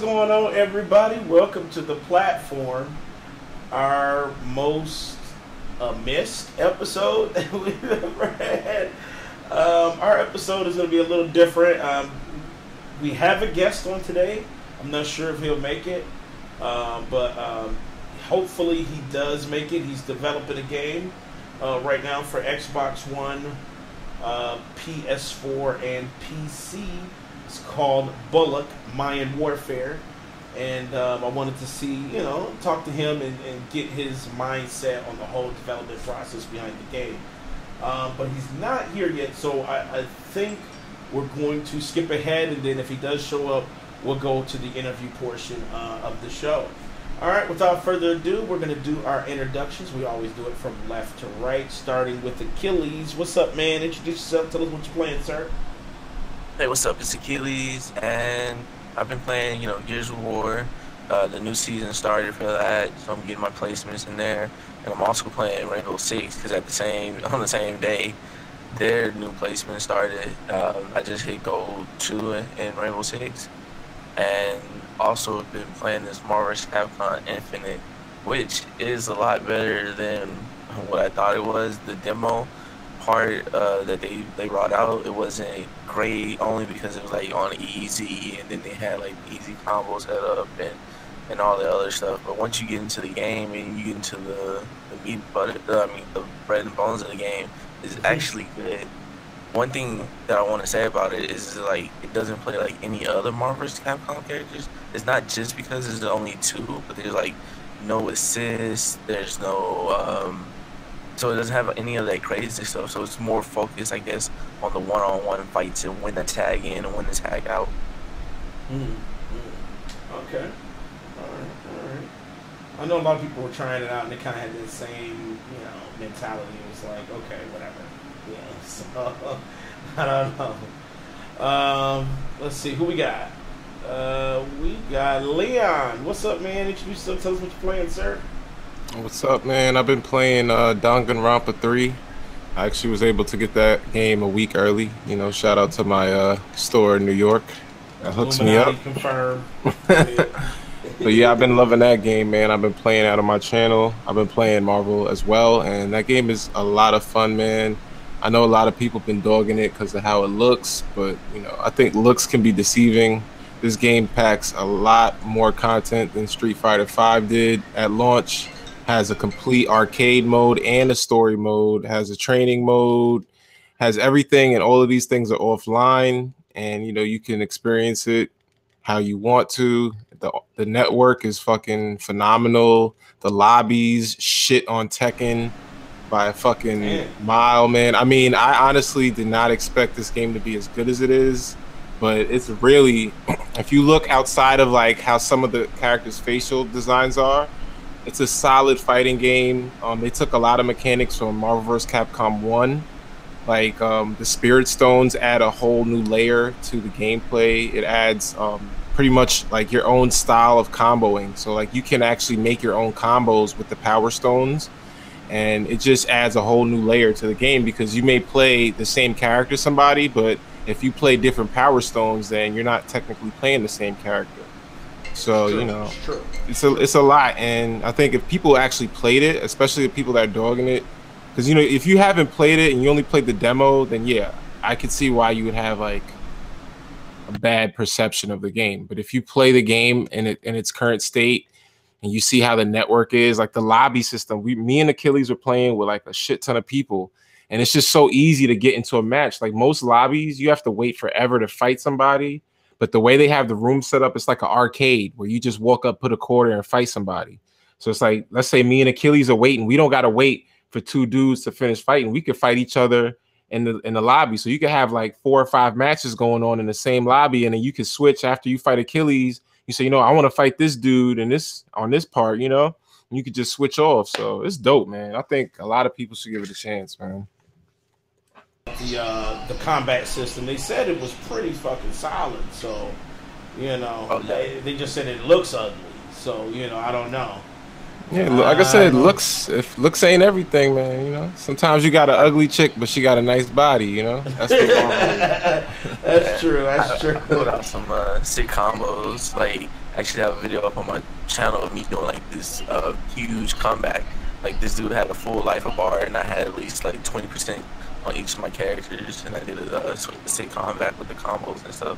going on, everybody? Welcome to the platform. Our most missed episode that we've ever had. Our episode is going to be a little different. We have a guest on today. I'm not sure if he'll make it, but hopefully he does make it. He's developing a game right now for Xbox One, PS4, and PC. It's called Bullock, Mayan Warfare. And I wanted to see, talk to him and get his mindset on the whole development process behind the game. But he's not here yet, so I think we're going to skip ahead, and then if he does show up, we'll go to the interview portion of the show. All right, without further ado, we're going to do our introductions. We always do it from left to right, starting with Akeyles. What's up, man? Introduce yourself. Tell us what you're playing, sir. Hey, what's up? It's Akeyles, and I've been playing, Gears of War. The new season started for that, so I'm getting my placements in there. And I'm also playing Rainbow Six because on the same day, their new placement started. I just hit Gold 2 in Rainbow Six, and also been playing this Marvel's Capcom Infinite, which is a lot better than what I thought it was. The demo part that they brought out, it wasn't great only because it was like on easy, and then they had like easy combos set up and all the other stuff. But once you get into the game and you get into the meat butter, the bread and bones of the game, is actually good. One thing that I want to say about it is like it doesn't play like any other Marvel's Capcom characters. It's not just because there's only two, but there's like no assist, there's no so it doesn't have any of that crazy stuff. So it's more focused, I guess, on the one-on-one fights and when the tag in and when the tag out. Okay. All right. I know a lot of people were trying it out and they kind of had the same, mentality. It was like, okay, whatever. Yeah. So I don't know. Let's see who we got. We got Leon. What's up, man? Introduce yourself. Tell us what you're playing, sir. What's up, man? I've been playing Danganronpa 3. I actually was able to get that game a week early. Shout out to my store in New York. That hooks me up. Confirmed. But yeah, I've been loving that game, man. I've been playing out of my channel. I've been playing Marvel as well, and that game is a lot of fun, man. I know a lot of people have been dogging it because of how it looks, but I think looks can be deceiving. This game packs a lot more content than Street Fighter V did at launch. Has a complete arcade mode and a story mode, has a training mode, has everything, and all of these things are offline, and you can experience it how you want to. The network is fucking phenomenal. The lobbies shit on Tekken by a fucking mile, man. I mean, I honestly did not expect this game to be as good as it is, but it's really, if you look outside of like how some of the characters' facial designs are, it's a solid fighting game. They took a lot of mechanics from Marvel vs. Capcom 1. Like the Spirit Stones add a whole new layer to the gameplay. It adds pretty much like your own style of comboing. So like you can actually make your own combos with the Power Stones. And it just adds a whole new layer to the game because you may play the same character somebody, but if you play different Power Stones, then you're not technically playing the same character. So, it's a lot. And I think if people actually played it, especially the people that are dogging it, because, if you haven't played it and you only played the demo, then yeah, I could see why you would have like a bad perception of the game. But if you play the game in its current state and you see how the network is, like the lobby system, me and Akeyles were playing with like a shit ton of people. And it's just so easy to get into a match. Like most lobbies, you have to wait forever to fight somebody. But the way they have the room set up, it's like an arcade where you just walk up, put a quarter, and fight somebody. So it's like, let's say me and Akeyles are waiting. We don't got to wait for two dudes to finish fighting. We could fight each other in the lobby. So you could have like 4 or 5 matches going on in the same lobby, and then you can switch after you fight Akeyles. You say, I want to fight this dude and on this part, and you could just switch off. So it's dope, man. I think a lot of people should give it a chance, man. The combat system, they said it was pretty fucking solid. So, they just said it looks ugly. So, I don't know. Yeah, like I said, looks ain't everything, man. Sometimes you got an ugly chick, but she got a nice body. That's the That's true. That's true. Put out some sick combos. Like I actually have a video up on my channel of me doing like this huge comeback. Like this dude had a full life of bar, and I had at least like 20% on each of my characters, and I did a sick comeback with the combos and stuff.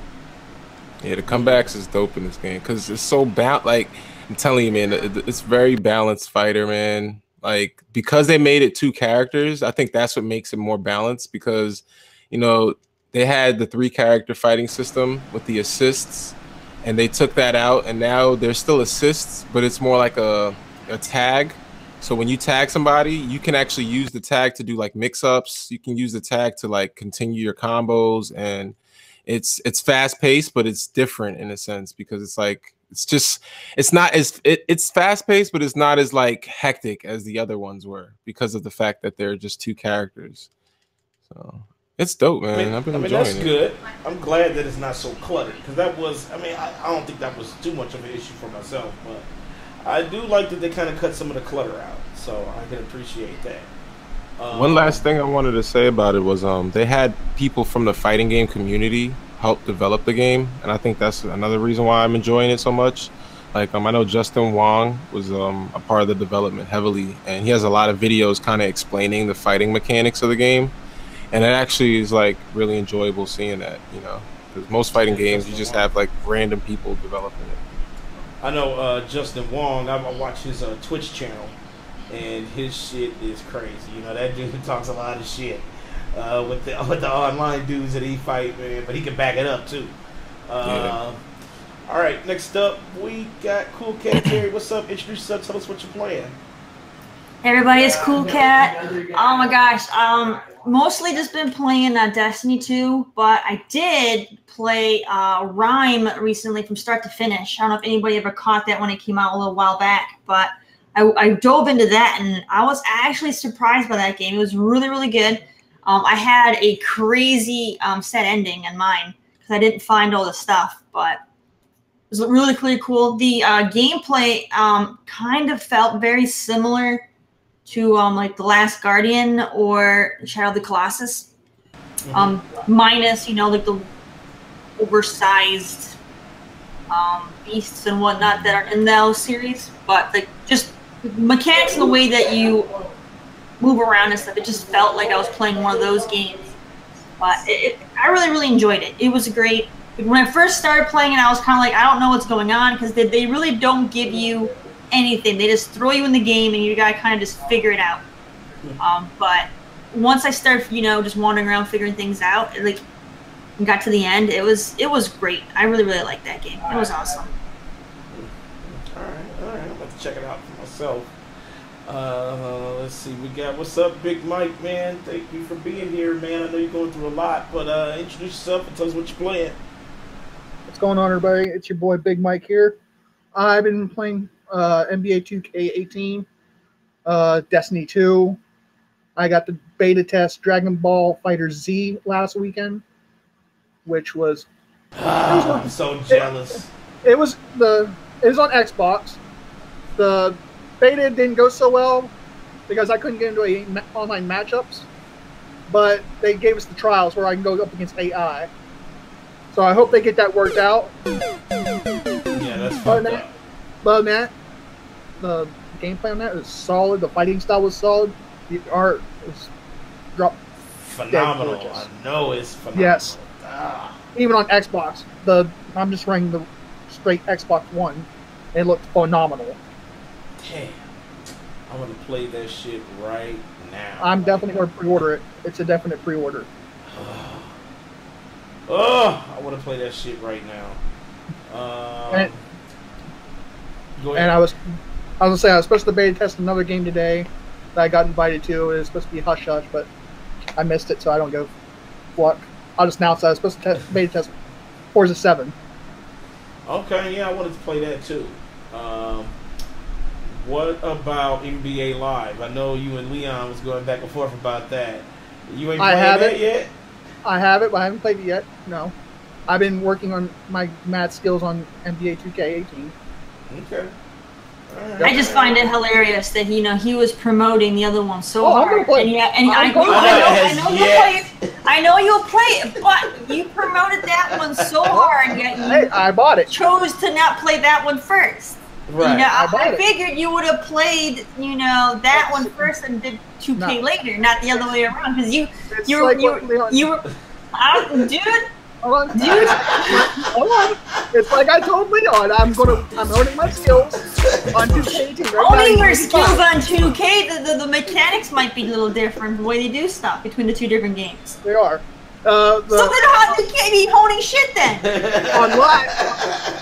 Yeah, the comebacks is dope in this game because it's so like I'm telling you, man, it's very balanced fighter, man. Like because they made it 2 characters, I think that's what makes it more balanced because, you know, they had the 3-character fighting system with the assists, and they took that out, and now there's still assists, but it's more like a tag. So when you tag somebody, you can actually use the tag to do like mix-ups. You can use the tag to like continue your combos, and it's fast paced, but it's different in a sense because it's like it's not as it's fast paced, but it's not as like hectic as the other ones were because of the fact that they're just 2 characters. So it's dope, man. I've been enjoying that's it. good. I'm glad that it's not so cluttered because that was. I mean, I don't think that was too much of an issue for myself, but I do like that they kind of cut some of the clutter out, so I can appreciate that. One last thing I wanted to say about it was they had people from the fighting game community help develop the game, and I think that's another reason why I'm enjoying it so much. Like I know Justin Wong was a part of the development heavily, and he has a lot of videos kind of explaining the fighting mechanics of the game, and it actually is like really enjoyable seeing that, you know, because most fighting games you just have like random people developing it. I know Justin Wong. I watch his Twitch channel, and his shit is crazy. You know, that dude talks a lot of shit with the online dudes that he fight, man. But he can back it up too. Yeah. All right, next up we got Cool Cat Terri. What's up? Introduce yourself. Tell us what you're playing. Hey everybody, it's Cool Cat. Oh my gosh, mostly just been playing Destiny 2, but I did play Rhyme recently from start to finish. I don't know if anybody ever caught that when it came out a little while back, but I dove into that, and I was actually surprised by that game. It was really, really good. I had a crazy set ending in mine because I didn't find all the stuff, but it was really, really cool. The gameplay kind of felt very similar to like The Last Guardian or Shadow of the Colossus, minus, you know, like the oversized beasts and whatnot that are in those series, but like just the mechanics and the way that you move around and stuff, it just felt like I was playing one of those games. But I really, really enjoyed it. It was great. When I first started playing it, I was kind of like, I don't know what's going on because they really don't give you anything. They just throw you in the game and you gotta kind of just figure it out. But once I started, you know, just wandering around figuring things out, like got to the end, it was great. I really, really liked that game. It was awesome. All right. I'm about to check it out for myself. Let's see. We got what's up, Big Mike, man. Thank you for being here, man. I know you're going through a lot, but introduce yourself and tell us what you're playing. What's going on, everybody? It's your boy Big Mike here. I've been playing NBA 2K18, Destiny 2. I got the beta test Dragon Ball Fighter Z last weekend, which was I'm so jealous. It was on Xbox. The beta didn't go so well because I couldn't get into online matchups, but they gave us the trials where I can go up against AI. So I hope they get that worked out. Yeah, that's fucked up. But that, the gameplay on that is solid. The fighting style was solid. The art was phenomenal. I know it's phenomenal. Yes. Even on Xbox, I'm just running the straight Xbox One. It looked phenomenal. Damn. I'm gonna play that shit right now. I'm definitely gonna pre-order it. It's a definite pre-order. I want to play that shit right now. And I was gonna say I was supposed to beta test another game today that I got invited to. It was supposed to be Hush Hush, but I missed it, so I don't go luck. I'll just announce that I was supposed to beta test Forza 7. Okay, yeah, I wanted to play that too. What about NBA Live? I know you and Leon was going back and forth about that. You ain't played that yet? I have it, but I haven't played it yet. No. I've been working on my mad skills on NBA 2K18. Okay. Right. I just find it hilarious that he was promoting the other one so hard. I know I know you'll play it, but you promoted that one so hard, yet you I bought it. chose to not play that one first. Right. You know, I I figured you would have played, that one first and did 2K later, not the other way around. Because you were, dude. Hold on. It's like I told Leon, I'm owning my skills on 2K18. Owning your skills on 2K, the mechanics might be a little different, the way they do stuff between the two different games. They are. So then how you can't be honing shit then?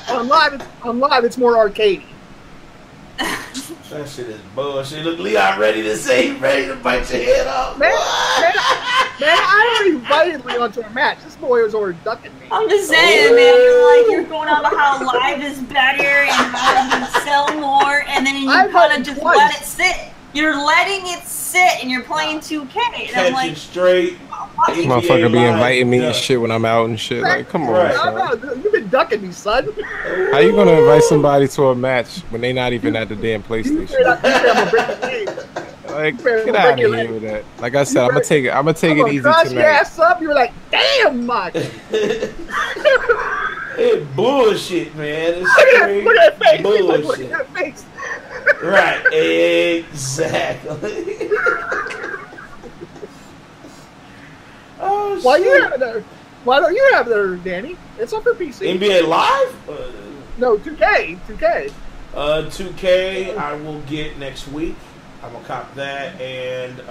On live, it's more arcadey. That shit is bullshit. Look, Leon ready to bite your head off. Man, I already invited Leon to a match. This boy was already ducking me. I'm just saying, man, you're going on about how live is better and how you can sell more, and then you kind of just let it sit. You're letting it sit, and you're playing 2K. And Catching I'm like, straight. This motherfucker be inviting me and shit when I'm out and shit. Like, come on, son. No, you've been ducking me, son. How you gonna invite somebody to a match when they not even at the damn PlayStation? Like, get out of here with that. Like I said, I'm gonna take it easy tonight. Your ass up. You were like, damn, Mike. It's bullshit, man. It's look at that face. bullshit. Look at that face. Right, exactly. Oh, Why shit. you have it there? Why don't you have it there, Danny? It's on for PC. NBA Live? No, 2K. 2K, I will get next week. I'm gonna cop that, and you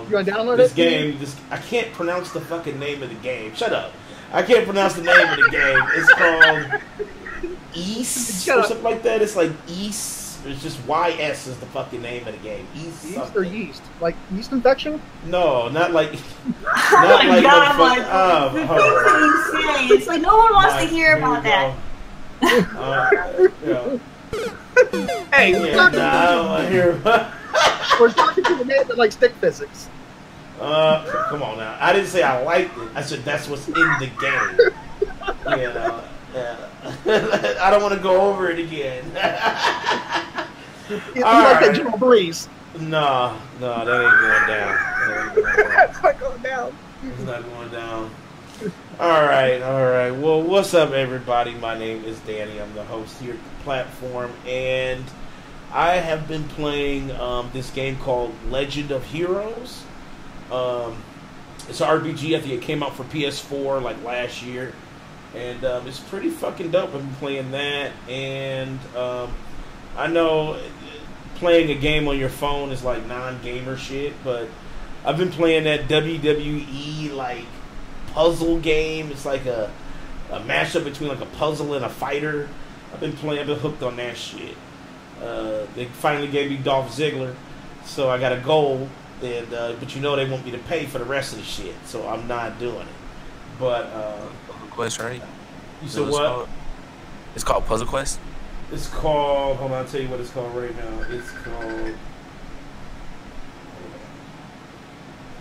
gonna download this it? game. I can't pronounce the fucking name of the game. Shut up. I can't pronounce the name of the game. It's called East or something like that. It's like East. It's just YS is the fucking name of the game. East or yeast? Like yeast infection? No, not like. oh my god, Michael. The things that you say, it's like no one wants to hear about that. Hey, I don't want to hear about we're talking to the man that likes stick physics. come on now. I didn't say I liked it. I said that's what's in the game. I don't want to go over it again. You like that General Breeze? No, that ain't going down. That's not going down. It's not going down. All right. Well, what's up, everybody? My name is Danny. I'm the host here at the platform, and I have been playing this game called Legend of Heroes. It's an RPG. I think it came out for PS4 like last year, and it's pretty fucking dope. I've been playing that, and I know playing a game on your phone is like non-gamer shit, but I've been playing that WWE like puzzle game. It's like a mashup between like a puzzle and a fighter. I've been hooked on that shit. They finally gave me Dolph Ziggler, so I got a goal, and but they want me to pay for the rest of the shit, so I'm not doing it. But Puzzle Quest, right? You said what? It's called Puzzle Quest. It's called. Hold on, I'll tell you what it's called right now. It's called.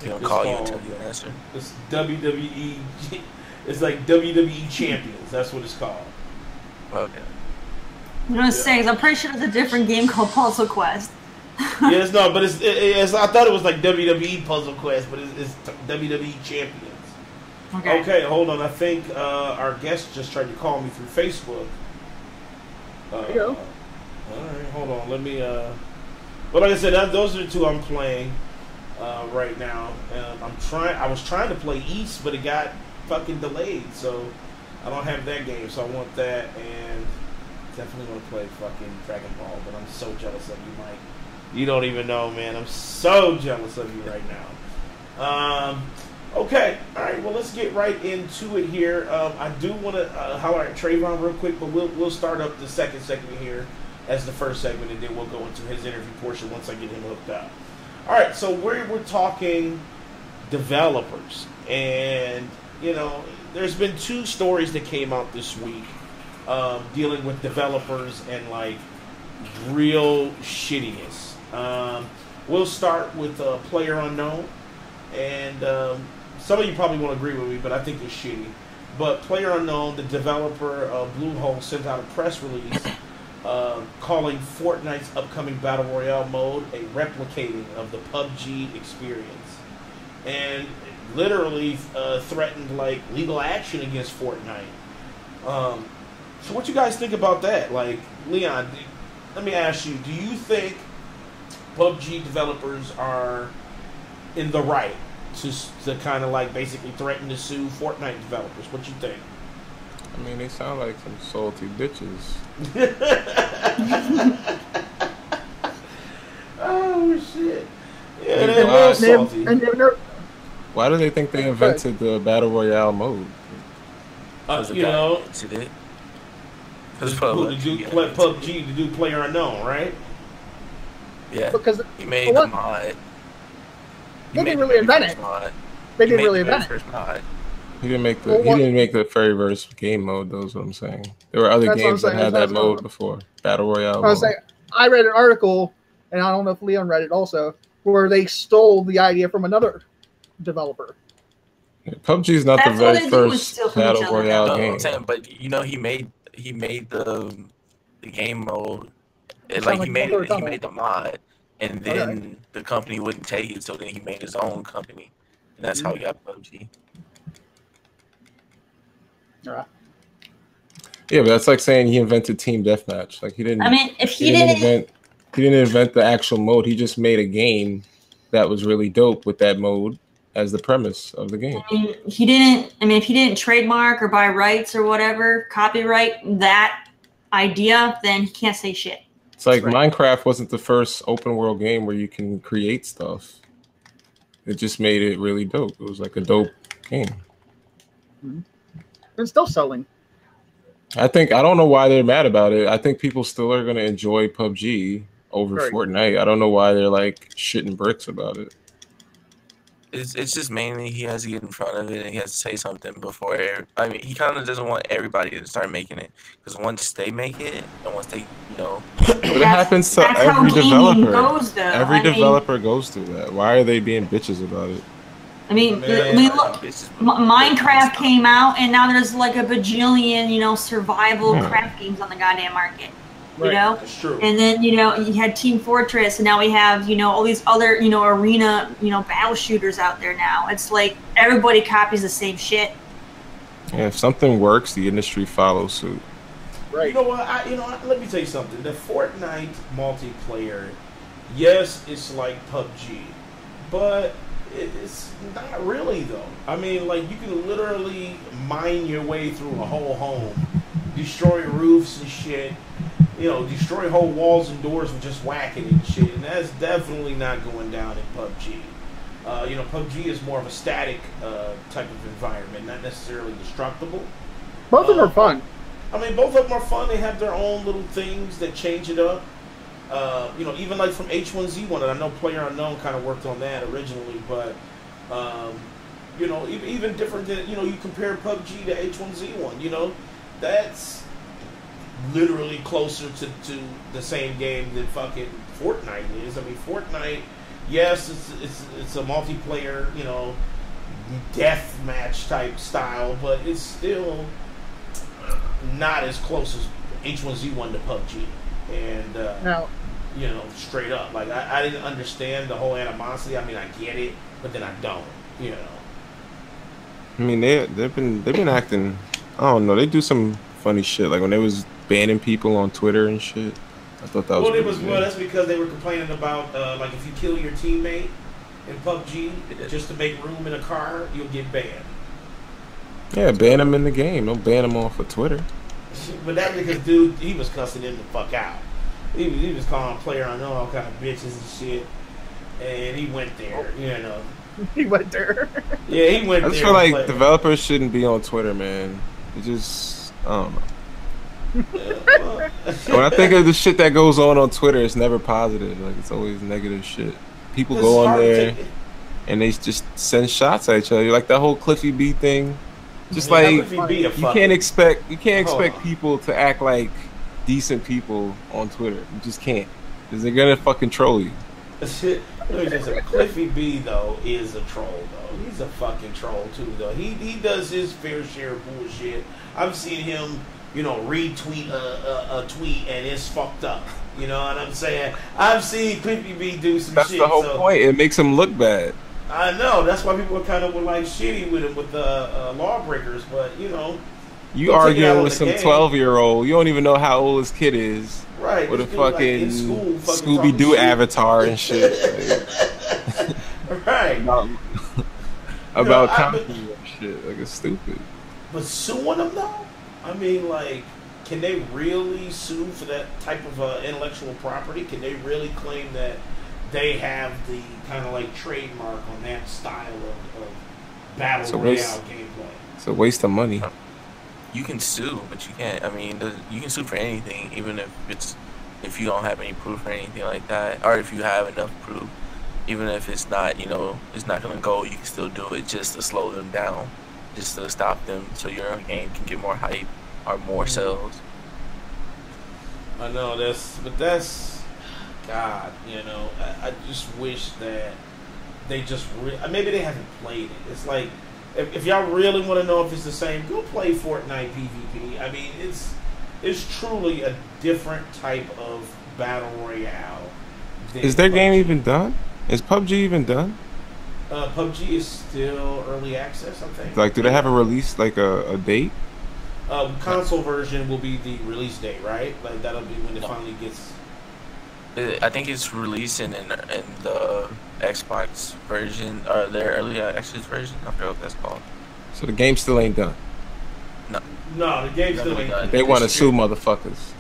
They don't call you and tell you the answer. It's WWE. It's like WWE Champions. That's what it's called. Okay. I'm gonna say, I'm pretty sure there's a different game called Puzzle Quest. Yes, no, but it's. I thought it was like WWE Puzzle Quest, but it's WWE Champions. Okay, hold on. I think our guest just tried to call me through Facebook. There you go. All right, hold on. Let me. But like I said, those are the two I'm playing right now. I was trying to play East, but it got fucking delayed, so I don't have that game. So I want that, and definitely want to play fucking Dragon Ball. But I'm so jealous of you, Mike. You don't even know, man. I'm so jealous of you right now. Okay, all right. Well, let's get right into it here. I do want to holler at Traevon real quick, but we'll start up the second segment here as the first segment, and then we'll go into his interview portion once I get him hooked up. All right. So we're talking developers, and there's been two stories that came out this week dealing with developers and like real shittiness. We'll start with Player Unknown, and some of you probably won't agree with me, but I think it's shitty. But Player Unknown, the developer of Bluehole, sent out a press release calling Fortnite's upcoming Battle Royale mode a replicating of the PUBG experience. And literally threatened like legal action against Fortnite. So what you guys think about that? Like, Leon, let me ask you, do you think PUBG developers are in the right to kind of like basically threaten to sue Fortnite developers? What you think? I mean, they sound like some salty bitches. Oh shit! Yeah, they're real salty. Why do they think they invented the battle royale mode? You know, because PUBG to do player unknown, right? Yeah, because he made the mod. They didn't really invent it. They didn't really invent it. He didn't make the very first game mode. Though, is what I'm saying. There were other games that had that mode before. Battle royale. I was saying, I read an article, and I don't know if Leon read it also, where they stole the idea from another developer. Yeah, PUBG is not the very first battle royale game. I'm saying, but you know, he made the game mode. He made the mod, and then the company wouldn't take it, so then he made his own company, and that's how he got PUBG. Yeah, but that's like saying he invented Team Deathmatch. Like he didn't. I mean, if he didn't invent the actual mode. He just made a game that was really dope with that mode as the premise of the game. I mean, if he didn't trademark or buy rights or whatever, copyright that idea, then he can't say shit. It's like Minecraft wasn't the first open world game where you can create stuff. It just made it really dope. It was like a dope game. It's still selling. I don't know why they're mad about it. I think people still are going to enjoy PUBG over Fortnite. I don't know why they're like shitting bricks about it. It's just mainly he has to get in front of it and he has to say something before. I mean, he kind of doesn't want everybody to start making it, because once they make it and once they, but it happens to every developer. Every developer goes through that. Why are they being bitches about it? I mean, look, Minecraft came out, and now there's like a bajillion, survival craft games on the goddamn market. You know, that's true. And then you had Team Fortress, and now we have all these other arena battle shooters out there now. It's like everybody copies the same shit. Yeah, if something works, the industry follows suit. Right. You know what? Let me tell you something. The Fortnite multiplayer, yes, it's like PUBG, but it's not really though. I mean, like, you can literally mine your way through a whole home, destroy roofs and shit. Destroy whole walls and doors with just whacking and shit, and that's definitely not going down in PUBG. PUBG is more of a static type of environment, not necessarily destructible. Both of them are fun. I mean, both of them are fun. They have their own little things that change it up. Even like from H1Z1, and I know Player Unknown kind of worked on that originally, but even different than you compare PUBG to H1Z1. That's literally closer to the same game than fucking Fortnite is. I mean, Fortnite, yes, it's a multiplayer, death match type style, but it's still not as close as H1Z1 to PUBG. And now, straight up, like I didn't understand the whole animosity. I mean, I get it, but then I don't. I mean, they've been acting. I don't know. They do some funny shit, like when they was banning people on Twitter and shit. I thought that was. Well, that's because they were complaining about like if you kill your teammate in PUBG just to make room in a car, you'll get banned. Yeah, ban them in the game. Don't ban them off of Twitter. But that's because dude, he was cussing him the fuck out. He was calling Player Unknown all kind of bitches and shit, and he went there. He went there. Yeah, he went there. I just feel like developers shouldn't be on Twitter, man. It just, I don't know. When I think of the shit that goes on Twitter, it's never positive. Like, it's always negative shit. People go on there and they just send shots at each other. Like that whole Cliffy B thing. Just you can't expect people to act like decent people on Twitter. You just can't, because they're gonna fucking troll you. Cliffy B though is a troll though. He's a fucking troll too though. He does his fair share of bullshit. I've seen him, retweet a tweet and it's fucked up. You know what I'm saying? I've seen Cliffy B do some shit. That's the whole point. It makes him look bad. I know. That's why people were kind of like shitty with him with the lawbreakers. But you know, you arguing with some 12-year-old. You don't even know how old his kid is. Right. With a fucking Scooby-Doo avatar and shit. Right. About comedy and shit. Like, it's stupid. But suing them though? I mean, like, can they really sue for that type of intellectual property? Can they really claim that they have the kind of like trademark on that style of battle royale gameplay? It's a waste of money. You can sue, but you can't. I mean, you can sue for anything, even if you don't have any proof or anything like that, or if you have enough proof. Even if it's not, you know, it's not gonna go, you can still do it just to slow them down, just to stop them, so your game can get more hype or more sales. I know that's God, you know. I just wish that they just maybe they haven't played it. It's like if y'all really want to know if it's the same, go play Fortnite PvP. I mean, it's truly a different type of battle royale. Is their game even done? Is PUBG even done? PUBG is still early access, I think. Like, do they have a release, like a date? Console version will be the release date, right? Like, that'll be when it finally gets... I think it's releasing in the Xbox version, or their early access version. I forget what that's called. So the game still ain't done? No, the game still ain't done. They want to sue motherfuckers.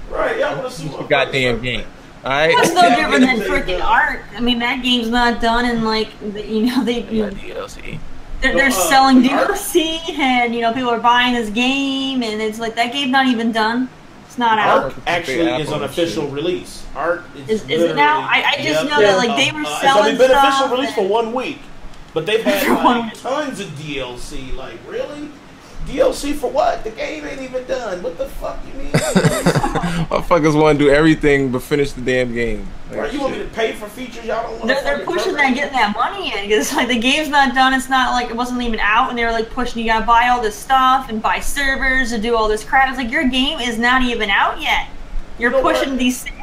Right, y'all want to sue motherfuckers. Goddamn game. Alright. That's no different than freaking Ark. I mean, that game's not done, and like, you know, DLC. They're selling DLC, and you know, people are buying this game, and it's like that game's not even done. It's not out. Ark actually is on official release. Ark is it now? I just know that like they were selling it's been stuff. Official release for 1 week, but they've had like tons of DLC. Like, really? DLC for what? The game ain't even done. What the fuck you mean? Motherfuckers want to do everything but finish the damn game. Like, right, you want me to pay for features y'all don't want? They're pushing that, getting that money in, because like the game's not done. It's not like it wasn't even out, and they were like pushing you gotta buy all this stuff and buy servers and do all this crap. It's like your game is not even out yet. You're pushing these sales.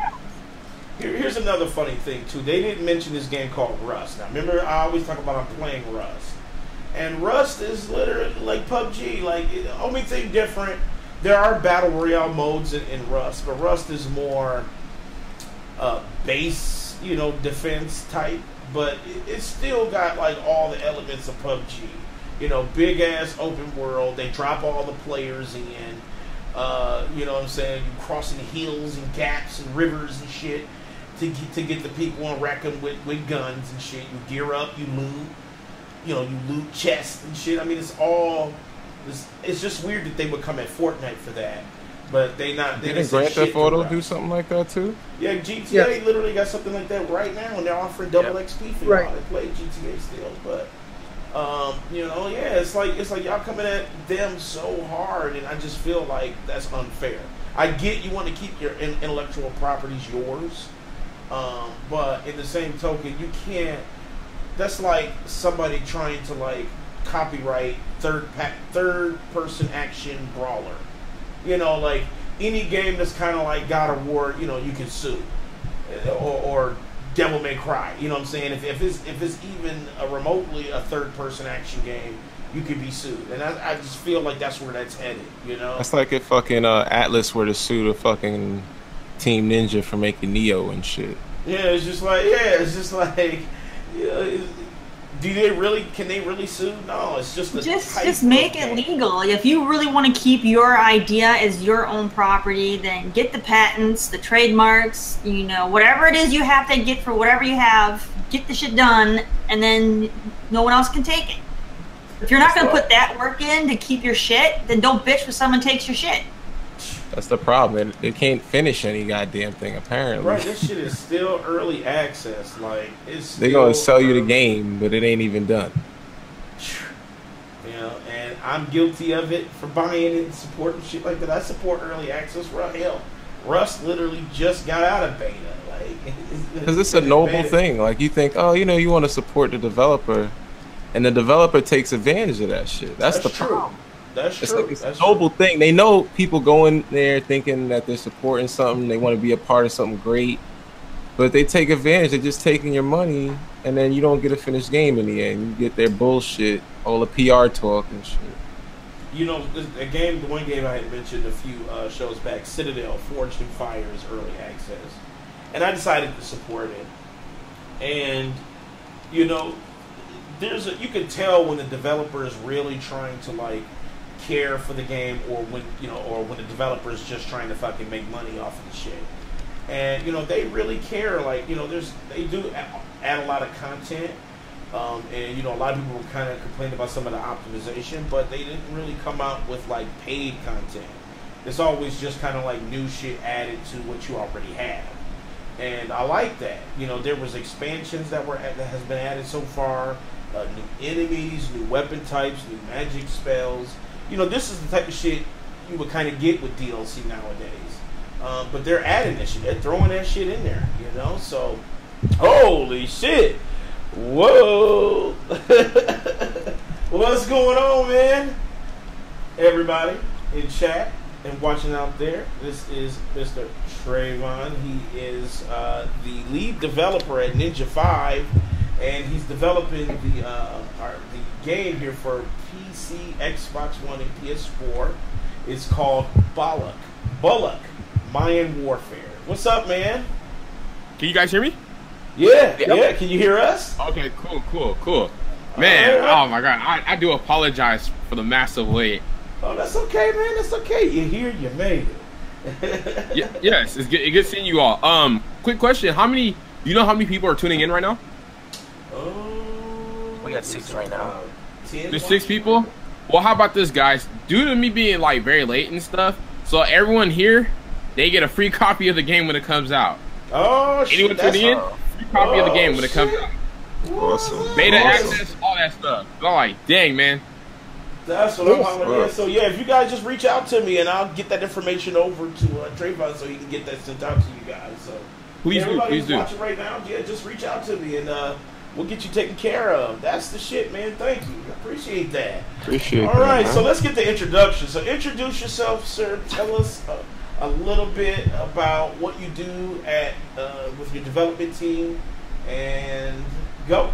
Here's another funny thing too. They didn't mention this game called Rust. Now remember, I always talk about I'm playing Rust. And Rust is literally like PUBG. Like, the only thing different, there are battle royale modes in Rust, but Rust is more base, you know, defense type. But it's still got like all the elements of PUBG. You know, big ass open world. They drop all the players in. You know what I'm saying? You crossing hills and gaps and rivers and shit to get the people and wreck them with guns and shit. You gear up, you loot. You know, you loot chests and shit. I mean, it's just weird that they would come at Fortnite for that, but they not. Didn't Grand Theft Auto do something like that too? Yeah, GTA literally got something like that right now, and they're offering double XP for y'all that play GTA still. But you know, it's like y'all coming at them so hard, and I just feel like that's unfair. I get you want to keep your intellectual properties yours, but in the same token, you can't. That's like somebody trying to like copyright third person action brawler. You know, like any game that's kind of like God of War, you know, you can sue, or Devil May Cry. You know what I'm saying? If it's even remotely a third person action game, you could be sued, and I just feel like that's where that's headed. You know, that's like if fucking Atlas were to sue the fucking Team Ninja for making Neo and shit. Yeah, it's just like you know, can they really sue? No, it's just just make it legal. Like, if you really want to keep your idea as your own property, then get the patents, the trademarks, you know, whatever it is you have to get for whatever you have, get the shit done, and then no one else can take it. If you're not going to put that work in to keep your shit, then don't bitch when someone takes your shit. That's the problem. They can't finish any goddamn thing, apparently. Right, this shit is still early access. Like, it's they're gonna sell you the game, but it ain't even done. You know, and I'm guilty of it for buying it and supporting shit like that. I support early access. Hell, Rust literally just got out of beta. Like, because it's a noble thing. Like, you think, oh, you know, you want to support the developer, and the developer takes advantage of that shit. That's the problem. That's true. It's a noble thing. They know people go in there thinking that they're supporting something. They want to be a part of something great. But they take advantage. They're just taking your money, and then you don't get a finished game in the end. You get their bullshit, all the PR talk and shit. You know, the one game I had mentioned a few shows back, Citadel, Forged in Fire is early access. And I decided to support it. And, you know, you can tell when the developer is really trying to, like, care for the game, or when the developer is just trying to fucking make money off of the shit. And, you know, they really care. Like, you know, they do add a lot of content. And, you know, a lot of people were kind of complaining about some of the optimization, but they didn't really come out with, like, paid content. It's always just kind of like new shit added to what you already have. And I like that. You know, there was expansions that has been added so far, new enemies, new weapon types, new magic spells. You know, this is the type of shit you would kind of get with DLC nowadays. But they're adding that shit. They're throwing that shit in there, you know? So, holy shit. Whoa. What's going on, man? Everybody in chat and watching out there, this is Mr. Traevon. He is the lead developer at Ninja 5, and he's developing the game here for PC, Xbox One, and PS4. It's called Bullock, Mayan Warfare. What's up, man? Can you guys hear me? Yeah. Can you hear us? Okay, cool. Man, oh my god, I do apologize for the massive wait. Oh, that's okay, man. That's okay. You're here. You made it. Yes, it's good seeing you all. Quick question: do you know how many people are tuning in right now? We got 6 right now. There's 6 people. Well, how about this, guys? Due to me being like very late and stuff, so everyone here, they get a free copy of the game when it comes out. Oh, shit. Anyone tuning in? Free copy of the game when it comes out. Awesome. Beta access, all that stuff. So I'm like, dang, man. That's what I'm talking about. So yeah, if you guys just reach out to me, and I'll get that information over to Traevon so he can get that sent out to you guys. So please do. Watching right now, yeah, just reach out to me, and we'll get you taken care of. That's the shit, man. Thank you. I appreciate that. All right, so let's get the introduction. So introduce yourself, sir. Tell us a little bit about what you do at with your development team, and go.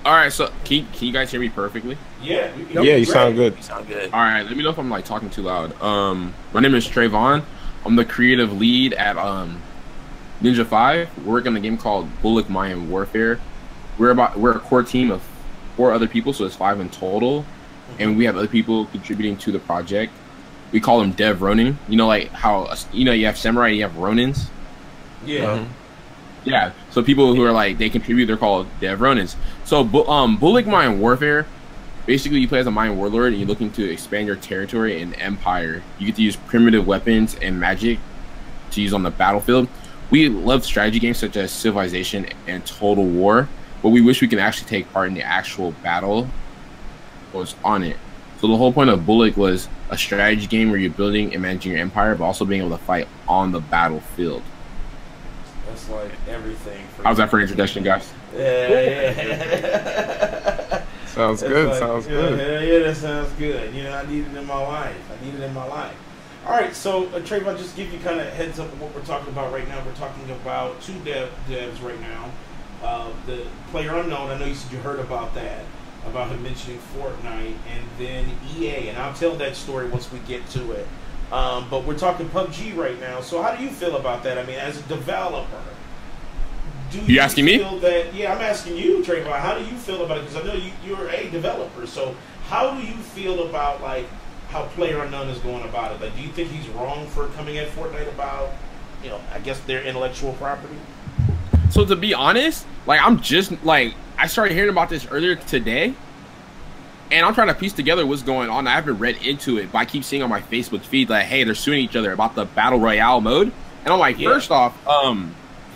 All right, so can you guys hear me perfectly? Yeah. You sound good. You sound good. All right, let me know if I'm like talking too loud. My name is Traevon. I'm the creative lead at Ninja 5. We're working on a game called Bullock Mayan Warfare. We're a core team of 4 other people, so it's 5 in total, and we have other people contributing to the project. We call them Dev Ronin. You know, like how you have samurai, you have Ronins. Yeah. Yeah. So people who are like they contribute, they're called Dev Ronins. So Bullock Mayan Warfare, basically you play as a Mayan warlord and you're looking to expand your territory and empire. You get to use primitive weapons and magic to use on the battlefield. We love strategy games such as Civilization and Total War, but we wish we can actually take part in the actual battle was on it. So the whole point of Bullock was a strategy game where you're building and managing your empire, but also being able to fight on the battlefield. That's like everything. How's that for introduction, guys? Yeah. Sounds good. Like, sounds good. Yeah, that sounds good. You know, I need it in my life. All right, so Traevon, just give you kind of heads up of what we're talking about right now. We're talking about 2 devs right now. The Player Unknown, I know you said you heard about that, about him mentioning Fortnite, and then EA, and I'll tell that story once we get to it. But we're talking PUBG right now. So how do you feel about that? I mean, as a developer, you asking me? Yeah, I'm asking you, Traevon. How do you feel about it? Because I know you're a developer. So how do you feel about like how PlayerUnknown is going about it? Like, do you think he's wrong for coming at Fortnite about, you know, I guess their intellectual property? So to be honest, like I'm just like I started hearing about this earlier today. And I'm trying to piece together what's going on. I haven't read into it, but I keep seeing on my Facebook feed that, hey, they're suing each other about the Battle Royale mode. And I'm like, first off,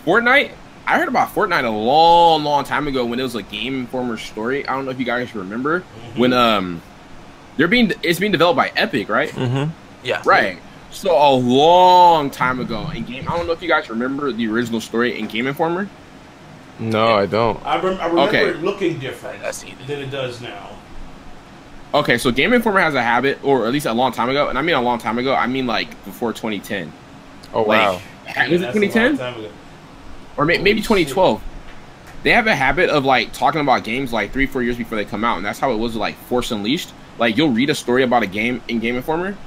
Fortnite, I heard about Fortnite a long time ago when it was a Game Informer story. I don't know if you guys remember. When it's being developed by Epic, right? Yeah. Right. So a long time ago in Game, I don't know if you guys remember the original story in Game Informer. No, I don't. I remember it looking different than it does now. Okay, so Game Informer has a habit, or at least a long time ago, and I mean a long time ago, I mean like before 2010. Oh, wow. Was it 2010? or maybe 2012. They have a habit of like talking about games like 3-4 years before they come out, and that's how it was with, like Force Unleashed. Like you'll read a story about a game in Game Informer,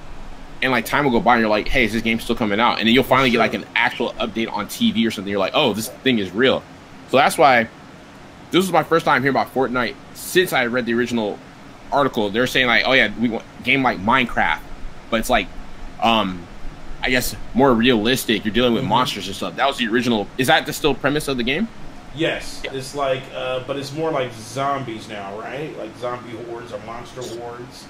and like time will go by, and you're like, "Hey, is this game still coming out?" And then you'll finally get like an actual update on TV or something. You're like, "Oh, this thing is real." So that's why this was my first time hearing about Fortnite since I read the original article. They're saying like, "Oh yeah, we want a game like Minecraft, but it's like, I guess more realistic. You're dealing with monsters and stuff." That was the original. Is that the still premise of the game? Yes, it's like, but it's more like zombies now, right? Like zombie hordes or monster hordes.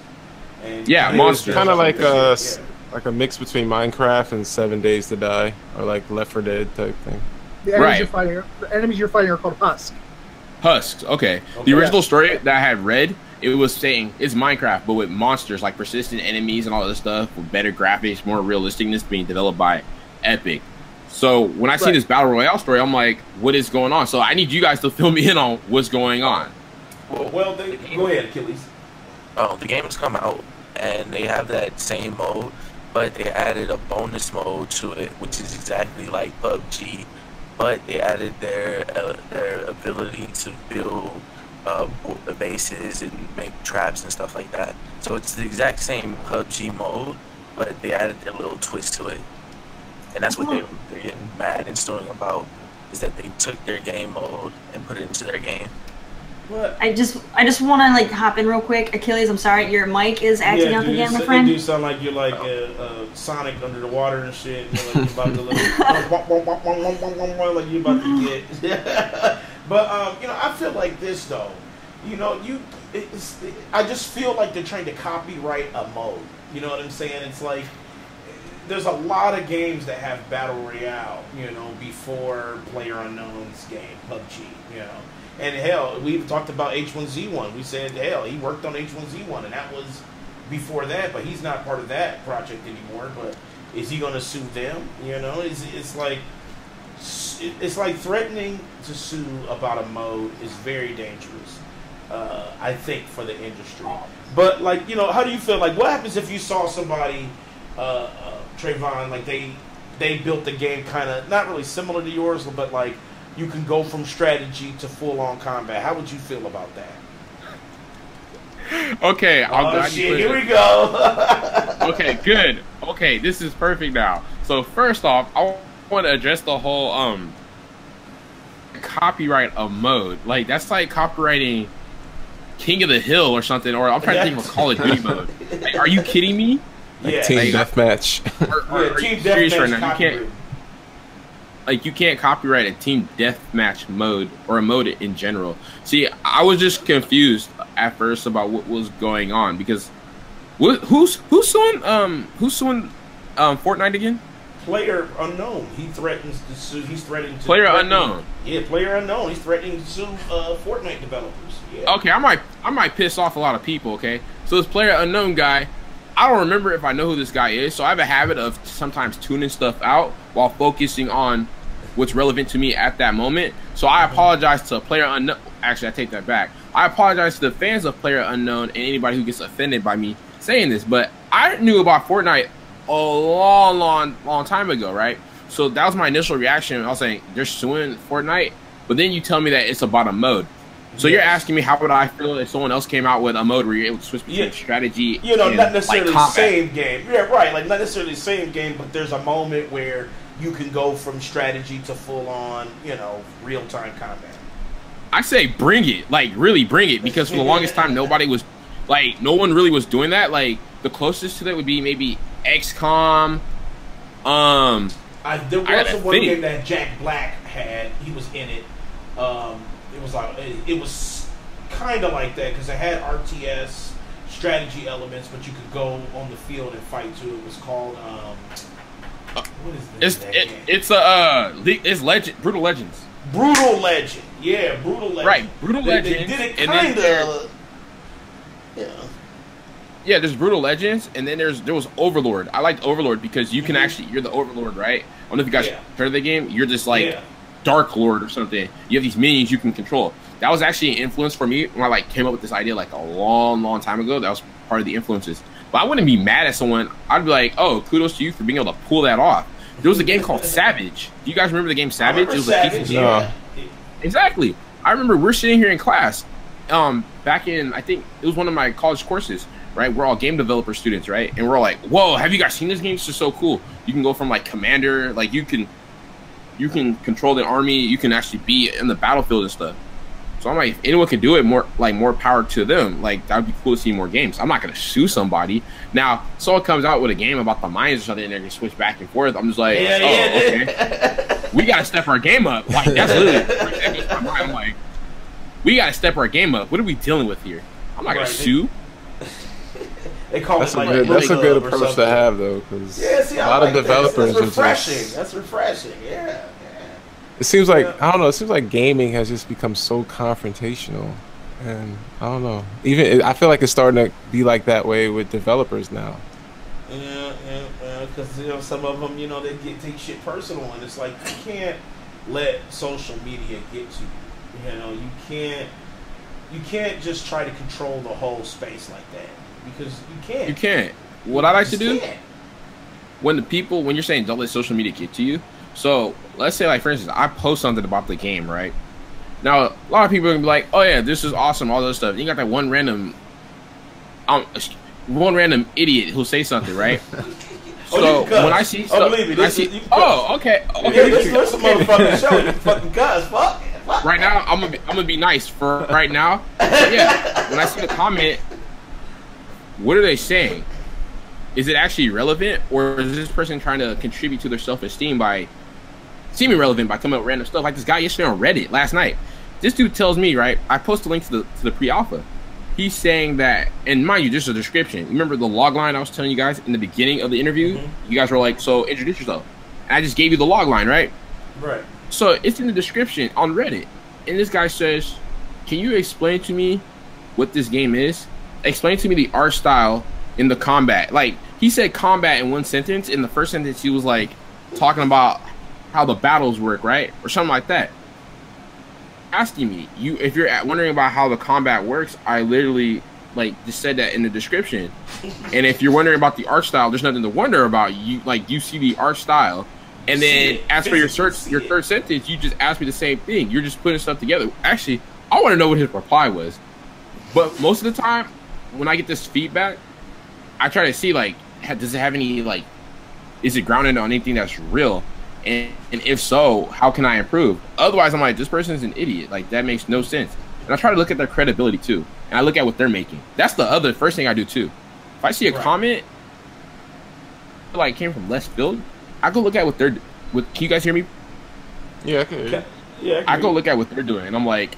And yeah, monsters. Kind of like a mix between Minecraft and 7 Days to Die, or like Left 4 Dead type thing. The enemies you're fighting are called Husks. Okay. The original story that I had read, it was saying it's Minecraft, but with monsters, like persistent enemies and all this stuff, with better graphics, more realisticness, being developed by Epic. So when I see this Battle Royale story, I'm like, what is going on? So I need you guys to fill me in on what's going on. Well, go ahead, Akeyles. Oh, the game has come out, and they have that same mode, but they added a bonus mode to it, which is exactly like PUBG, but they added their ability to build the bases and make traps and stuff like that. So it's the exact same PUBG mode, but they added their little twist to it. And that's what they're getting mad and stewing about, is that they took their game mode and put it into their game. What? I just want to like hop in real quick. Akeyles, I'm sorry, your mic is acting up again, my friend. You do sound like you're like Sonic under the water and shit. You're like you're about to like you're about to get. But you know, I feel like this though. You know, I just feel like they're trying to copyright a mode. You know what I'm saying? It's like there's a lot of games that have Battle Royale, you know, before PlayerUnknown's game, PUBG, you know. And hell, we've talked about H1Z1. We said, hell, he worked on H1Z1, and that was before that, but he's not part of that project anymore. But is he going to sue them? You know, it's like threatening to sue about a mode is very dangerous, I think, for the industry. But, like, you know, how do you feel? Like, what happens if you saw somebody... Traevon, like they built the game kind of not really similar to yours, but like you can go from strategy to full-on combat. How would you feel about that? Okay, here we go. Okay, good. Okay, this is perfect now. So first off, I want to address the whole copyright of mode. Like that's like copyrighting King of the Hill or something, or I'm trying to think of a Call of Duty mode. Like, are you kidding me? Like team deathmatch. Team deathmatch. You can't copyright a team deathmatch mode or a mode in general. See, I was just confused at first about what was going on because who's suing Fortnite again? PlayerUnknown. He threatens to sue. He's threatening to PlayerUnknown. Yeah, PlayerUnknown. He's threatening to sue Fortnite developers. Yeah. Okay, I might piss off a lot of people. Okay, so this PlayerUnknown guy. I don't remember if I know who this guy is, so I have a habit of sometimes tuning stuff out while focusing on what's relevant to me at that moment. So I apologize to PlayerUnknown. Actually, I take that back. I apologize to the fans of PlayerUnknown and anybody who gets offended by me saying this, but I knew about Fortnite a long time ago, right? So that was my initial reaction. I was saying, they're suing Fortnite, but then you tell me that it's about a mode. So you're asking me how would I feel if someone else came out with a mode where you're able to switch between strategy, you know, and, not necessarily like, the same game. Yeah, right. Like not necessarily the same game, but there's a moment where you can go from strategy to full on, you know, real time combat. I say bring it, like really bring it, because for the longest time nobody was, like, no one really was doing that. Like the closest to that would be maybe XCOM. There was one game that Jack Black had. He was in it. It was kind of like that because it had RTS strategy elements, but you could go on the field and fight too. It was called what is this? It's Legend, Brutal Legends. Brutal Legend, yeah, Brutal Legend. Right, Brutal Legends. They did it kind of, yeah. There's Brutal Legends, and then there was Overlord. I liked Overlord because you can actually, you're the Overlord, right? I don't know if you guys heard of the game. You're just like Dark Lord or something. You have these minions you can control. That was actually an influence for me when I came up with this idea like a long time ago. That was part of the influences. But I wouldn't be mad at someone. I'd be like, oh, kudos to you for being able to pull that off. There was a game called Savage. Do you guys remember the game Savage? It was Savage, a yeah. Exactly. I remember we're sitting here in class, back in, I think it was one of my college courses, right? We're all game developer students, right? And we're all like, whoa, have you guys seen this game? It's just so cool. You can go from like commander, like you can control the army, you can actually be in the battlefield and stuff. So I'm like, if anyone can do it, more power to them. Like, that would be cool to see more games. I'm not gonna sue somebody. Now, someone comes out with a game about the Mayans or something, and they're gonna switch back and forth. I'm just like, okay. We gotta step our game up. Like, that's literally. I'm like, we gotta step our game up. What are we dealing with here? I'm not gonna sue. They call that's it like that's a good approach to have, though, because a lot of developers that's refreshing. That's refreshing. Yeah. It seems like I don't know. It seems like gaming has just become so confrontational, and I don't know. Even I feel like it's starting to be like that way with developers now. Yeah, because some of them, they take shit personal, and it's like you can't let social media get to you. You can't just try to control the whole space like that because you can't. You can't. What I like to do when you're saying don't let social media get to you. So let's say, like, for instance, I post something about the game, right? Now, a lot of people are gonna be like, "Oh yeah, this is awesome," all this stuff. You got that one random idiot who'll say something, right? So when I see stuff, believe me, okay. Okay, this is a motherfucking show. You fucking cuss, fuck. Right now, I'm gonna be nice for right now. But yeah, when I see the comment, what are they saying? Is it actually relevant, or is this person trying to contribute to their self-esteem by seeming relevant by coming up with random stuff? Like this guy yesterday on Reddit last night. This dude tells me, right? I post a link to the pre-alpha. He's saying that, and mind you, just a description. Remember the log line I was telling you guys in the beginning of the interview? Mm-hmm. You guys were like, "So introduce yourself." And I just gave you the log line, right? Right. So it's in the description on Reddit, and this guy says, "Can you explain to me what this game is? Explain to me the art style in the combat." Like, he said combat in one sentence. In the first sentence, he was like talking about how the battles work, right? Or something like that. Asking me, if you're wondering about how the combat works, I literally just said that in the description. And if you're wondering about the art style, there's nothing to wonder about. You see the art style. And then as for your third sentence, you just asked me the same thing. You're just putting stuff together. Actually, I want to know what his reply was. But most of the time, when I get this feedback, I try to see, does it have any, is it grounded on anything that's real? And if so, how can I improve? Otherwise, I'm like, this person's an idiot. Like, that makes no sense. And I try to look at their credibility, too. And I look at what they're making. That's the first thing I do, too. If I see a comment, came from left field, I go look at what they're... Can you guys hear me? Yeah, I can hear you. Yeah, I go look at what they're doing, and I'm like,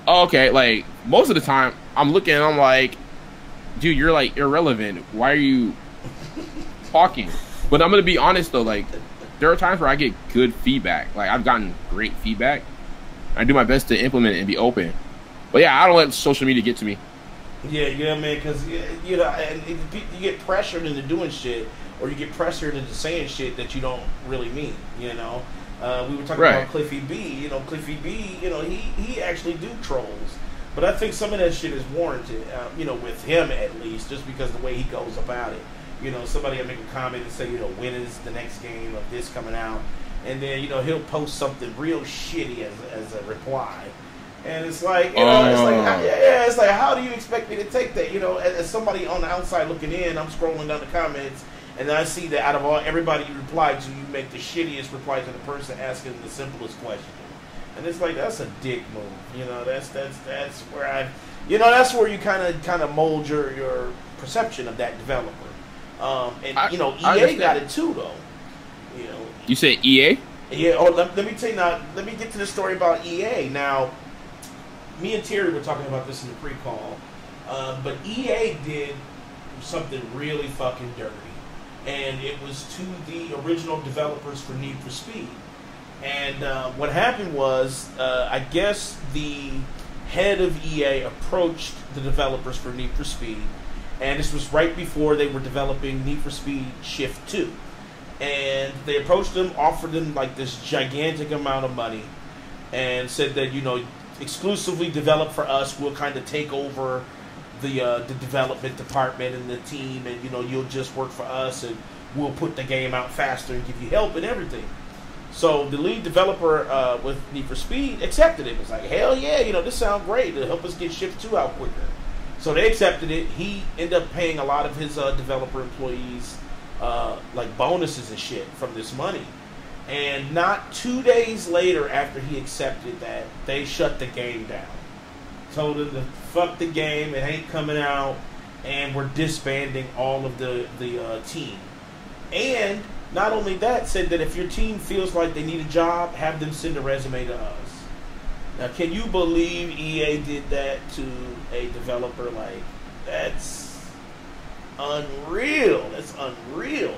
oh, okay. Most of the time, I'm looking, and I'm like, dude, you're, irrelevant. Why are you talking? But I'm going to be honest, though, there are times where I get good feedback. I've gotten great feedback. I do my best to implement it and be open. But yeah, I don't let social media get to me. Yeah, man, because you get pressured into doing shit, or you get pressured into saying shit that you don't really mean. We were talking about Cliffy B. Cliffy B. He actually do trolls, but I think some of that shit is warranted. With him at least, just because the way he goes about it. Somebody will make a comment and say, when is the next game of this coming out? And then, he'll post something real shitty as a reply. And it's like, it's like, how do you expect me to take that? As somebody on the outside looking in, I'm scrolling down the comments, and I see that out of everybody you replied to, you make the shittiest reply to the person asking the simplest question. And it's like, that's a dick move. That's where that's where you kind of mold your perception of that developer. EA got it too, though. You said EA? Yeah. Let me tell you now. Let me get to the story about EA. Now, me and Terry were talking about this in the pre-call, but EA did something really fucking dirty, and it was to the original developers for Need for Speed. And what happened was, I guess the head of EA approached the developers for Need for Speed. And this was right before they were developing Need for Speed Shift 2. And they approached them, offered them this gigantic amount of money, and said that, exclusively develop for us. We'll kind of take over the development department and the team, and, you'll just work for us, and we'll put the game out faster and give you help and everything. So the lead developer with Need for Speed accepted it. It was like, hell yeah, this sounds great. It'll help us get Shift 2 out quicker. So they accepted it. He ended up paying a lot of his developer employees like bonuses and shit from this money. And not 2 days later after he accepted that, they shut the game down. Told him to fuck the game, it ain't coming out, and we're disbanding all of the team. And not only that, said that if your team feels like they need a job, have them send a resume to us. Now, can you believe EA did that to a developer? Like, that's unreal. That's unreal.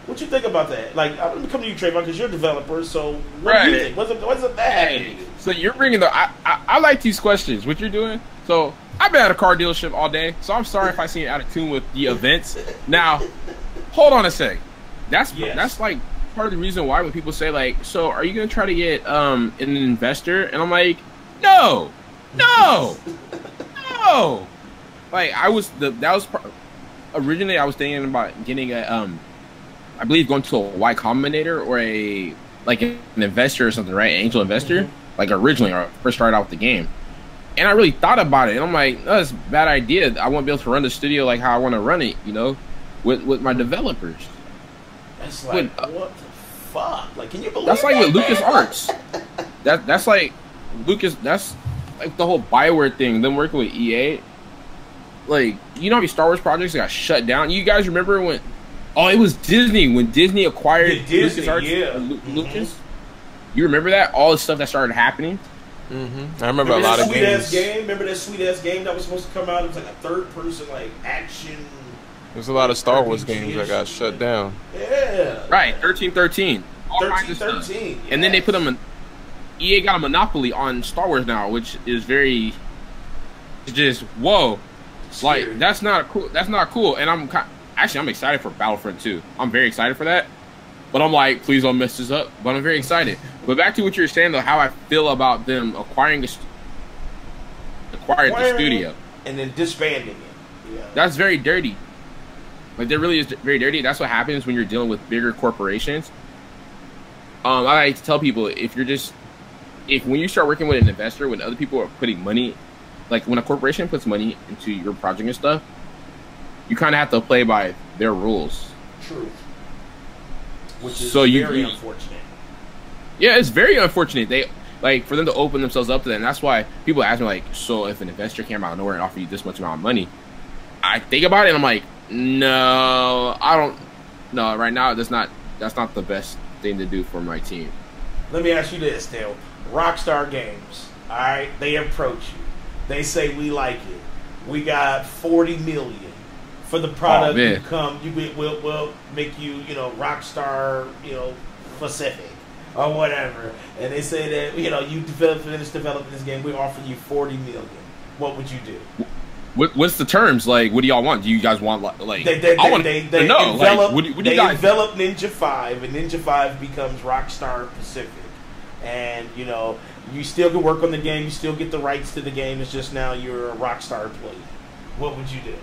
What you think about that? Like, I'm going to come to you, Traevon, because you're a developer, so what do you think? What's it that? Hey, so you're bringing I like these questions, what you're doing. So, I've been at a car dealership all day, so I'm sorry if I seem out of tune with the events. Now, hold on a sec. That's like part of the reason why when people say like, so are you gonna try to get an investor? And I'm like, no. Like originally I was thinking about getting a I believe going to a Y Combinator or an investor or something, right? An angel investor. Mm-hmm. Like originally, or first started out with the game. And I really thought about it, and I'm like, no, that's a bad idea. I won't be able to run the studio like how I want to run it, with my developers. That's like, what the fuck? Like, can you believe that's like that, with LucasArts. That's like Lucas. That's like the whole Bioware thing. Them working with EA. Like, how many Star Wars projects got shut down? You guys remember when? Oh, it was Disney when Disney acquired LucasArts. Lucas. You remember that? All the stuff that started happening. Mm-hmm. I remember a lot of games. Remember that sweet ass game that was supposed to come out? It was like a third person action. There's a lot of Star Wars games that got shut down. Yeah. Right, 1313. 1313. And then they put them in. EA got a monopoly on Star Wars now, which is very. Just whoa, scary. Like that's not cool. That's not cool. And I'm excited for Battlefront 2. I'm very excited for that. But I'm like, please don't mess this up. But I'm very excited. But back to what you were saying, though, how I feel about them acquiring the studio. And then disbanding it. Yeah. That's very dirty. Like, that really is very dirty. That's what happens when you're dealing with bigger corporations. I like to tell people, when you start working with an investor, when other people are putting money, like when a corporation puts money into your project and stuff, you kind of have to play by their rules. True. Which is very unfortunate. Yeah, it's very unfortunate. They for them to open themselves up to that. And that's why people ask me like, so if an investor came out of nowhere and offered you this much amount of money, I think about it and I'm like, no, I don't. No, right now that's not the best thing to do for my team. Let me ask you this, Dale. Rockstar Games, all right? They approach you. They say we like it. We got $40 million for the product. We'll make you, Rockstar, Pacific or whatever. And they say that you finish developing this game. We offer you $40 million. What would you do? What's the terms? Like, what do y'all want? Do you guys want like? They develop Ninja 5, and Ninja 5 becomes Rockstar Pacific, and you still can work on the game. You still get the rights to the game. It's just now you're a Rockstar employee. What would you do?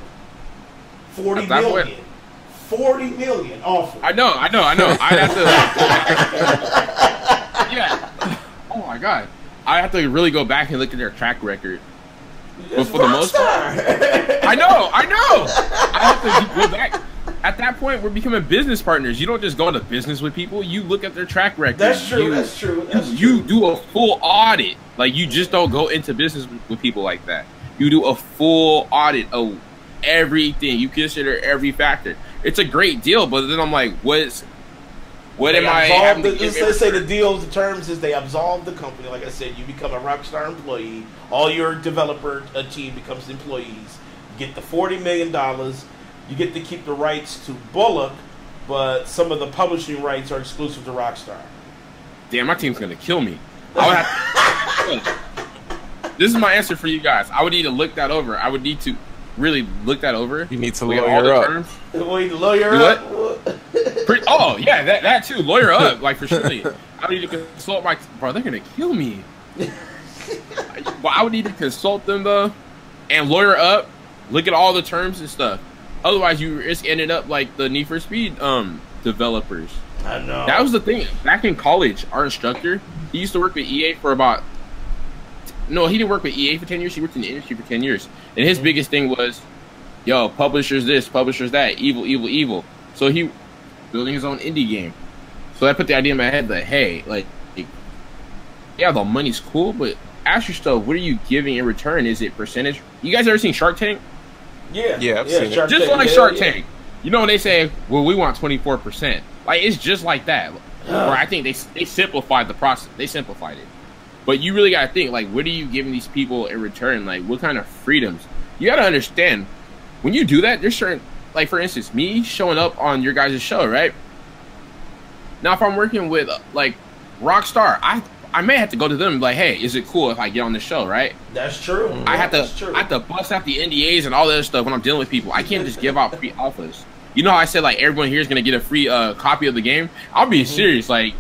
$40 million. $40 million. Awful. I know. I'd have to. Yeah. Oh my god. I have to really go back and look at their track record. But for the most part, I know. I have to go back. At that point, we're becoming business partners. You don't just go into business with people. You look at their track record. That's true. You do a full audit. Like, you just don't go into business with people like that. You do a full audit of everything. You consider every factor. It's a great deal, but then I'm like, what am I? Let's say the terms is they absolve the company. Like I said, you become a Rockstar employee. All your developer team becomes employees. You get the $40 million. You get to keep the rights to Bullock, but some of the publishing rights are exclusive to Rockstar. Damn, my team's gonna kill me. This is my answer for you guys. I would need to look that over. I would need to really look that over. You need to lawyer up. Lawyer up. Oh yeah, that too. Lawyer up, like for sure. I would need to consult my bro. They're gonna kill me. Well, I would need to consult them though, and lawyer up. Look at all the terms and stuff. Otherwise, you risk ending up like the Need for Speed developers. I know. That was the thing. Back in college, our instructor, he used to work with EA for about... No, he didn't work with EA for 10 years. He worked in the industry for 10 years. And his biggest thing was, yo, publishers this, publishers that, evil, evil, evil. So he building his own indie game. So I put the idea in my head that, hey, like, yeah, the money's cool, but ask yourself, what are you giving in return? Is it percentage? You guys ever seen Shark Tank? Yeah, I've seen it. Shark Just Tank, like Shark Tank. You know when they say, well, we want 24%. Like, it's just like that. Or I think they simplified the process. They simplified it. But you really got to think, like, what are you giving these people in return? Like, what kind of freedoms? You got to understand, when you do that, there's certain, like, for instance, me showing up on your guys' show, right? Now, if I'm working with, like, Rockstar, I may have to go to them and be like, hey, is it cool if I get on the show, right? That's true. I have to bust out the NDAs and all that other stuff when I'm dealing with people. I can't just give out free alphas. You know how I said, like, everyone here is going to get a free copy of the game? I'll be serious, like,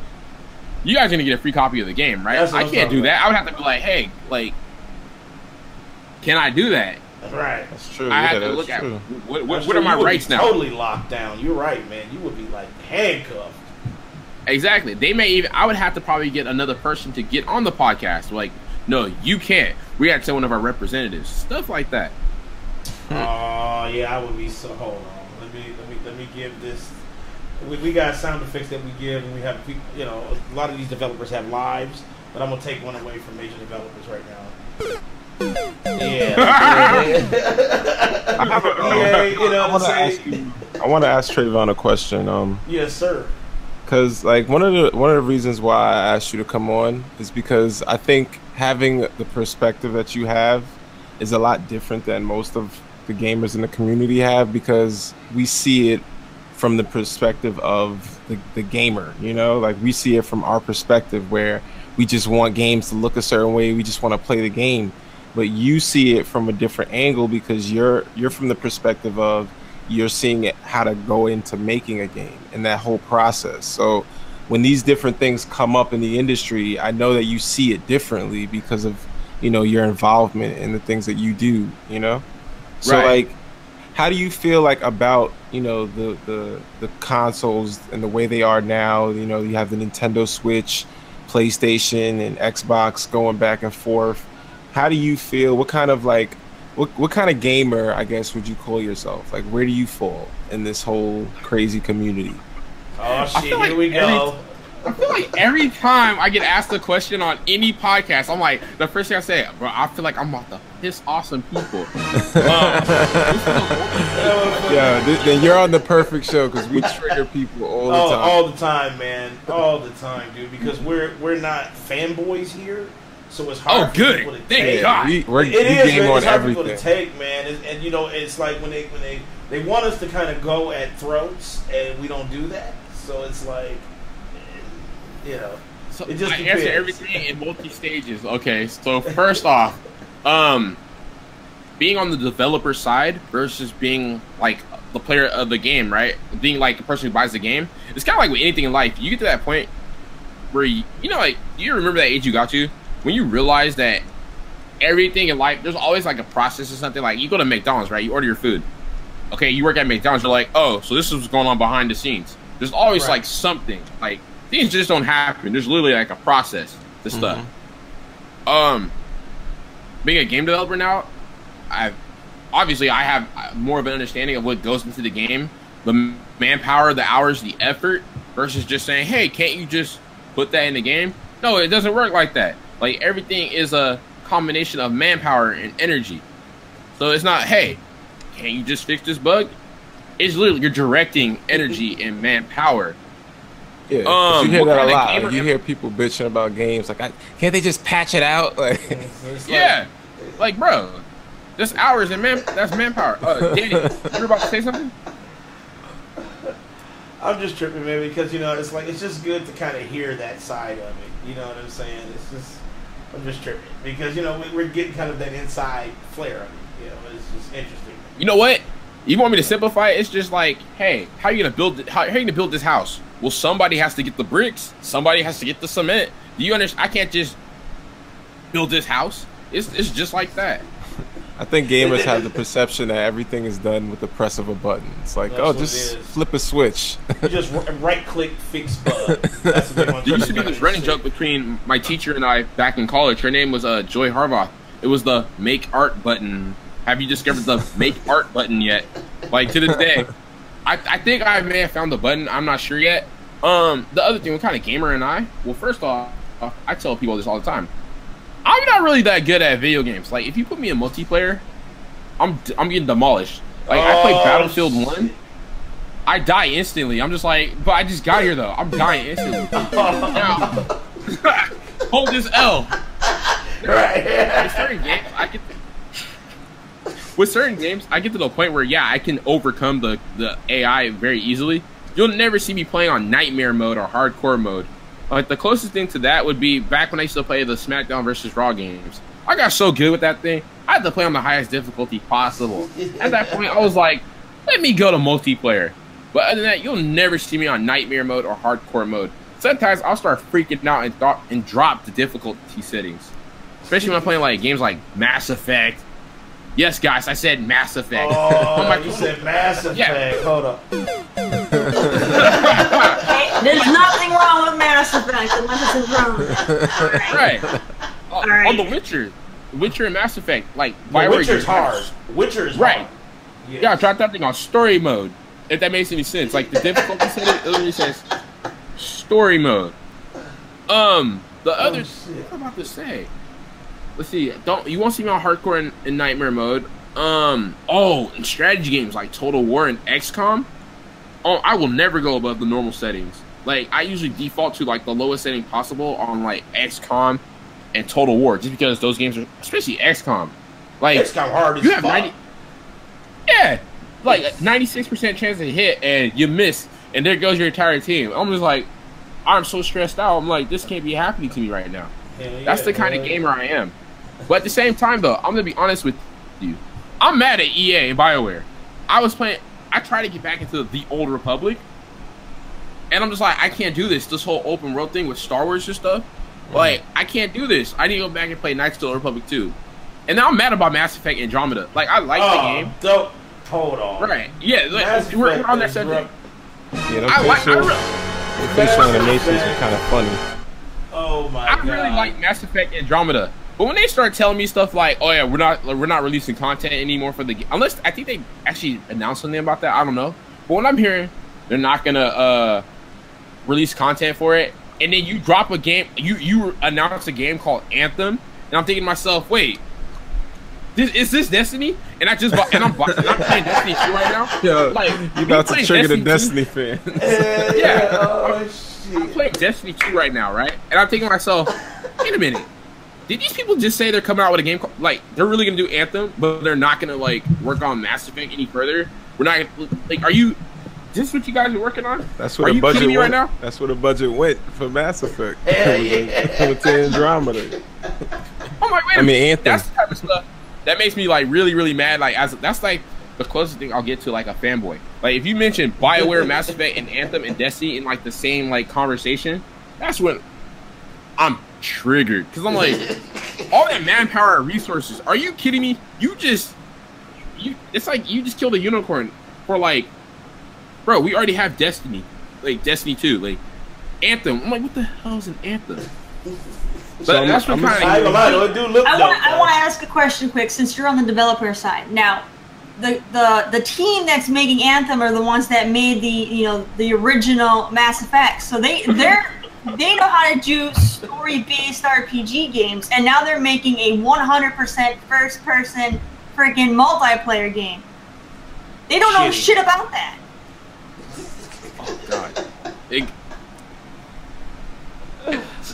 you guys are going to get a free copy of the game, right? I can't do that. I would have to be like, hey, like, can I do that? Right. That's true. I have to look at what are my rights now? Totally locked down. You're right, man. You would be, like, handcuffed. Exactly. They may even, I would have to probably get another person to get on the podcast. Like, no, you can't. We got to send one of our representatives. Stuff like that. Oh, yeah, I would be so, hold on. Let me give this. We got sound effects that we give, and we have, you know, a lot of these developers have lives, but I'm going to take one away from major developers right now. Yeah. I want to ask Traevon a question. Yes, sir. Because, like, one of the reasons why I asked you to come on is because I think having the perspective that you have is a lot different than most of the gamers in the community have, because we see it from the perspective of the gamer, you know? Like, we see it from our perspective where we just want games to look a certain way, we just want to play the game. But you see it from a different angle because you're from the perspective of you're seeing it how to go into making a game and that whole process. So when these different things come up in the industry, I know that you see it differently because of, you know, your involvement in the things that you do, you know? So like, how do you feel like about, you know, the consoles and the way they are now? You know, you have the Nintendo Switch, PlayStation, and Xbox going back and forth. How do you feel? What kind of, like, what kind of gamer, I guess, would you call yourself? Like, where do you fall in this whole crazy community? Oh, shit, here we go. I feel like every time I get asked a question on any podcast, I'm like, the first thing I say, bro, I feel like I'm about to piss off some people. Yeah, then you're on the perfect show because we trigger people all the time. All the time, man. All the time, dude. Because we're not fanboys here. So it's hard for people to take. God. We It's on hard for people everything. to take, man. And you know, it's like when they want us to kind of go at throats, and we don't do that. So it's like, you know, So it just I depends. answer everything in multi-stages. Okay, so first off, being on the developer side versus being like the player of the game, right? Being like the person who buys the game. It's kind of like with anything in life. You get to that point where you know, like, do you remember that age you got to? When you realize that everything in life, there's always like a process or something. Like, you go to McDonald's, right? You order your food. Okay, you work at McDonald's. You're like, oh, so this is what's going on behind the scenes. There's always like something. Like, things just don't happen. There's literally like a process to stuff. Being a game developer now, I have more of an understanding of what goes into the game, the manpower, the hours, the effort, versus just saying, hey, can't you just put that in the game? No, it doesn't work like that. Like, everything is a combination of manpower and energy. So it's not, hey, can't you just fix this bug? It's literally, you're directing energy and manpower. Yeah, you hear that a lot. Like, you hear people bitching about games. Like, can't they just patch it out? Like, yeah, like, bro, that's hours and that's manpower. Danny, you're about to say something? I'm just tripping, man, because, you know, it's like, it's just good to kind of hear that side of it. You know what I'm saying? It's just, I'm just tripping because, you know, we're getting kind of that inside flair of it. You know, it's just interesting. You know what? You want me to simplify it? It's just like, hey, how are you gonna build? How are you gonna build this house? Well, somebody has to get the bricks. Somebody has to get the cement. Do you understand? I can't just build this house. It's just like that. I think gamers have the perception that everything is done with the press of a button. It's like, oh, just flip a switch. You just right-click, fix bug. That's what they want. There used to be this running joke between my teacher and I back in college. Her name was Joy Harbaugh. It was the make art button. Have you discovered the make art button yet? Like, to this day, I think I may have found the button. I'm not sure yet. The other thing, what kind of gamer am I? Well, first off, I tell people this all the time. I'm not really that good at video games. Like, if you put me in multiplayer, I'm getting demolished. Like, I played Battlefield 1. I die instantly. I'm just like, but I just got here, though. I'm dying instantly. Now, hold this L. Right. With certain games, I get to the point where, yeah, I can overcome the AI very easily. You'll never see me playing on nightmare mode or hardcore mode. Like, the closest thing to that would be back when I used to play the SmackDown versus Raw games. I got so good with that thing, I had to play on the highest difficulty possible. At that point, I was like, let me go to multiplayer. But other than that, you'll never see me on nightmare mode or hardcore mode. Sometimes I'll start freaking out and drop the difficulty settings. Especially when I'm playing like games like Mass Effect. Yes, guys, I said Mass Effect. Oh, you said Mass Effect. Yeah. Hold up. There's nothing wrong with Mass Effect unless it's wrong. Right. Right. On The Witcher and Mass Effect, like Witcher's hard. Witcher's right. Hard. Yes. Yeah, I dropped that thing on story mode. If that makes any sense, like the difficulty setting, it literally says story mode. The other thing I'm about to say. Let's see. You won't see me on hardcore in nightmare mode. In strategy games like Total War and XCOM. I will never go above the normal settings. Like, I usually default to like the lowest setting possible on like XCOM and Total War, just because those games are, especially XCOM. Like, XCOM hard as you have fuck. like 96% chance to hit and you miss, and there goes your entire team. I'm just like, I'm so stressed out. I'm like, this can't be happening to me right now. That's the kind of gamer I am. But at the same time, though, I'm gonna be honest with you. I'm mad at EA and BioWare. I tried to get back into the Old Republic, and I'm just like, I can't do this. This whole open world thing with Star Wars and stuff. Like, I can't do this. I need to go back and play Knights of the Old Republic 2. And now I'm mad about Mass Effect Andromeda. Like, I like the game. Hold on. Right. Yeah, like, we're on that subject. Yeah, facial animations are kind of funny. Oh my god. I really like Mass Effect Andromeda. But when they start telling me stuff like, "Oh yeah, we're not releasing content anymore for the game," unless I think they actually announced something about that, I don't know. But when I'm hearing they're not gonna release content for it, and then you drop a game, you announce a game called Anthem, and I'm thinking to myself, wait, is this Destiny? And I'm playing Destiny 2 right now. Yo, like, you about to trigger the Destiny fan. Yeah. I'm playing Destiny 2 right now, right? And I'm thinking to myself, wait a minute. Did these people just say they're coming out with a game like they're really gonna do Anthem, but they're not gonna like work on Mass Effect any further? We're not like, are you? Is this what you guys are working on? That's where the budget went. Right now? That's where the budget went for Mass Effect. With Andromeda. Oh my god! Anthem. That's the type of stuff that makes me like really, really mad. Like, that's like the closest thing I'll get to like a fanboy. Like, if you mention BioWare, Mass Effect, and Anthem and Destiny in like the same like conversation, that's when I'm triggered, because I'm like, all that manpower and resources, are you kidding me? It's like you just killed a unicorn for like, bro, we already have Destiny, like Destiny 2, like Anthem. I'm like, what the hell is an Anthem? But so that's what kind of I want to ask a question quick, since you're on the developer side. Now, the team that's making Anthem are the ones that made the original Mass Effect, so they know how to do story-based RPG games, and now they're making a 100% first-person freaking multiplayer game. They don't know shit about that. Oh god!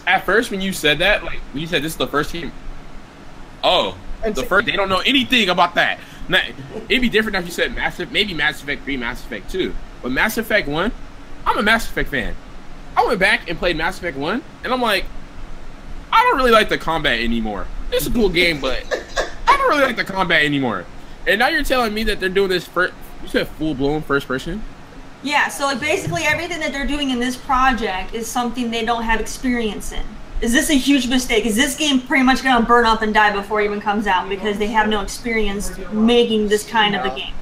At first, when you said that, like when you said this is the first game, they don't know anything about that. Now, it'd be different if you said maybe Mass Effect 3, Mass Effect 2, but Mass Effect 1, I'm a Mass Effect fan. I went back and played Mass Effect 1, and I'm like, I don't really like the combat anymore. It's a cool game, but I don't really like the combat anymore. And now you're telling me that they're doing this you said full-blown first person? Yeah, so like basically everything that they're doing in this project is something they don't have experience in. is this a huge mistake? Is this game pretty much going to burn up and die before it even comes out because they have no experience making this kind of a game?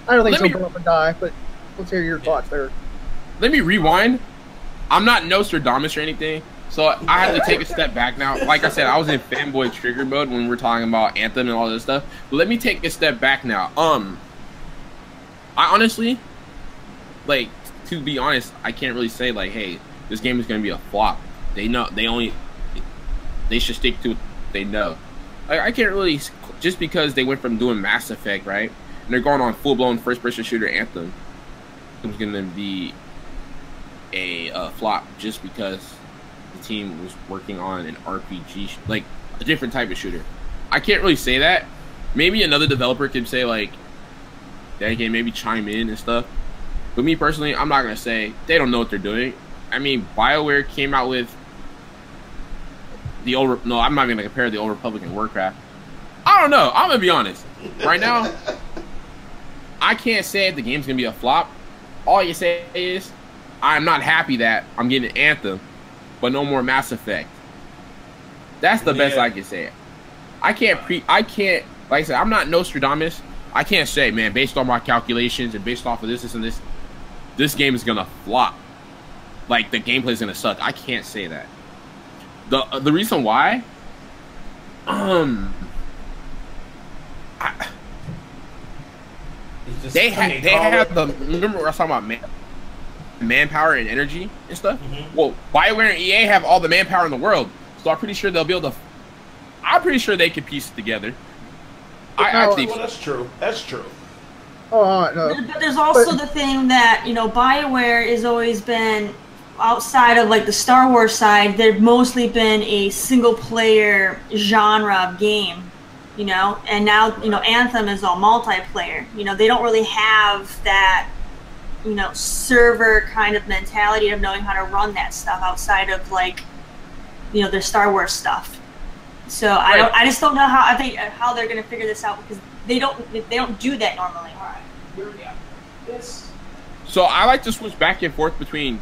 I don't think it's going to burn up and die, but let's hear your thoughts there. Let me rewind. I'm not Nostradamus or anything, so I have to take a step back now. Like I said, I was in fanboy trigger mode when we were talking about Anthem and all this stuff. But let me take a step back now. I honestly, like, to be honest, I can't really say, like, hey, this game is going to be a flop. They should stick to what they know. Like, I can't really, just because they went from doing Mass Effect, right, and they're going on full-blown first-person shooter Anthem, it's going to be a flop just because the team was working on an RPG, like, a different type of shooter. I can't really say that. Maybe another developer could say, like, they can maybe chime in and stuff. But me personally, I'm not going to say they don't know what they're doing. I mean, BioWare came out with the old... No, I'm not going to compare the Old Republic and Warcraft. I don't know. I'm going to be honest. Right now, I can't say if the game's going to be a flop. All you say is, I'm not happy that I'm getting Anthem, but no more Mass Effect. That's the best I can say. I can't, like I said, I'm not Nostradamus. I can't say, man, based on my calculations and based off of this and this game is gonna flop. Like, the gameplay is gonna suck. I can't say that. The reason why, they have the, remember I was talking about manpower and energy and stuff? Mm-hmm. Well, BioWare and EA have all the manpower in the world, so I'm pretty sure they'll be able to, I'm pretty sure they can piece it together. Well, that's true. That's true. Oh, no. But there's also the thing that, you know, BioWare has always been, outside of like the Star Wars side, they've mostly been a single player genre of game, you know, and now, you know, Anthem is all multiplayer. You know, they don't really have that, you know, server kind of mentality of knowing how to run that stuff outside of, like, you know, their Star Wars stuff. So right. I just don't know how they're gonna figure this out, because they don't do that normally. All right. Yeah. So I like to switch back and forth between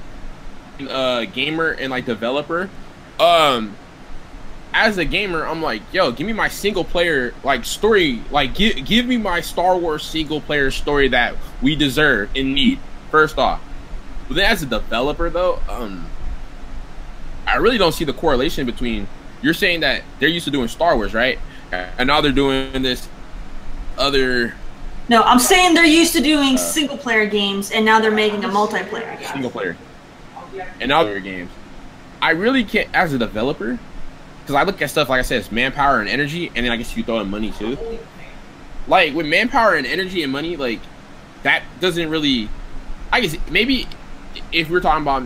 gamer and like developer. As a gamer, I'm like, yo, give me my single player like story, like give me my Star Wars single player story that we deserve and need. First off, but then as a developer though, I really don't see the correlation between. You're saying that they're used to doing Star Wars, right? And now they're doing this other... No, I'm saying they're used to doing single-player games, and now they're making a multiplayer game. Single-player. And other games. I really can't, as a developer, because I look at stuff, like I said, it's manpower and energy, and then I guess you throw in money, too. Like, with manpower and energy and money, like, that doesn't really... I guess, maybe, if we're talking about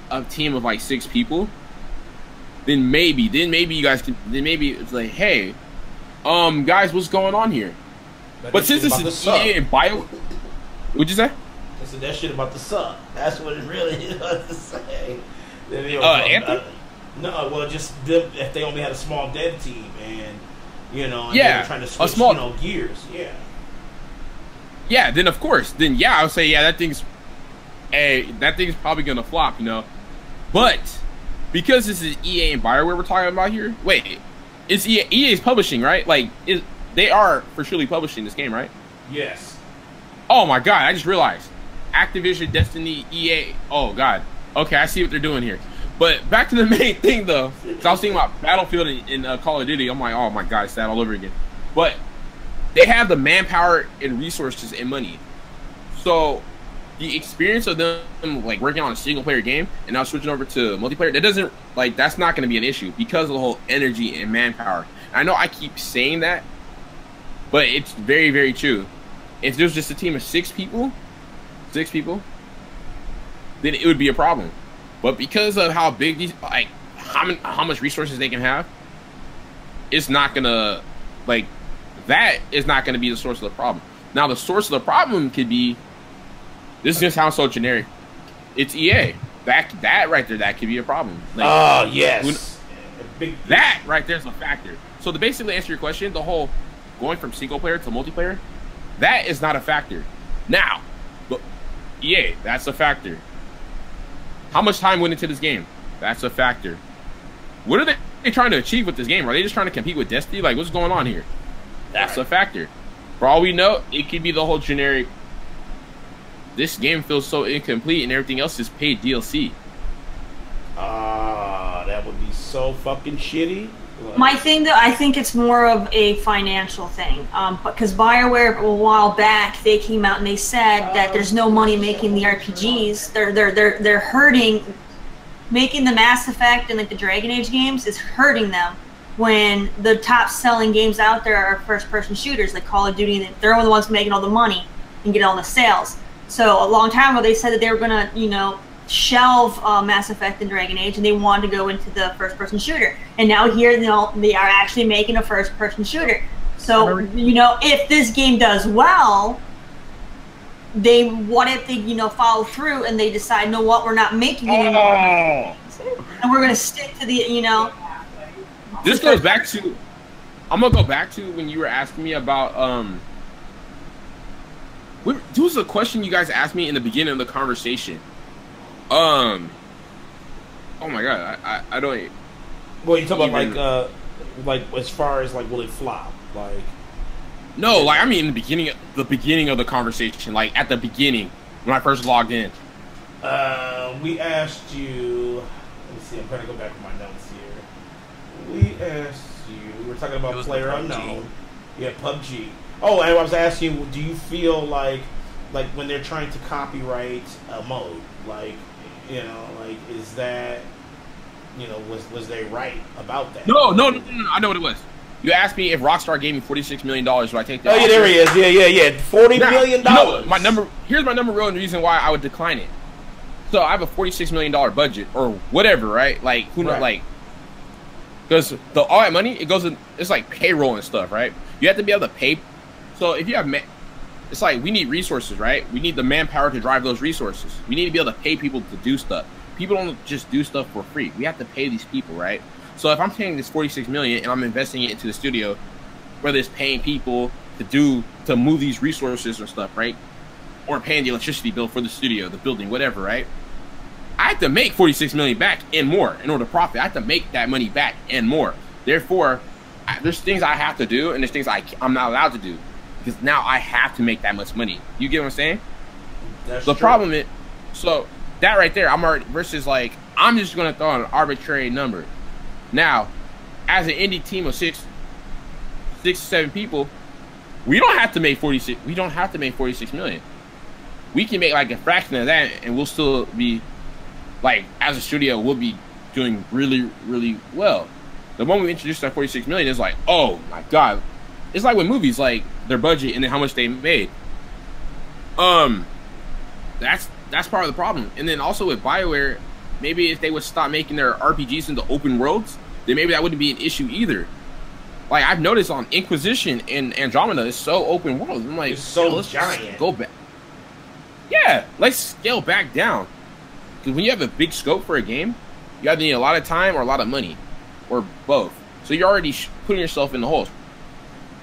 a team of, like, 6 people... Then maybe you guys can. Then maybe it's like, hey, guys, what's going on here? But since this is EA and Bio, what'd you say? I said that shit about the sub. That's what it really is to say. Anthem? No, well, just them, if they only had a small dev team, and you know, and yeah, they were trying to switch, small, you know, gears, yeah. Yeah, then of course, I would say, yeah, that thing's probably gonna flop, you know, but. Because this is EA and BioWare we're talking about here. Wait, it's EA's publishing, right? Like, they are for surely publishing this game, right? Yes. Oh my god, I just realized. Activision, Destiny, EA. Oh god. Okay, I see what they're doing here. But back to the main thing, though. Because I was thinking about Battlefield and Call of Duty. I'm like, oh my god, it's that all over again. But they have the manpower and resources and money. So... the experience of them like working on a single player game and now switching over to multiplayer, that doesn't like that's not going to be an issue because of the whole energy and manpower. And I know I keep saying that, but it's very, very true. If there's just a team of 6 people, then it would be a problem. But because of how big these like how much resources they can have, it's not gonna like that is not going to be the source of the problem. Now the source of the problem could be. This is gonna sound so generic. It's EA. That right there, that could be a problem. Like, oh yes. That right there is a factor. So to basically answer your question, the whole going from single player to multiplayer, that is not a factor. Now, but EA, that's a factor. How much time went into this game? That's a factor. what are they trying to achieve with this game? Are they just trying to compete with Destiny? Like, what's going on here? That's a factor. For all we know, it could be the whole generic. This game feels so incomplete, and everything else is paid DLC. That would be so fucking shitty. My thing, though, I think it's more of a financial thing. Because BioWare, a while back, they came out and they said that there's no money making the RPGs. They're hurting. Making the Mass Effect and like the Dragon Age games is hurting them when the top selling games out there are first person shooters like Call of Duty. They're the ones making all the money and get all the sales. So a long time ago they said that they were gonna, you know, shelve Mass Effect and Dragon Age, and they wanted to go into the first person shooter. And now here, you know, they are actually making a first person shooter. So, you know, if this game does well, what if they, you know, follow through and they decide, no, what, we're not making anymore, and we're gonna stick to the, you know. This goes back to, I'm gonna go back to when you were asking me about this was a question you guys asked me in the beginning of the conversation. Oh my god, I don't. Well, you talking about like as far as like will it flop? Like no, like I mean in the beginning of the conversation, like at the beginning when I first logged in. We asked you. Let me see. I'm trying to go back to my notes here. We asked you. We were talking about Player Unknown. Yeah, PUBG. Oh, and I was asking you, do you feel like when they're trying to copyright a mode, like, you know, like, is that, you know, was they right about that? No, I know what it was. You asked me if Rockstar gave me $46 million, would I take that? Oh, yeah, there he is. Yeah. $40 million. No, my number. Here's my number one reason why I would decline it. So I have a $46 million budget or whatever, right? Like, who knows, like, because all that money, it goes in, it's like payroll and stuff, right? You have to be able to pay. So if you have, it's like we need resources, right? We need the manpower to drive those resources. We need to be able to pay people to do stuff. People don't just do stuff for free. We have to pay these people, right? So if I'm paying this $46 million and I'm investing it into the studio, whether it's paying people to move these resources or stuff, right? Or paying the electricity bill for the studio, the building, whatever, right? I have to make $46 million back and more in order to profit. I have to make that money back and more. Therefore, there's things I have to do and there's things I'm not allowed to do. Because now I have to make that much money. You get what I'm saying? That's the true. problem is, so that right there, I'm already versus like I'm just gonna throw an arbitrary number. Now, as an indie team of six to seven people, we don't have to make 46. We don't have to make 46 million. We can make like a fraction of that, and we'll still be like as a studio, we'll be doing really, really well. The moment we introduced that 46 million, is like, oh my god. It's like with movies, like their budget and then how much they made. That's part of the problem. And then also with BioWare, maybe if they would stop making their RPGs into open worlds, then maybe that wouldn't be an issue either. Like I've noticed on Inquisition and Andromeda, it's so open world. I'm like, it's so let's giant. Go back. Yeah, let's scale back down. Because when you have a big scope for a game, you either need a lot of time or a lot of money, or both. So you're already putting yourself in the hole.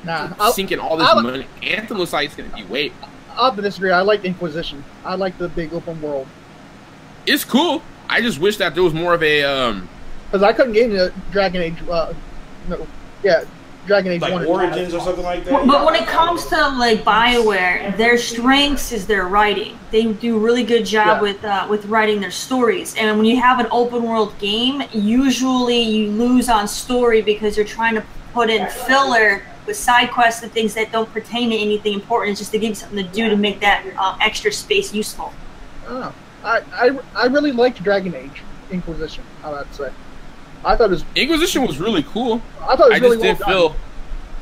Nah, sinking all this money. Anthem looks like it's gonna be way. I'll disagree. I like Inquisition. I like the big open world. It's cool. I just wish that there was more of a because I couldn't get into Dragon Age. Dragon Age like 1 Origins or something like that. But when it comes to like BioWare, their strengths is their writing. They do a really good job with writing their stories. And when you have an open world game, usually you lose on story because you're trying to put in filler with side quests and things that don't pertain to anything important, just to give you something to do to make that extra space useful. Oh, I really liked Dragon Age Inquisition. How I'd say, I thought it was Inquisition was really cool. I thought it was really just well done.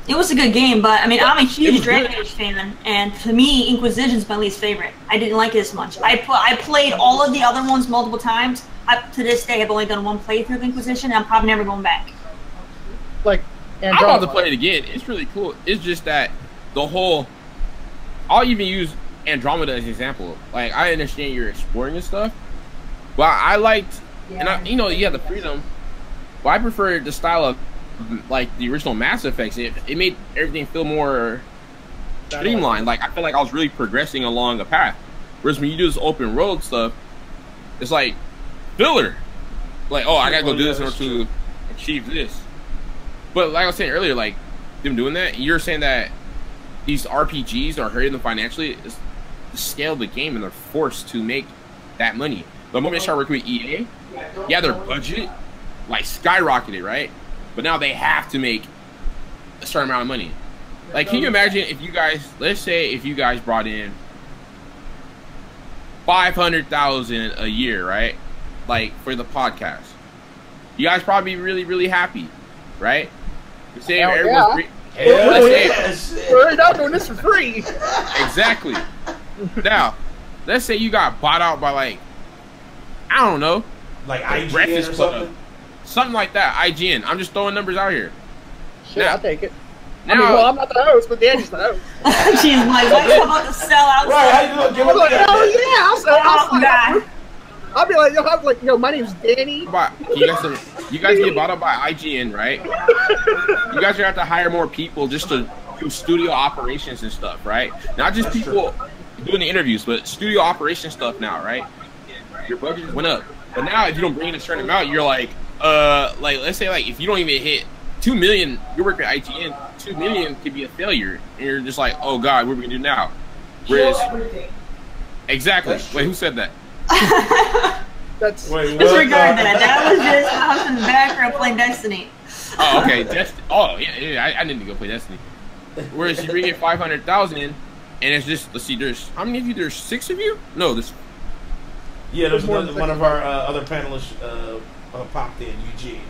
feel it was a good game, but I mean, I'm a huge Dragon Age fan, and to me, Inquisition's my least favorite. I didn't like it as much. I played all of the other ones multiple times. Up to this day, I've only done one playthrough of Inquisition, and I'm probably never going back. Like. I'm about to play it again. It's really cool. It's just that the whole. I'll even use Andromeda as an example. Like I understand you're exploring and stuff, but I liked, and you have the freedom. But I prefer the style of like the original Mass Effects. It made everything feel more streamlined. Like I felt like I was really progressing along a path. Whereas when you do this open world stuff, it's like filler. Like I gotta go do this in order to. achieve this. But like I was saying earlier, like them doing that, you're saying that these RPGs are hurting them financially. It's the scale of the game, and they're forced to make that money. The moment they start working with EA, yeah, their budget like skyrocketed, right? But now they have to make a certain amount of money. Like, can you imagine if you guys, let's say, if you guys brought in $500,000 a year, right? Like for the podcast, you guys probably be really, really happy, right? Let's say everyone's we're not doing this for free. Exactly. Now, let's say you got bought out by like, I don't know, like IGN or something. Something like that. IGN. I'm just throwing numbers out here. Shit, now, I'll take it. Now, I mean, well, I'm not the host, but Danny's the host. Jeez, my wife's about to sell out. Right, how you doing? I'm like, oh yeah, I'll sell God. I'll be like, yo, my name's Danny. You guys get bought up by IGN, right? You guys are gonna have to hire more people just to do studio operations and stuff, right? Not just people doing the interviews, but studio operation stuff now, right? Your budget went up, but now if you don't bring in a certain amount, you're like let's say like if you don't even hit 2 million, you work at IGN, 2 million could be a failure, and you're just like, oh god, what are we gonna do now? Whereas, exactly. Wait, who said that? Disregard that. That was just I was in the background playing Destiny. Oh, okay. Oh, yeah. I didn't go play Destiny. Whereas you bring in 500,000 in, and it's just, let's see, there's how many of you? There's 6 of you? No, there's. Yeah, there's one of our other panelists popped in, Eugene.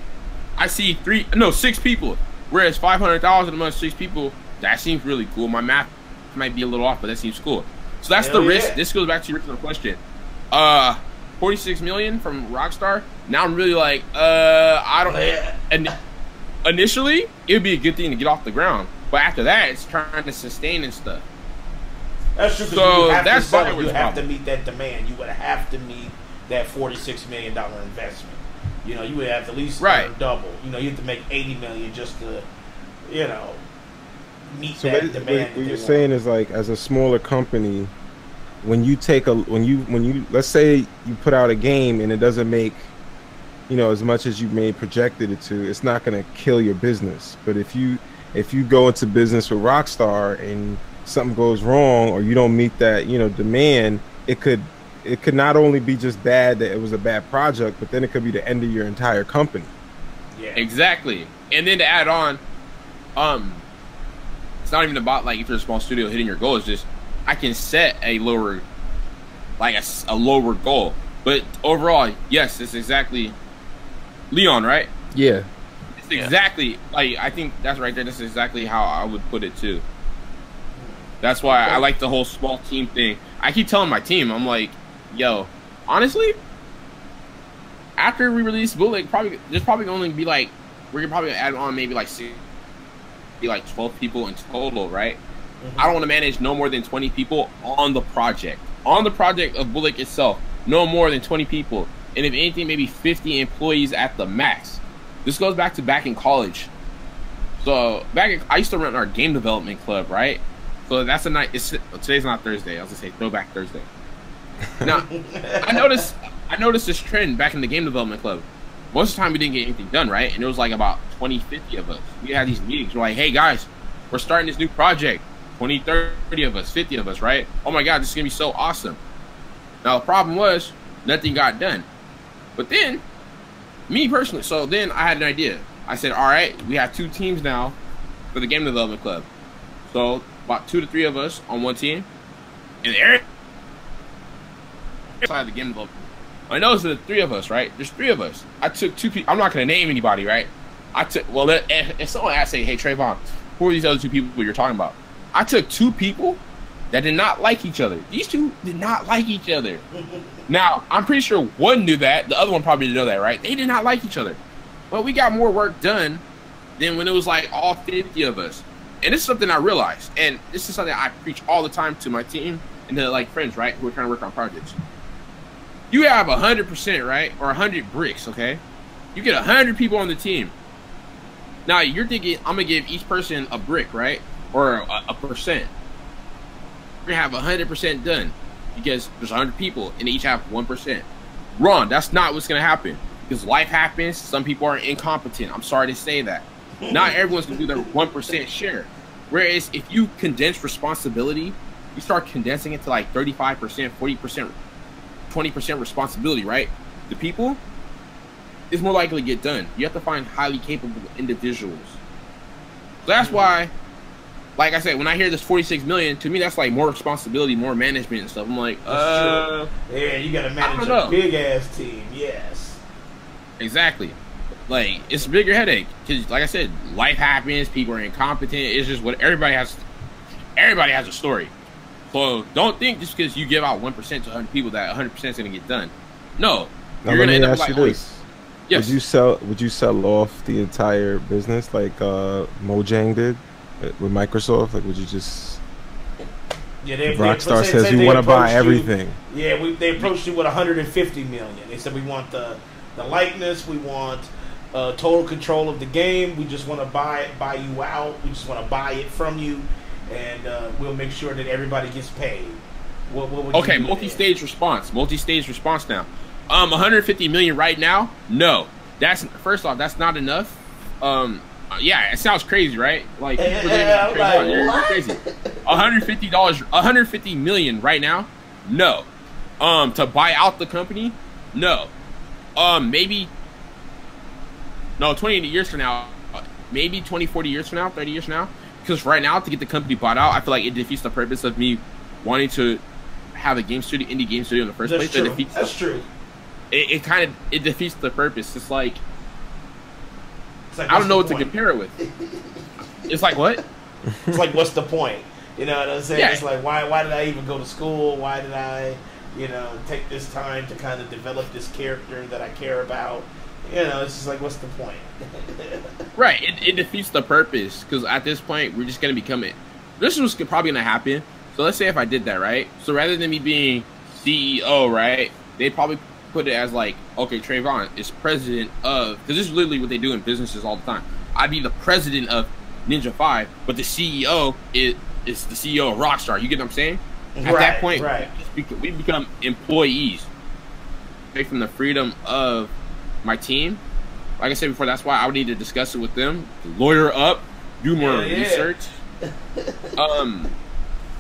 I see 6 people. Whereas 500,000 among 6 people, that seems really cool. My math might be a little off, but that seems cool. So that's the risk. This goes back to your original question. 46 million from Rockstar. Now I'm really like, I don't. And initially, it would be a good thing to get off the ground, but after that, it's trying to sustain and stuff. That's true. So that's why you have to meet that demand. You would have to meet that $46 million investment. You know, you would have to at least double. You know, you have to make $80 million just to, you know, meet that demand. What you're saying is like, as a smaller company, when you let's say you put out a game and it doesn't make, you know, as much as you may projected it to, it's not going to kill your business. But if you go into business with Rockstar and something goes wrong or you don't meet that, you know, demand, it could not only be just bad that it was a bad project, but then it could be the end of your entire company. Yeah, exactly. And then to add on, it's not even about like if you're a small studio hitting your goal. It's just I can set a lower, like a lower goal. But overall, yes, it's exactly Leon, right? Yeah. It's exactly like I think that's right there. That's exactly how I would put it too. That's why I like the whole small team thing. I keep telling my team, I'm like, yo, honestly, after we release Bootleg, there's probably only be like we're probably gonna add on maybe like 12 people in total, right? Mm-hmm. I don't want to manage no more than 20 people on the project. On the project of Bootleg itself, no more than 20 people, and if anything, maybe 50 employees at the max. This goes back in college. So I used to run our game development club, right? So that's a night. Today's not Thursday. I was gonna say Throwback Thursday. Now, I noticed this trend back in the game development club. Most of the time we didn't get anything done, right? And it was like about 20, 50 of us. We had these meetings. We're like, hey guys, we're starting this new project. 20, 30 of us, 50 of us, right? Oh my God, this is gonna be so awesome. Now the problem was nothing got done. But then, me personally, so then I had an idea. I said, all right, we have 2 teams now for the game development club. So about 2 to 3 of us on one team, and Eric side of the game development. I know it's the 3 of us, right? There's 3 of us. I took 2 people. I'm not gonna name anybody, right? If someone asks, say, hey Traevon, who are these other 2 people you're talking about? I took 2 people that did not like each other. These 2 did not like each other. Now, I'm pretty sure one knew that. The other one probably didn't know that, right? They did not like each other. But we got more work done than when it was like all 50 of us. And this is something I realized. And this is something I preach all the time to my team and to like friends, right? Who are trying to work on projects. You have 100%, right? Or 100 bricks, okay? You get 100 people on the team. Now, you're thinking, I'm going to give each person a brick, right? Or a percent. We're going to have 100% done because there's 100 people and they each have 1%. Wrong. That's not what's going to happen. because life happens. Some people are incompetent. I'm sorry to say that. Not everyone's gonna do their 1% share. Whereas if you condense responsibility, you start condensing it to like 35%, 40%, 20% responsibility, right? The people is more likely to get done. You have to find highly capable individuals. So that's why, like I said, when I hear this 46 million, to me that's like more responsibility, more management and stuff. I'm like, yeah, you gotta manage a big ass team. Yes, exactly. Like, it's a bigger headache because, like I said, life happens. People are incompetent. It's just what everybody has. Everybody has a story. So don't think just because you give out 1% to 100 people that 100% is going to get done. No, now, you're going to ask you this. Yes. Would you sell off the entire business like Mojang did with Microsoft? Like, would you just? Yeah, Rockstar says we want to buy everything. Yeah, they approached you with 150 million. They said we want the likeness, we want total control of the game. We just want to buy you out. We just want to buy it from you, and we'll make sure that everybody gets paid. What would okay, you do multi-stage response. Multi-stage response now. 150 million right now? No. That's first off, that's not enough. Yeah, it sounds crazy, right? Like, crazy. $150 million right now? No. To buy out the company? No. Maybe no, 20 years from now, maybe 20, 40 years from now, 30 years from now. Because right now, to get the company bought out, I feel like it defeats the purpose of me wanting to have a game studio, indie game studio in the first place. True. That's true. It kind of defeats the purpose. It's like I don't know what to compare it with. It's like what? It's like, what's the point? You know what I'm saying? Yeah. It's like, why did I even go to school? Why did I, take this time to kind of develop this character that I care about? It's just like, what's the point? Right. It defeats the purpose because at this point, we're just going to become it. This was probably going to happen. So let's say if I did that, right? So rather than me being CEO, right, they probably put it as like, okay, Traevon is president of, because this is literally what they do in businesses all the time. I'd be the president of Ninja 5, but the CEO is the CEO of Rockstar. You get what I'm saying? At that point, we become employees. Away from the freedom of my team. Like I said before, that's why I would need to discuss it with them, lawyer up, do more research.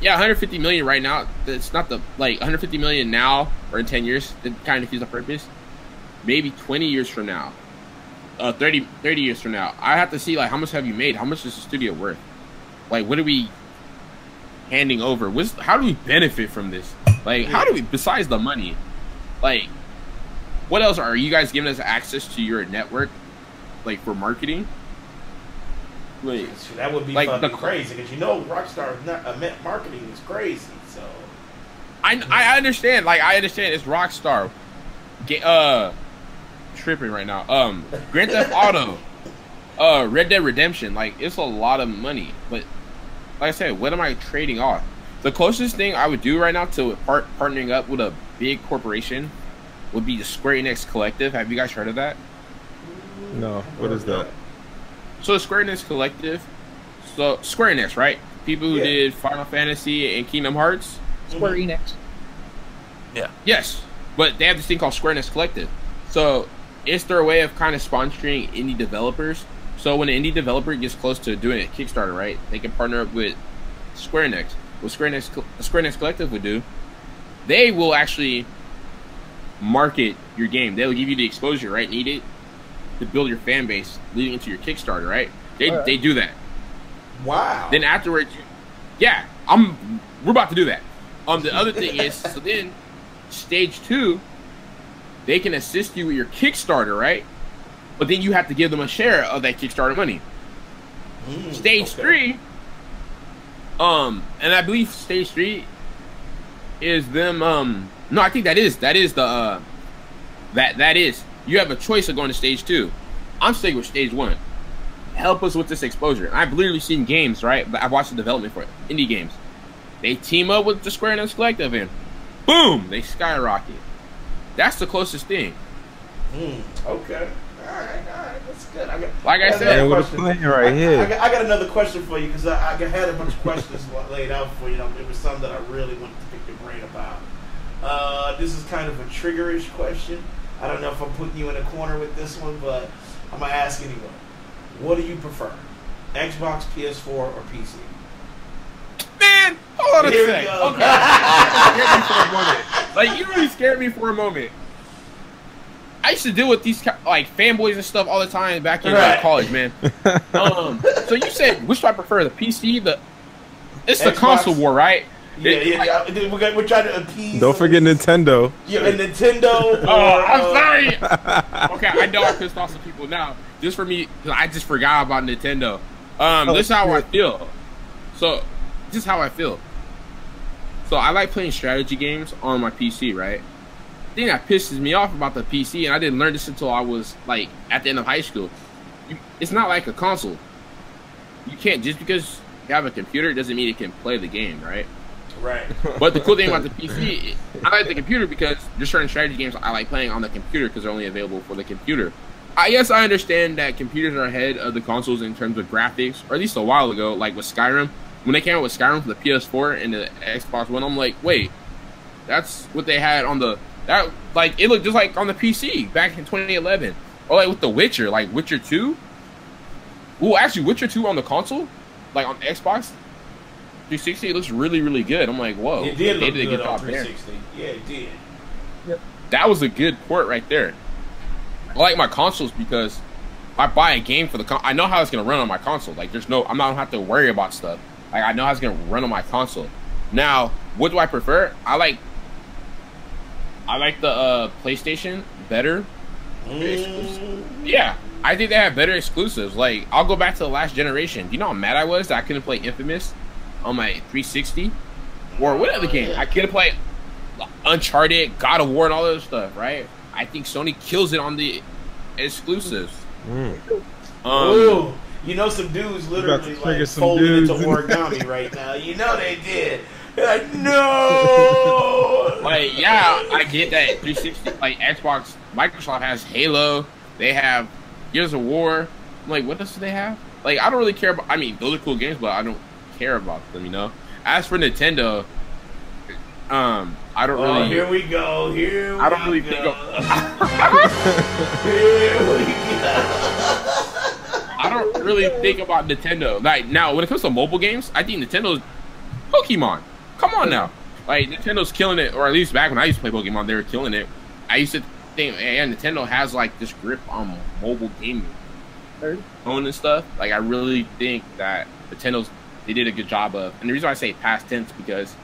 Yeah, 150 million right now. It's not 150 million now or in 10 years. That kind of defeats the purpose. Maybe 20 years from now, 30 years from now, I have to see like how much have you made? How much is the studio worth? Like, what are we handing over? How do we benefit from this? Like, how do we, besides the money, like, what else are you guys giving us access to your network, like for marketing? Wait, that would be like fucking crazy because Rockstar marketing is crazy. So I understand. Like I understand it's Rockstar. Tripping right now. Grand Theft Auto, Red Dead Redemption. Like it's a lot of money, but like I said, what am I trading off? The closest thing I would do right now to partnering up with a big corporation would be the Square Enix Collective. Have you guys heard of that? No. What is that? So the Square Enix Collective, so Square Enix, right? People who did Final Fantasy and Kingdom Hearts. Square Enix. Yeah. Yes, but they have this thing called Square Enix Collective. So it's their way of kind of sponsoring indie developers. So when an indie developer gets close to doing a Kickstarter, right, they can partner up with Square Enix. What the Square Enix Collective would do, they will actually market your game. They'll give you the exposure, right, needed to build your fan base leading into your Kickstarter, right? They do that. Wow. Then afterwards, we're about to do that. The other thing is, so then stage 2, they can assist you with your Kickstarter, right? But then you have to give them a share of that Kickstarter money. Stage 3, and I believe stage 3 is them. No, I think that is you have a choice of going to stage 2. I'm sticking with stage 1. Help us with this exposure. I've literally seen games, right? But I've watched the development for it. Indie games. They team up with the Square Enix Collective and boom, they skyrocket. That's the closest thing. Okay. All right. That's good. I said, we're playing right here. I got another question for you because I had a bunch of questions laid out for you. There was some that I really wanted to pick your brain about. This is kind of a triggerish question. I don't know if I'm putting you in a corner with this one, but I'm gonna ask anyway. What do you prefer, Xbox, PS4, or PC? Man, hold on a Here we sec. go. Okay. You scared me for a moment. Like, you really scared me for a moment. I used to deal with these like fanboys and stuff all the time back in college, man. So you said which do I prefer, the PC, it's the Xbox. console war, right? Yeah. We're trying to appease. Don't forget Nintendo. Yeah, and Nintendo. Oh, I'm sorry. Okay, I know I pissed off some people now. Just for me, 'cause I just forgot about Nintendo. This is how I feel. So, this is how I feel. So I like playing strategy games on my PC, right? The thing that pisses me off about the PC, and I didn't learn this until I was like at the end of high school. It's not like a console. You can't, just because you have a computer doesn't mean it can play the game, right? Right. But the cool thing about the PC, I like the computer because there's certain strategy games I like playing on the computer because they're only available for the computer. Yes, I understand that computers are ahead of the consoles in terms of graphics, or at least a while ago, like with Skyrim. When they came out with Skyrim for the PS4 and the Xbox One, I'm like, wait, that's what they had on the, like, it looked just like on the PC back in 2011. Or like with The Witcher, like Witcher 2. Ooh, actually, Witcher 2 on the console, like on Xbox 360, it looks really, really good. I'm like, whoa. It did they look did a good good on job there. 360. Yeah, it did. Yep. That was a good port right there. I like my consoles because if I buy a game for the I know how it's going to run on my console. Like, I'm not going to have to worry about stuff. Like, I know how it's going to run on my console. Now, what do I prefer? I like the PlayStation better. Yeah, I think they have better exclusives. Like, I'll go back to the last generation. You know how mad I was that I couldn't play Infamous on my 360? Or what other game? I couldn't play Uncharted, God of War, and all that stuff, right? I think Sony kills it on the exclusives. Ooh, you know, some dudes literally like folded into dudes. origami right now. You know they did. They're like, no. Like, yeah, I get that 360, like Xbox, Microsoft has Halo, they have Gears of War. I'm like, what else do they have? Like, I don't really care about, I mean, those are cool games, but I don't care about them, you know? As for Nintendo, I don't really. Here we go. I don't really think of. Here we go. I don't really think about Nintendo. Like, now, when it comes to mobile games, I think Nintendo's Pokemon. Come on now. Like, Nintendo's killing it, or at least back when I used to play Pokemon, they were killing it. I used to think, man, Nintendo has like this grip on mobile gaming, phone and stuff. Like, I really think that they did a good job of. And the reason why I say past tense because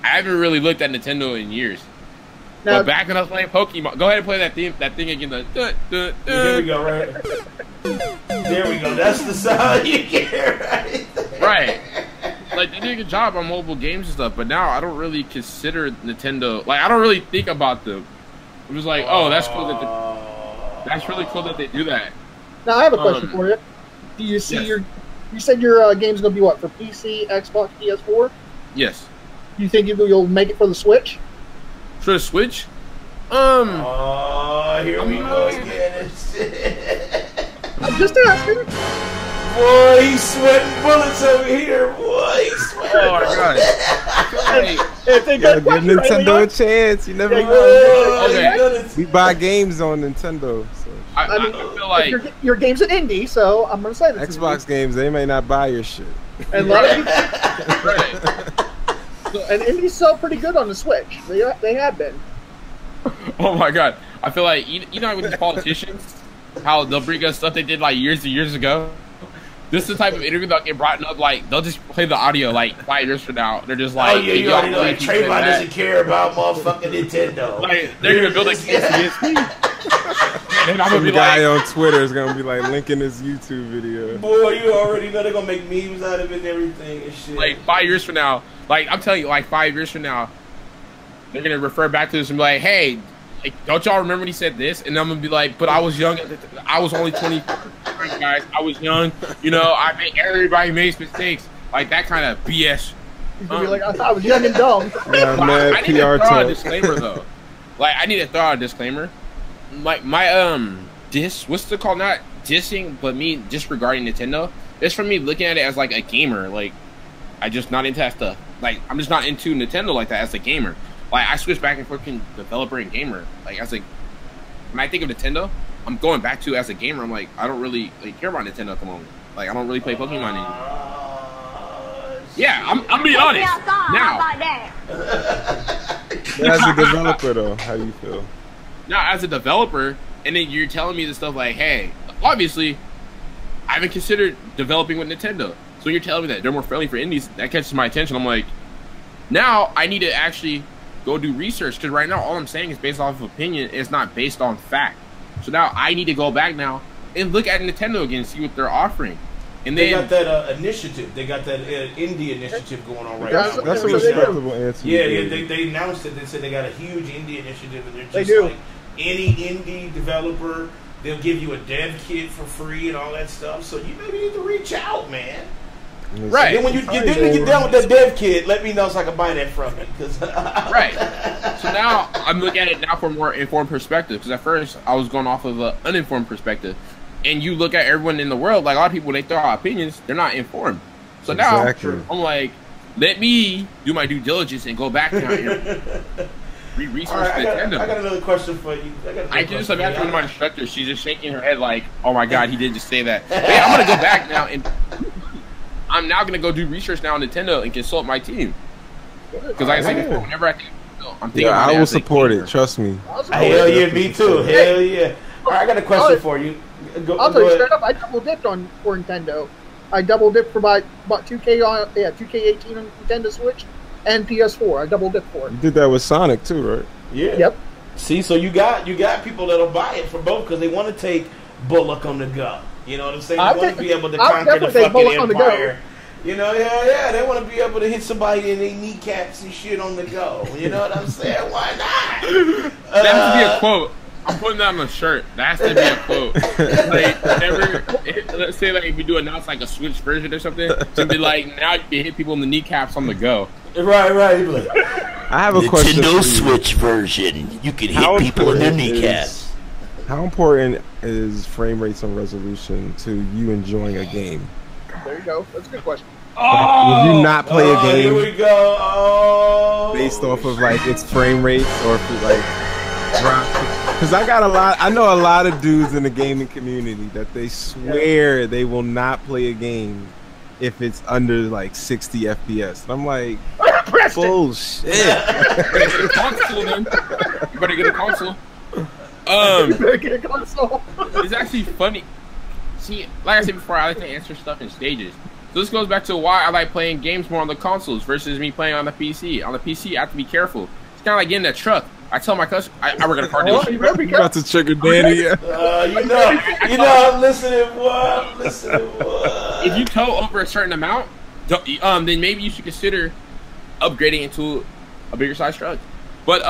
I haven't really looked at Nintendo in years. Now, but back when I was playing Pokemon, go ahead and play that thing again. Here we go, right? There we go. That's the sound you get, right? Right. Like, they did a good job on mobile games and stuff, but now I don't really consider Nintendo. Like, I don't really think about them. I'm just like, oh, that's cool that's really cool that they do that. Now I have a question for you. Do you see you said your game's gonna be what, for PC, Xbox, PS4? Yes. Do you think you'll make it for the Switch? For the Switch? Here we go again. I'm just asking. Boy, he's sweating bullets over here. Boy, he's sweating. Oh my god. It's a good Give question, Nintendo right, a chance. You never Yeah, know. Okay. We buy games on Nintendo. So. I mean, feel like your game's an indie, so I'm gonna say this. Xbox games, they may not buy your shit. And a lot of right. and indies sell pretty good on the Switch. They have been. Oh my god. I feel like you know with these politicians, how they'll bring us stuff they did like years and years ago. This is the type of interview that'll get brought up. Like, they'll just play the audio like 5 years from now. They're just like, oh yeah, you already know that Traevon doesn't care about motherfucking Nintendo. Like, they're gonna build a PSP. And I'm gonna Some be guy like, on Twitter is gonna be like linking his YouTube video. Boy, you already know they're gonna make memes out of it and everything and shit. like 5 years from now, like I'm telling you, like 5 years from now, they're gonna refer back to this and be like, hey, like, don't y'all remember when he said this? And I'm gonna be like, but I was young. I was only 25, guys. I was young. You know, everybody makes mistakes. Like that kind of BS. You can be like, I was young and dumb. Yeah, mad I need to PR throw talk. a disclaimer though. Like I need to throw out a disclaimer. Like my what's it called? Not dissing, but me disregarding Nintendo. It's for me looking at it as like a gamer. Like I just not into that stuff. Like I'm just not into Nintendo like that as a gamer. Like I switch back and forth between developer and gamer. Like as a when I think of Nintendo, I'm going back to as a gamer. I'm like, I don't really care about Nintendo at the moment. Like, I don't really play Pokemon anymore. Yeah, I'm being honest. Now, as a developer, though, how do you feel? Now, as a developer, and then you're telling me this stuff like, hey, obviously, I haven't considered developing with Nintendo. So you're telling me that they're more friendly for indies. That catches my attention. I'm like, now I need to actually go do research, because right now all I'm saying is based off of opinion. It's not based on fact. So now I need to go back now and look at Nintendo again and see what they're offering. And they then, got that initiative. They got that indie initiative going on right now. That's a respectable answer. Yeah, they announced it. They said they got a huge indie initiative, and they're just like any indie developer, they'll give you a dev kit for free and all that stuff. So you maybe need to reach out, man. Right. Then when you get down with that dev kit, let me know so I can buy that from it. Right. So now I'm looking at it now from a more informed perspective. Because at first I was going off of an uninformed perspective, and you look at everyone in the world, like a lot of people, when they throw out opinions, they're not informed. So now I'm like, let me do my due diligence and go back now and research Nintendo. I got another question for you. I just imagine one of my instructors, she's just shaking her head like, oh my god, he did just say that. But yeah, I'm gonna go back now and I'm now gonna go do research now on Nintendo and consult my team. Because like I said before, whenever I think I'm thinking about I will support it, trust me. Hell yeah, me too. Hell yeah. Alright, I got a question for you. I'll tell you straight up, I double dipped for Nintendo. I double dipped for about 2K on 2K18 on Nintendo Switch and PS4. I double dipped for it. You did that with Sonic too, right? Yeah. Yep. See, so you got people that'll buy it for both because they want to take Bullock on the go. You know what I'm saying? They want to be able to conquer the fucking empire. You know, yeah, they want to be able to hit somebody in their kneecaps and shit on the go. You know what I'm saying? Why not? That has to be a quote. I'm putting that on a shirt. That has to be a quote. Like, whenever, let's say, like, if we do announce like a Switch version or something, to be like, now you can hit people in the kneecaps on the go. Right. I have a question. Nintendo Switch version. You can hit people in their kneecaps. How important is frame rates and resolution to you enjoying a game? There you go. That's a good question. Would you not play a game? Here we go. Based off of like its frame rates or if it, like drop? Because I know a lot of dudes in the gaming community that they swear they will not play a game if it's under like 60 FPS. And I'm like, bullshit. Get a console, then. You better get a console. You better get a console. It's actually funny. See, like I said before, I like to answer stuff in stages. So this goes back to why I like playing games more on the consoles versus me playing on the PC. On the PC, I have to be careful. It's kind of like getting a truck. I tell my customer, I work at a car dealership. You got to trigger Danny. You know, I'm listening, boy. If you tow over a certain amount, then maybe you should consider upgrading into a bigger size truck. But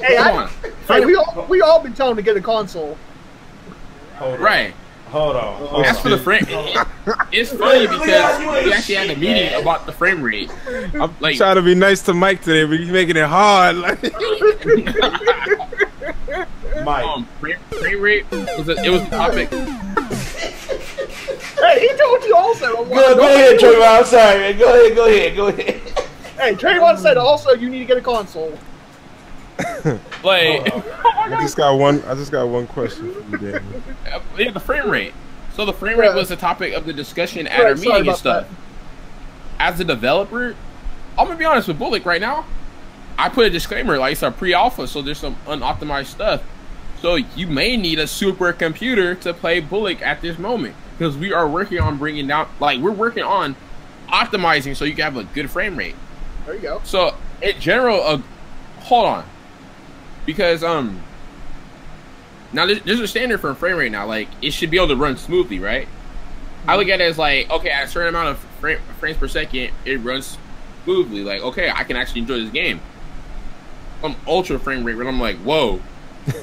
hey, we all been telling to get a console. Hold on. As for the frame, it's funny because we actually had a meeting about the frame rate. I'm like, trying to be nice to Mike today, but he's making it hard. Mike, frame rate was a topic. Hey, he told you also. Go ahead, Traevon. I'm sorry, man. Go ahead. Hey, Traevon said also you need to get a console. Like, I just got one question for you, Danny. Yeah, the frame rate. So the frame rate was the topic of the discussion at our meeting and stuff. As a developer, I'm gonna be honest with Bullock right now. I put a disclaimer, like it's a pre-alpha, so there's some unoptimized stuff. So you may need a super computer to play Bullock at this moment, because we are working on bringing down, like we're working on optimizing so you can have a good frame rate. There you go. So in general, hold on, because now there's a standard for a frame rate now. Like it should be able to run smoothly, right? I look at it as like, okay, at a certain amount of frames per second, it runs smoothly. Like, okay, I can actually enjoy this game. Some ultra frame rate where I'm like, whoa,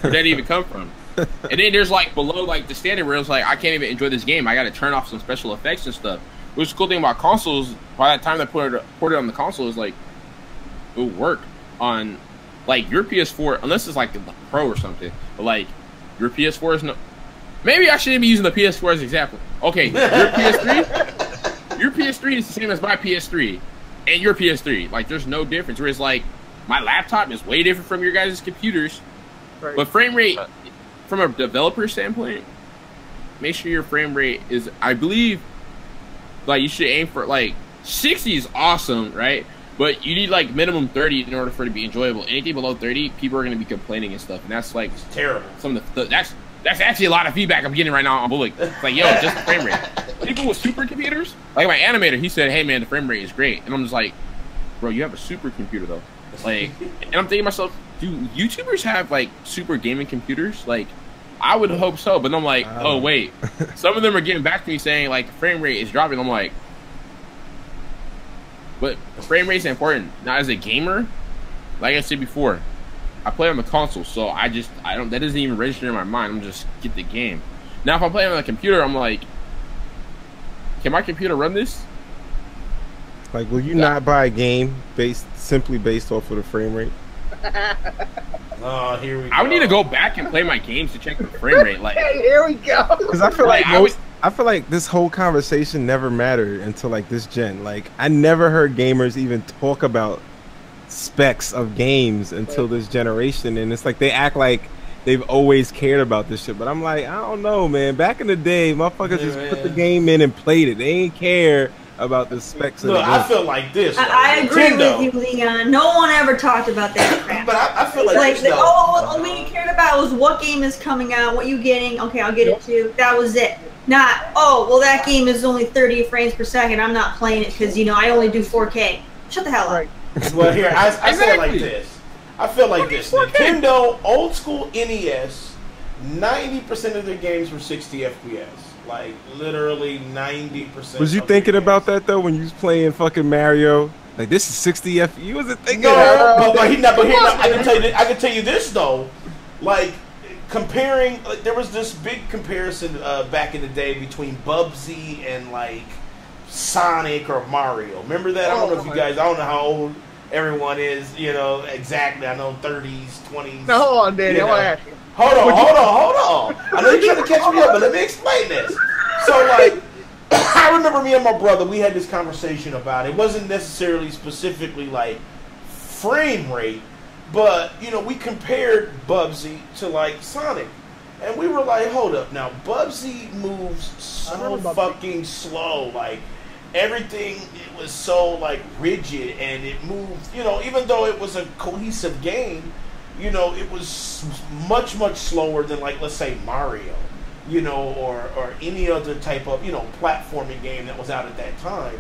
where'd that even come from? And then there's like below like the standard where it's like, I can't even enjoy this game. I got to turn off some special effects and stuff. Which is the cool thing about consoles. By the time they put it on the console, is like it'll work on like your PS4, unless it's like the Pro or something. But like your PS4 is no. Maybe I shouldn't be using the PS4 as an example. Okay, your PS3 is the same as my PS3 and your PS3. Like, there's no difference. Whereas, like, my laptop is way different from your guys' computers. Right. But frame rate, from a developer standpoint, make sure your frame rate is, I believe, like, you should aim for, like, 60 is awesome, right? But you need, like, minimum 30 in order for it to be enjoyable. Anything below 30, people are going to be complaining and stuff. And that's, like, It's terrible. some of the that's actually a lot of feedback I'm getting right now on Bullock. It's like, yo, just the frame rate. People with supercomputers, like my animator, he said, hey, man, the frame rate is great. And I'm just like, bro, you have a supercomputer, though. Like, and I'm thinking to myself, do YouTubers have, like, super gaming computers? Like, I would hope so. But I'm like, oh, wait. Some of them are getting back to me saying, like, the frame rate is dropping. I'm like, but frame rate is important. Now, as a gamer, like I said before, I play on the console, so I don't, that doesn't even register in my mind. I'm just get the game. Now, if I play on the computer, I'm like, can my computer run this? Like, will you not buy a game simply based off of the frame rate? Oh, here we go. I would need to go back and play my games to check the frame rate. Like, Hey, here we go. Because I feel Like, like I feel like this whole conversation never mattered until like this gen. Like, I never heard gamers even talk about specs of games until this generation, and it's like they act like they've always cared about this shit. But I'm like, I don't know, man. Back in the day, motherfuckers just put the game in and played it. They ain't care about the specs of the Look, game. I feel like this. I agree Nintendo, with you, Leon. No one ever talked about that crap. But I feel like, Like, this, though. all we cared about was what game is coming out, what you getting. Okay, I'll get it too. That was it. Not, oh, well, that game is only 30 frames per second. I'm not playing it because, you know, I only do 4K. Shut the hell up. Right. Well, here, I feel like Exactly. this. I feel like this. Nintendo, old school NES, 90% of their games were 60 FPS. Like, literally 90%. Was you of thinking their about games. that though when you was playing fucking Mario? Like, this is 60 FPS. You wasn't thinking No, that. but I can tell you this though. Like, comparing, like, there was this big comparison back in the day between Bubsy and like Sonic or Mario. Remember that? I don't know if you guys. I don't know how old everyone is. You know exactly. I know 30s, 20s. Now, hold on, Danny. you I want to know. ask you. Hold on. I know you're trying to catch me up, but let me explain this. So, like, I remember me and my brother, we had this conversation about it. It wasn't necessarily specifically, like, frame rate, but, you know, we compared Bubsy to, like, Sonic. And we were like, hold up. Now, Bubsy moves so fucking slow. Like, everything, it was so, like, rigid, and it moved, you know, even though it was a cohesive game, you know, it was much, much slower than, like, let's say Mario, you know, or any other type of, you know, platforming game that was out at that time.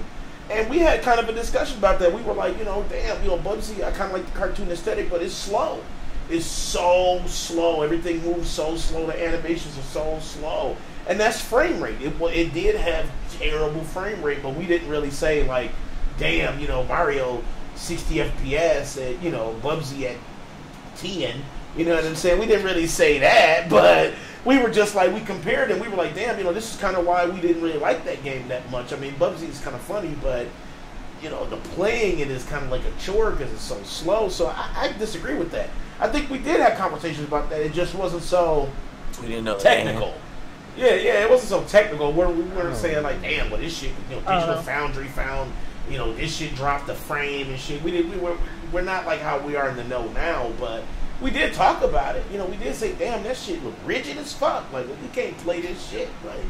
And we had kind of a discussion about that. We were like, you know, damn, you know, Bubsy, I kind of like the cartoon aesthetic, but it's slow. It's so slow. Everything moves so slow. The animations are so slow. And that's frame rate. It did have terrible frame rate, but we didn't really say, like, damn, you know, Mario 60 FPS and, you know, Bubsy at 10, you know what I'm saying? We didn't really say that, but we were just like, we compared and we were like, damn, you know, this is kind of why we didn't really like that game that much. I mean, Bubsy is kind of funny, but, you know, the playing it is kind of like a chore because it's so slow. So I disagree with that. I think we did have conversations about that. It just wasn't so We didn't know technical. Yeah, it wasn't so technical. We weren't saying like, damn, well, this shit, you know, Digital Foundry found, you know, this shit dropped the frame and shit. We're not like how we are in the know now, but we did talk about it. You know, we did say, damn, that shit look rigid as fuck. Like, we can't play this shit. Like,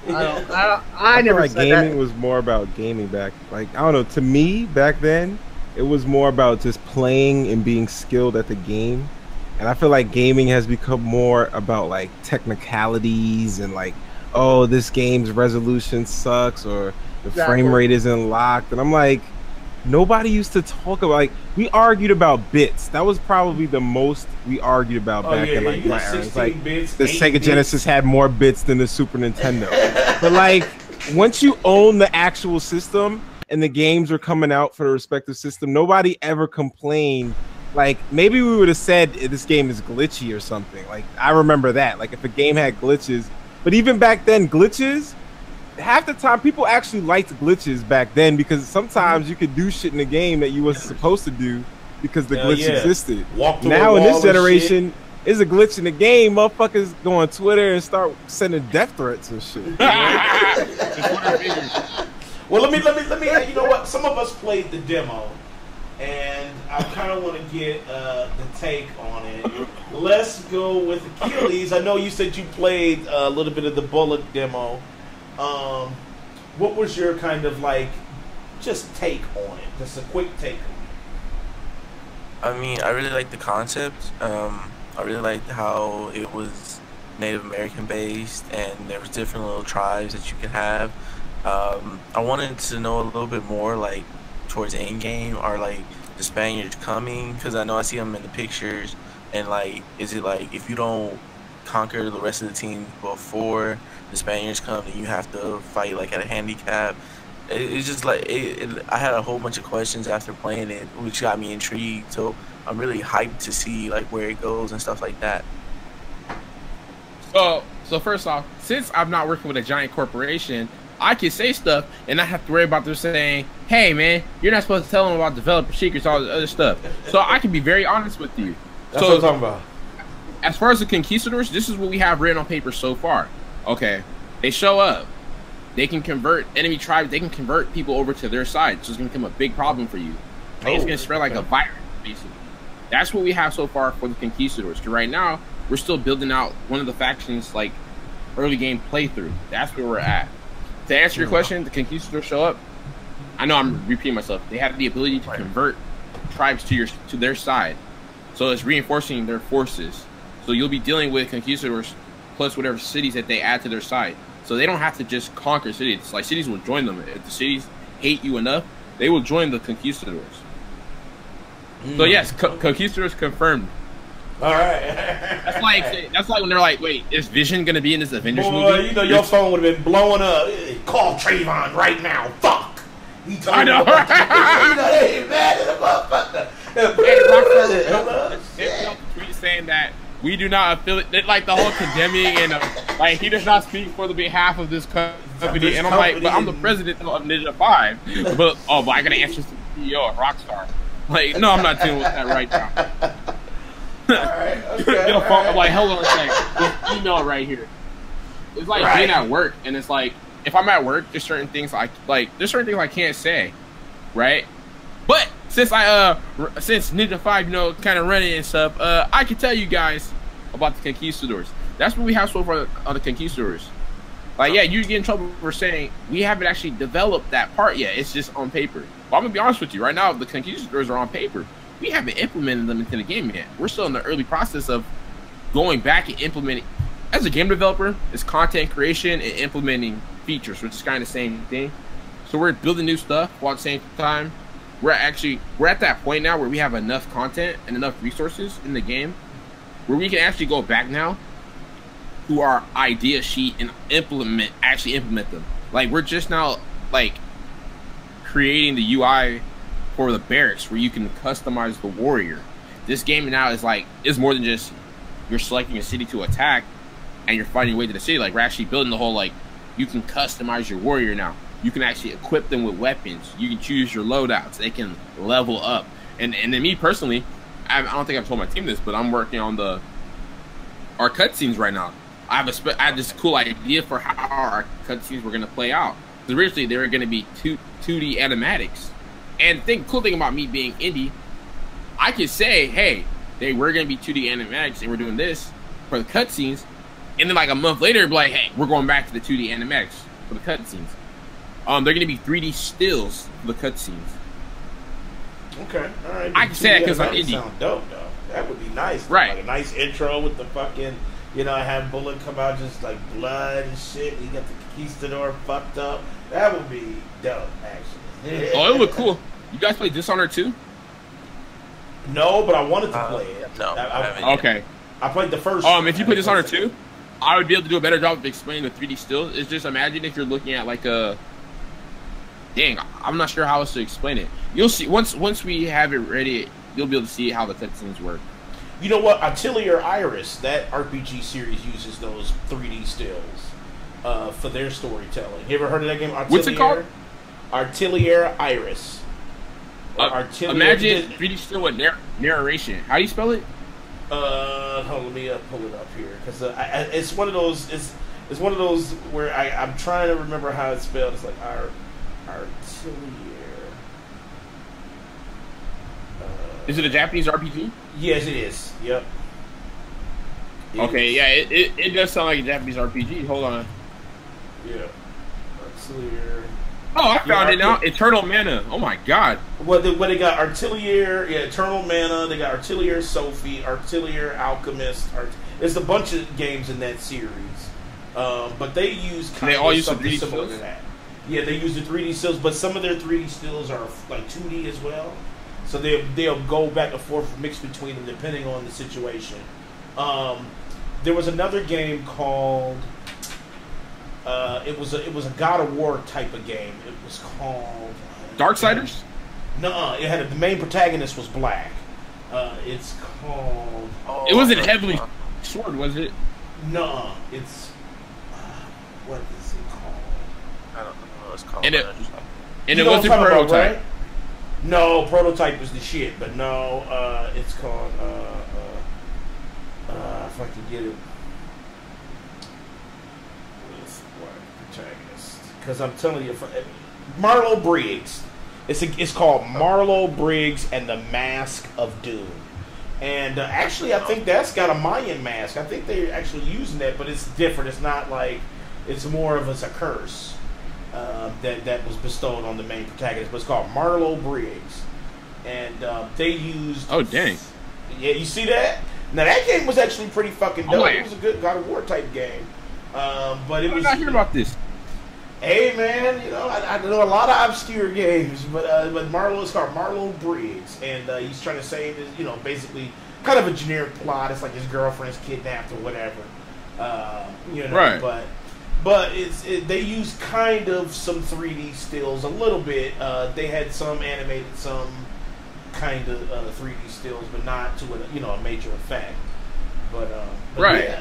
I never feel like said gaming that. was more about gaming back. Like, I don't know. To me, back then, it was more about just playing and being skilled at the game. And I feel like gaming has become more about like technicalities and like, oh, this game's resolution sucks or the frame rate isn't locked. And I'm like, nobody used to talk about, like, we argued about bits. That was probably the most we argued about back in like my era. It's like bits, the Sega Genesis had more bits than the Super Nintendo. But like, once you own the actual system and the games were coming out for the respective system, nobody ever complained. Like, maybe we would have said this game is glitchy or something. Like, I remember that. Like, if a game had glitches. But even back then, glitches, half the time, people actually liked glitches back then because sometimes you could do shit in the game that you wasn't supposed to do because the glitch existed. Now, in this generation, there's a glitch in the game. Motherfuckers go on Twitter and start sending death threats and shit. Well, let me. You know what? Some of us played the demo, and I kind of want to get the take on it. Let's go with Akeyles. I know you said you played a little bit of the Bullock demo. What was your kind of like, just take on it? Just a quick take on it. I mean, I really like the concept. I really liked how it was Native American based, and there was different little tribes that you could have. I wanted to know a little bit more, like towards end game, are like the Spaniards coming? Because I know I see them in the pictures, and like, is it like if you don't conquer the rest of the team before the Spaniards come, then you have to fight like at a handicap? It's just like I had a whole bunch of questions after playing it, which got me intrigued. So I'm really hyped to see like where it goes and stuff like that. So first off, since I'm not working with a giant corporation, I can say stuff and not have to worry about them saying, "Hey, man, you're not supposed to tell them about developer secrets, all this other stuff." So I can be very honest with you. That's what I'm talking about. As far as the conquistadors, this is what we have written on paper so far. Okay, they show up. They can convert enemy tribes. They can convert people over to their side. So it's going to become a big problem for you. Like, it's going to spread like a virus, basically. That's what we have so far for the conquistadors. Because right now, we're still building out one of the factions, like, early game playthrough. That's where we're at. To answer your question, the conquistadors show up. I know I'm repeating myself. They have the ability to convert tribes to their side. So it's reinforcing their forces. So you'll be dealing with conquistadors plus whatever cities that they add to their side. So they don't have to just conquer cities. Like, cities will join them. If the cities hate you enough, they will join the conquistadors. So yes, conquistadors confirmed. All right. That's like when they're like, "Wait, is Vision gonna be in this Avengers movie?" You know your phone would have been blowing up. Call Traevon right now. Fuck. He told I know. Hey, man, Hey, tweet saying that we do not affiliate, like the whole condemning and like he does not speak for the behalf of this company. And I'm like, but I'm the president of Ninja 5. But I gotta answer to the CEO of Rockstar. Like, no, I'm not dealing with that right now. Alright, okay. I'm like, hold on a second. This email right here. It's like being at work, and it's like, if I'm at work, there's certain things I can't say, right? But since since Ninja 5, kind of running and stuff, I can tell you guys about the conquistadors. That's what we have so far on the conquistadors. Like, yeah, you get in trouble for saying we haven't actually developed that part yet. It's just on paper. But I'm gonna be honest with you. Right now, the conquistadors are on paper. We haven't implemented them into the game yet. We're still in the early process of going back and implementing. As a game developer, it's content creation and implementing features, which is kind of the same thing. So we're building new stuff while at the same time we're at that point now where we have enough content and enough resources in the game where we can actually go back now to our idea sheet and actually implement them. Like, we're just now like creating the UI for the barracks where you can customize the warrior. This game now is more than just you're selecting a city to attack and you're fighting your way to the city. Like, we're actually building the whole, like, you can customize your warrior now. You can actually equip them with weapons. You can choose your loadouts. They can level up. And then me personally, I don't think I've told my team this, but I'm working on our cutscenes right now. I have this cool idea for how our cutscenes were going to play out. Because originally they were going to be 2D animatics. And the cool thing about me being indie, I could say, hey, we're going to be 2D animatics and we're doing this for the cutscenes. And then like a month later, be like, hey, we're going back to the 2D animatics for the cutscenes. They're going to be 3D stills for the cutscenes. Okay, all right. I can say that because I'm indie. Sound dope, though. That would be nice. Right. Like a nice intro with the fucking, have Bullet come out just like blood and shit. You got the conquistador fucked up. That would be dope, actually. Oh, it would look cool. You guys play Dishonored 2? No, but I wanted to play it. No. Okay. I played the first. If you play Dishonored 2, I would be able to do a better job of explaining the 3D stills. It's just, imagine if you're looking at like a. Dang, I'm not sure how else to explain it. You'll see once we have it ready, you'll be able to see how the cutscenes work. You know what? Atelier Iris, that RPG series, uses those 3D stills for their storytelling. You ever heard of that game? Atelier? What's it called? Atelier Iris. Imagine 3D still with narration. How do you spell it? Hold on, let me pull it up here because it's one of those. It's one of those where I'm trying to remember how it's spelled. It's like Atelier. Is it a Japanese RPG? Yes, it is. Yep. Okay, yeah, it does sound like a Japanese RPG. Hold on. Yeah. Artillery. Oh, I found it now. Eternal Mana. Oh my god. What they got? Artillery, Eternal Mana. They got Artillery Sophie, Artillery Alchemist. There's a bunch of games in that series, but they use kind of something similar to that. Yeah, they use the 3D stills, but some of their 3D stills are like 2D as well. So they'll go back and forth, mix between them depending on the situation. There was another game called. It was a God of War type of game. It was called Darksiders. No, it had the main protagonist was black. It's called. It wasn't Heavenly Sword, was it? No, it's what is it called? I don't know what it's called. And it wasn't Prototype. Right? No, Prototype was the shit, but no, it's called. If I can get it. Because I'm telling you, Marlo Briggs. It's called Marlo Briggs and the Mask of Doom. And actually, I think that's got a Mayan mask. I think they're actually using that, but it's different. It's not like it's more of a curse that was bestowed on the main protagonist. But it's called Marlo Briggs, and they used. Oh dang! Yeah, you see that? Now that game was actually pretty fucking dope. It was a good God of War type game, but it was. I hear about this. Hey man, you know I know a lot of obscure games, but Marlo is called Marlo Briggs, and he's trying to save his, basically kind of a generic plot. It's like his girlfriend's kidnapped or whatever, Right. But they use kind of some 3D stills a little bit. They had some animated, some kind of 3D stills, but not to a major effect. But right.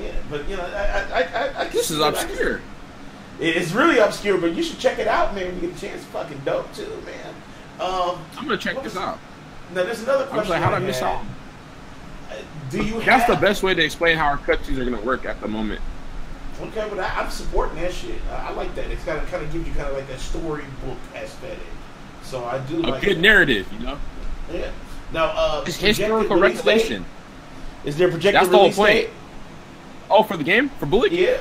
Yeah. But I guess this is obscure. It's really obscure, but you should check it out, man. When you get a chance, it's fucking dope too, man. I'm gonna check this out. Now, there's another question. I was like, how did I miss out? That's the best way to explain how our cutscenes are gonna work at the moment. Okay, but I'm supporting that shit. I like that. It's kind of gives you kind of like a storybook aesthetic. So I do like a good narrative, Yeah. Now, it's historical revelation. Is there projected That's the whole release point. date? Oh, for the game? For Bullet? Yeah.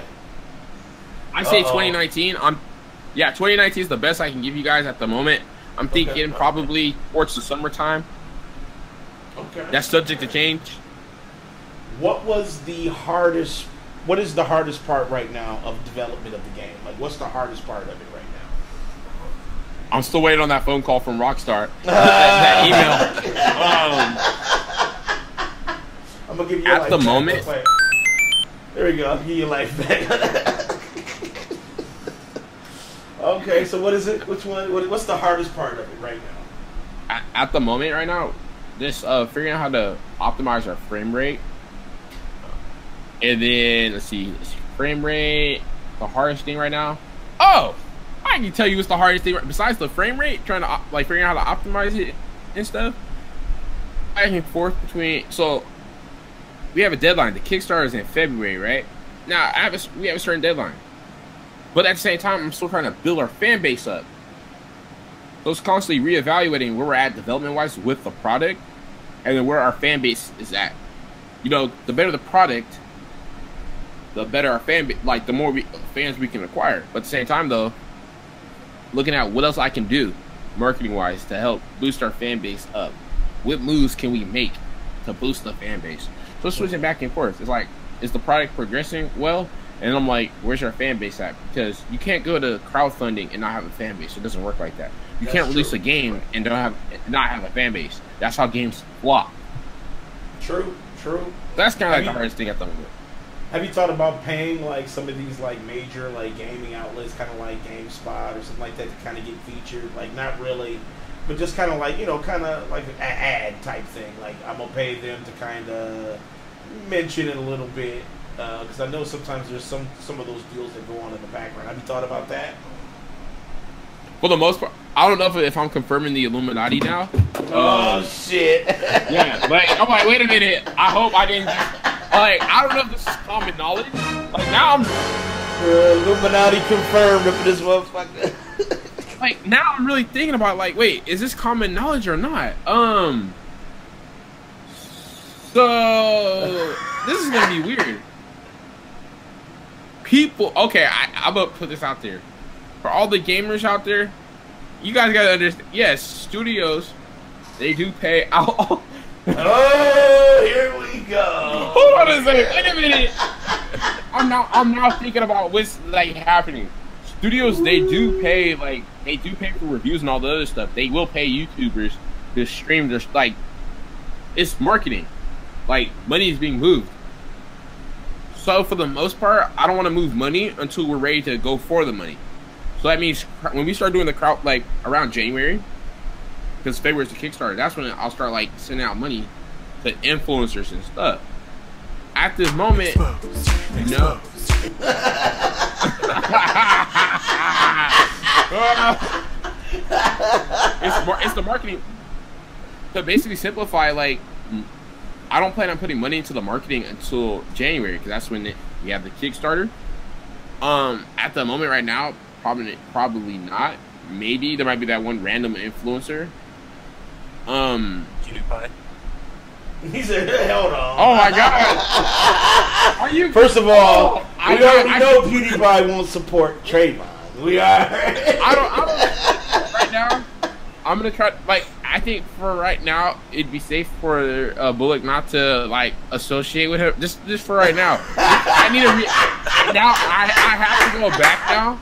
I say 2019. 2019 is the best I can give you guys at the moment. I'm thinking probably towards the summertime. Okay. That's subject to change. What is the hardest part right now of development of the game? Like, what's the hardest part of it right now? I'm still waiting on that phone call from Rockstar. that email. I'm gonna give you at the moment. There we go. I'll give you your life back. Okay, so what is it? Which one? What's the hardest part of it right now? At the moment, right now, this figuring out how to optimize our frame rate, and then let's see, frame rate. The hardest thing right now. Oh, I can tell you what's the hardest thing besides the frame rate. Trying to figuring out how to optimize it and stuff. Back and forth between. So we have a deadline. The Kickstarter is in February, right? Now we have a certain deadline. But at the same time, I'm still trying to build our fan base up. So it's constantly reevaluating where we're at development-wise with the product, and then where our fan base is at. The better the product, the better our fan base. Like the more fans we can acquire. But at the same time, though, looking at what else I can do, marketing-wise, to help boost our fan base up. What moves can we make to boost the fan base? So switching back and forth. It's like, is the product progressing well? And I'm like, where's your fan base at? Because you can't go to crowdfunding and not have a fan base. It doesn't work like that. You can't release a game and not have a fan base. That's how games flop. True. That's kind of like the hardest thing at the moment. Have you thought about paying like some of these like major like gaming outlets, kind of like GameSpot or something like that, to kind of get featured? Like not really, but just kind of like kind of like an ad type thing. Like I'm gonna pay them to kind of mention it a little bit. Because I know sometimes there's some of those deals that go on in the background. Have you thought about that? For the most part, I don't know if I'm confirming the Illuminati now. Oh shit! Yeah, I'm like, wait a minute. I hope I didn't. I don't know if this is common knowledge. Like now I'm Illuminati confirmed for this motherfucker. like now I'm really thinking about like, wait, is this common knowledge or not? So this is gonna be weird. People, okay, I'm gonna put this out there for all the gamers out there. You guys gotta understand. Yes, studios, they do pay out. Oh, here we go. Hold on a second. Wait a minute. I'm now thinking about what's like happening. Studios, they do pay for reviews and all the other stuff. They will pay YouTubers to stream their like. It's marketing. Like money is being moved. So for the most part, I don't want to move money until we're ready to go for the money. So that means when we start doing the crowd like around January, because February is the Kickstarter, that's when I'll start like sending out money to influencers and stuff. At this moment, no. It's the marketing to basically simplify. Like, I don't plan on putting money into the marketing until January because that's when we have the Kickstarter. At the moment right now, probably not. Maybe there might be that one random influencer. PewDiePie. He said, hold on. Oh my god. Are you? First of all, we already know PewDiePie won't support Traevon. We are. I don't right now. I'm gonna try. Like, I think for right now, it'd be safe for Bullock not to like associate with him. Just for right now. I need to now. I have to go back now.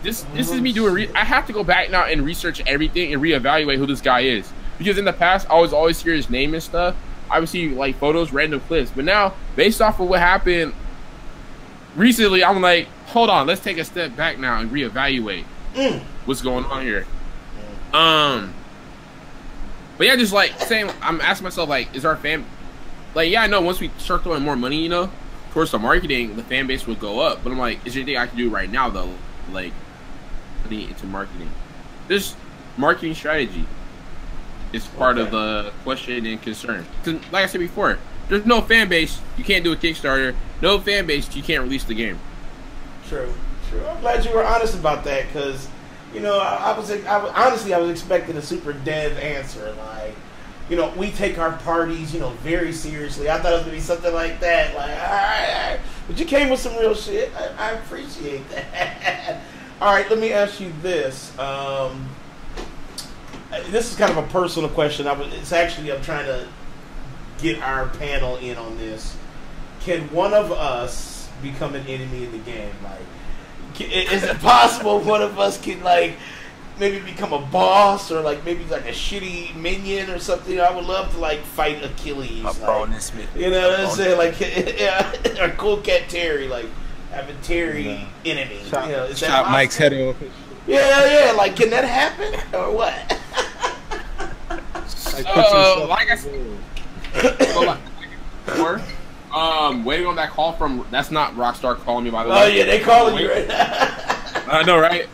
This is me doing. I have to go back now and research everything and reevaluate who this guy is. Because in the past, I was always hear his name and stuff. I would see like photos, random clips. But now, based off of what happened recently, I'm like, hold on, let's take a step back now and reevaluate what's going on here. But yeah, just like saying, I'm asking myself, like, is our fan, like, yeah, I know once we start throwing more money, you know, towards the marketing, the fan base would go up. But I'm like, is there anything I can do right now though, like, putting into marketing? This marketing strategy is part of the question and concern. Because, like I said before, there's no fan base, you can't do a Kickstarter. No fan base, you can't release the game. True. I'm glad you were honest about that, because, you know, I was expecting a super dead answer, like, you know, we take our parties, you know, very seriously. I thought it was gonna be something like that, like, all right. But you came with some real shit. I appreciate that. All right, let me ask you this. This is kind of a personal question. I'm trying to get our panel in on this. Can one of us become an enemy in the game? Like, is it possible one of us can, like, maybe become a boss or, like, maybe like a shitty minion or something? I would love to, like, fight Akeyles. Like, you know what I'm saying? Like, or cool Cat Terri, like, having Terri enemy. Chop, you know, is chop Mike's head off. Yeah. Like, can that happen or what? Like I said, waiting on that call from. That's not Rockstar calling me, by the way. Oh yeah, they calling you right now. I know, right?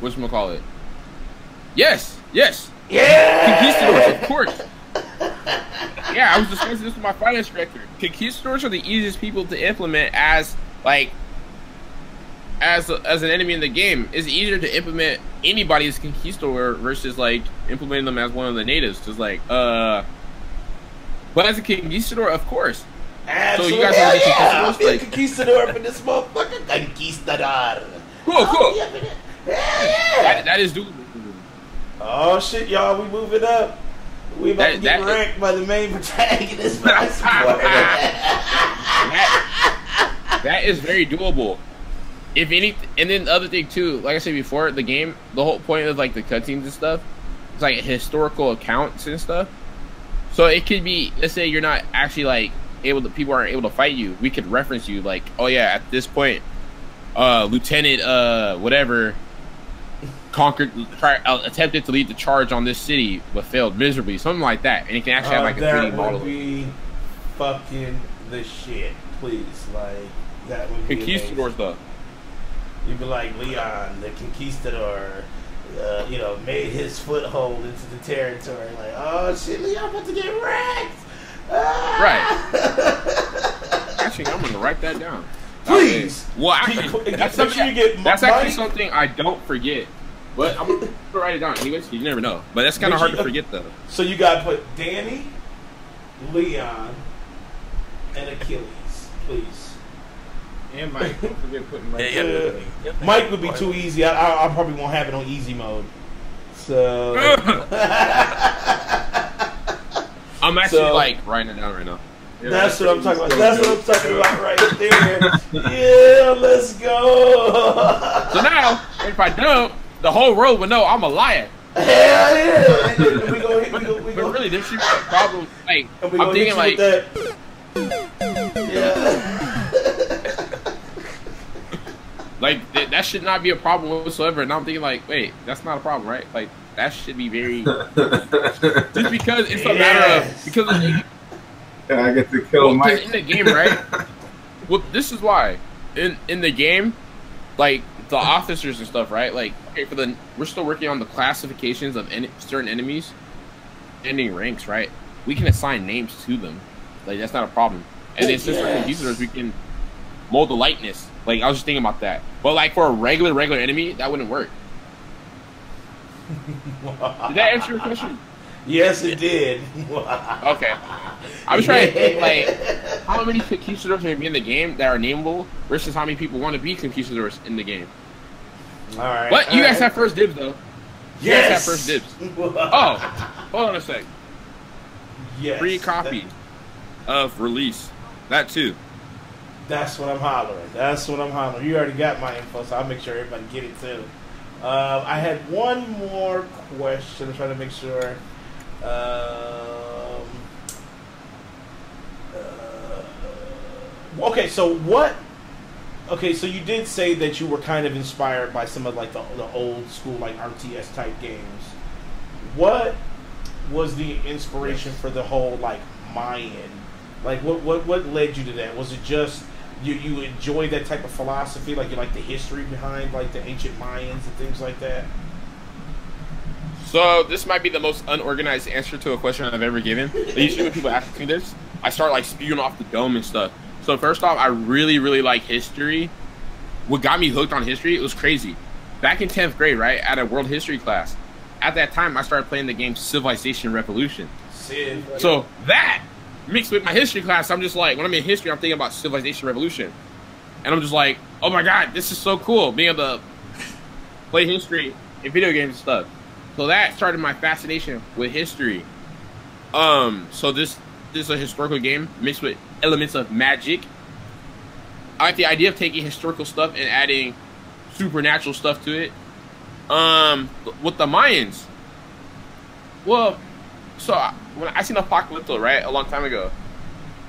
Whatchamacallit? Yes. Yeah. Conquistadors, of course. Yeah, I was discussing this with my finance director. Conquistadors are the easiest people to implement as like. As an enemy in the game. It's easier to implement anybody as conquistador versus like implementing them as one of the natives. Just like but as a conquistador, of course. Absolutely. So you guys want to be conquistadors? I'll be a conquistador for this motherfucker. Conquistador. Cool. Yeah. That is doable. Oh shit, y'all, we moving up. We about to get wrecked by the main protagonist. That is very doable. If any, and then the other thing too, like I said before, the game, the whole point of like the cutscenes and stuff, it's like historical accounts and stuff. So it could be, let's say you're not actually like people aren't able to fight you. We could reference you like, oh yeah, at this point, Lieutenant whatever attempted to lead the charge on this city but failed miserably, something like that, and it can actually have like a 3D model. That would be fucking the shit, please. Like that would be Conquistadors though. You'd be like Leon, the conquistador, you know, made his foothold into the territory. Like, oh shit, Leon about to get wrecked. Right. Actually, I'm gonna write that down. Please. Well, actually, that's actually something I don't forget. But I'm gonna write it down anyways. You never know. But that's kind of hard to forget, though. So you gotta put Danny, Leon, and Akeyles, please. And Mike. Don't forget putting Mike. Mike would be too easy. I probably won't have it on easy mode. So I'm actually like writing it down right now. Yeah, that's what I'm talking about. That's what I'm talking about right there. Yeah, let's go. So now, if I don't, the whole world would know I'm a liar. Hell yeah! we go. But really, there should be a problem. Like, I'm thinking like, like that should not be a problem whatsoever. And I'm thinking like, wait, that's not a problem, right? Like that should be very just because it's a matter of because I get to kill Mike in the game, right? Well, this is why in the game, like the officers and stuff, right? Like, okay, we're still working on the classifications of certain enemies, ending ranks, right? We can assign names to them, like that's not a problem. And then since we're computers, we can mold the likeness. Like I was just thinking about that, but like for a regular enemy, that wouldn't work. Did that answer your question? Yes, it did. Okay. I was trying to think, like, how many conquistadors are going to be in the game that are nameable versus how many people want to be conquistadors in the game. All right. But you guys have first dibs, though. You guys have first dibs. Oh, hold on a sec. Yes. Free copy of release. That, too. That's what I'm hollering. You already got my info, so I'll make sure everybody get it, too. I had one more question. I'm trying to make sure. Okay, so you did say that you were kind of inspired by some of like the old school like RTS type games. What was the inspiration for the whole like Mayan? Like what led you to that? Was it just you enjoy that type of philosophy, like you like the history behind like the ancient Mayans and things like that? So this might be the most unorganized answer to a question I've ever given. Usually when people ask me this, I start like spewing off the dome and stuff. So first off, I really like history. What got me hooked on history, it was crazy. Back in 10th grade, right, at a world history class, at that time I started playing the game Civilization Revolution. So that mixed with my history class, I'm just like, when I'm in history, I'm thinking about Civilization Revolution. And I'm just like, oh my god, this is so cool, being able to play history in video games and stuff. So that started my fascination with history. So this is a historical game mixed with elements of magic. I like the idea of taking historical stuff and adding supernatural stuff to it. With the Mayans, well, so when I seen Apocalypto, right, a long time ago,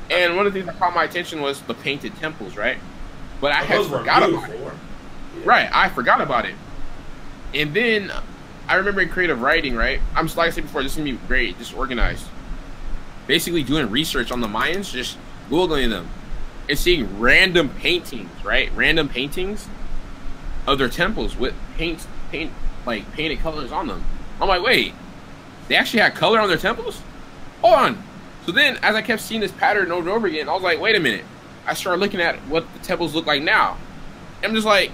and one of the things that caught my attention was the painted temples, right? But I had forgot about it. Yeah. Right, I forgot about it. And then I remember in creative writing, right? I'm just like I said before, this is gonna be great, just organized. Basically doing research on the Mayans, just Googling them and seeing random paintings, right? Random paintings of their temples with painted colors on them. I'm like, wait, they actually had color on their temples? Hold on. So then, as I kept seeing this pattern over and over again, I was like, wait a minute. I started looking at what the temples look like now. And I'm just like,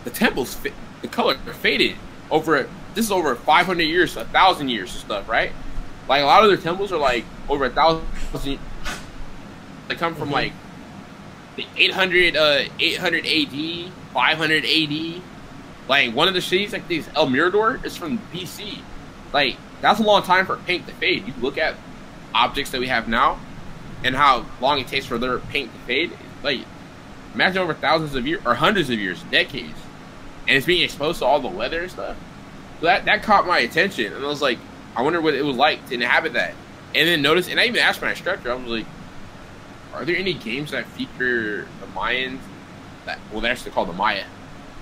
the temples, the color faded over, this is over 500 years, 1,000 years and stuff, right? Like, a lot of their temples are like over 1,000. They come from like the 800 AD, 500 AD. Like, one of the cities, like this El Mirador, is from BC. Like, that's a long time for paint to fade. You look at objects that we have now and how long it takes for their paint to fade. Like, imagine over thousands of years, or hundreds of years, decades. And it's being exposed to all the weather and stuff. So that caught my attention. And I was like, I wonder what it was like to inhabit that. And then notice, and I even asked my instructor, I was like, are there any games that feature the Mayans? Well, they're actually called the Maya.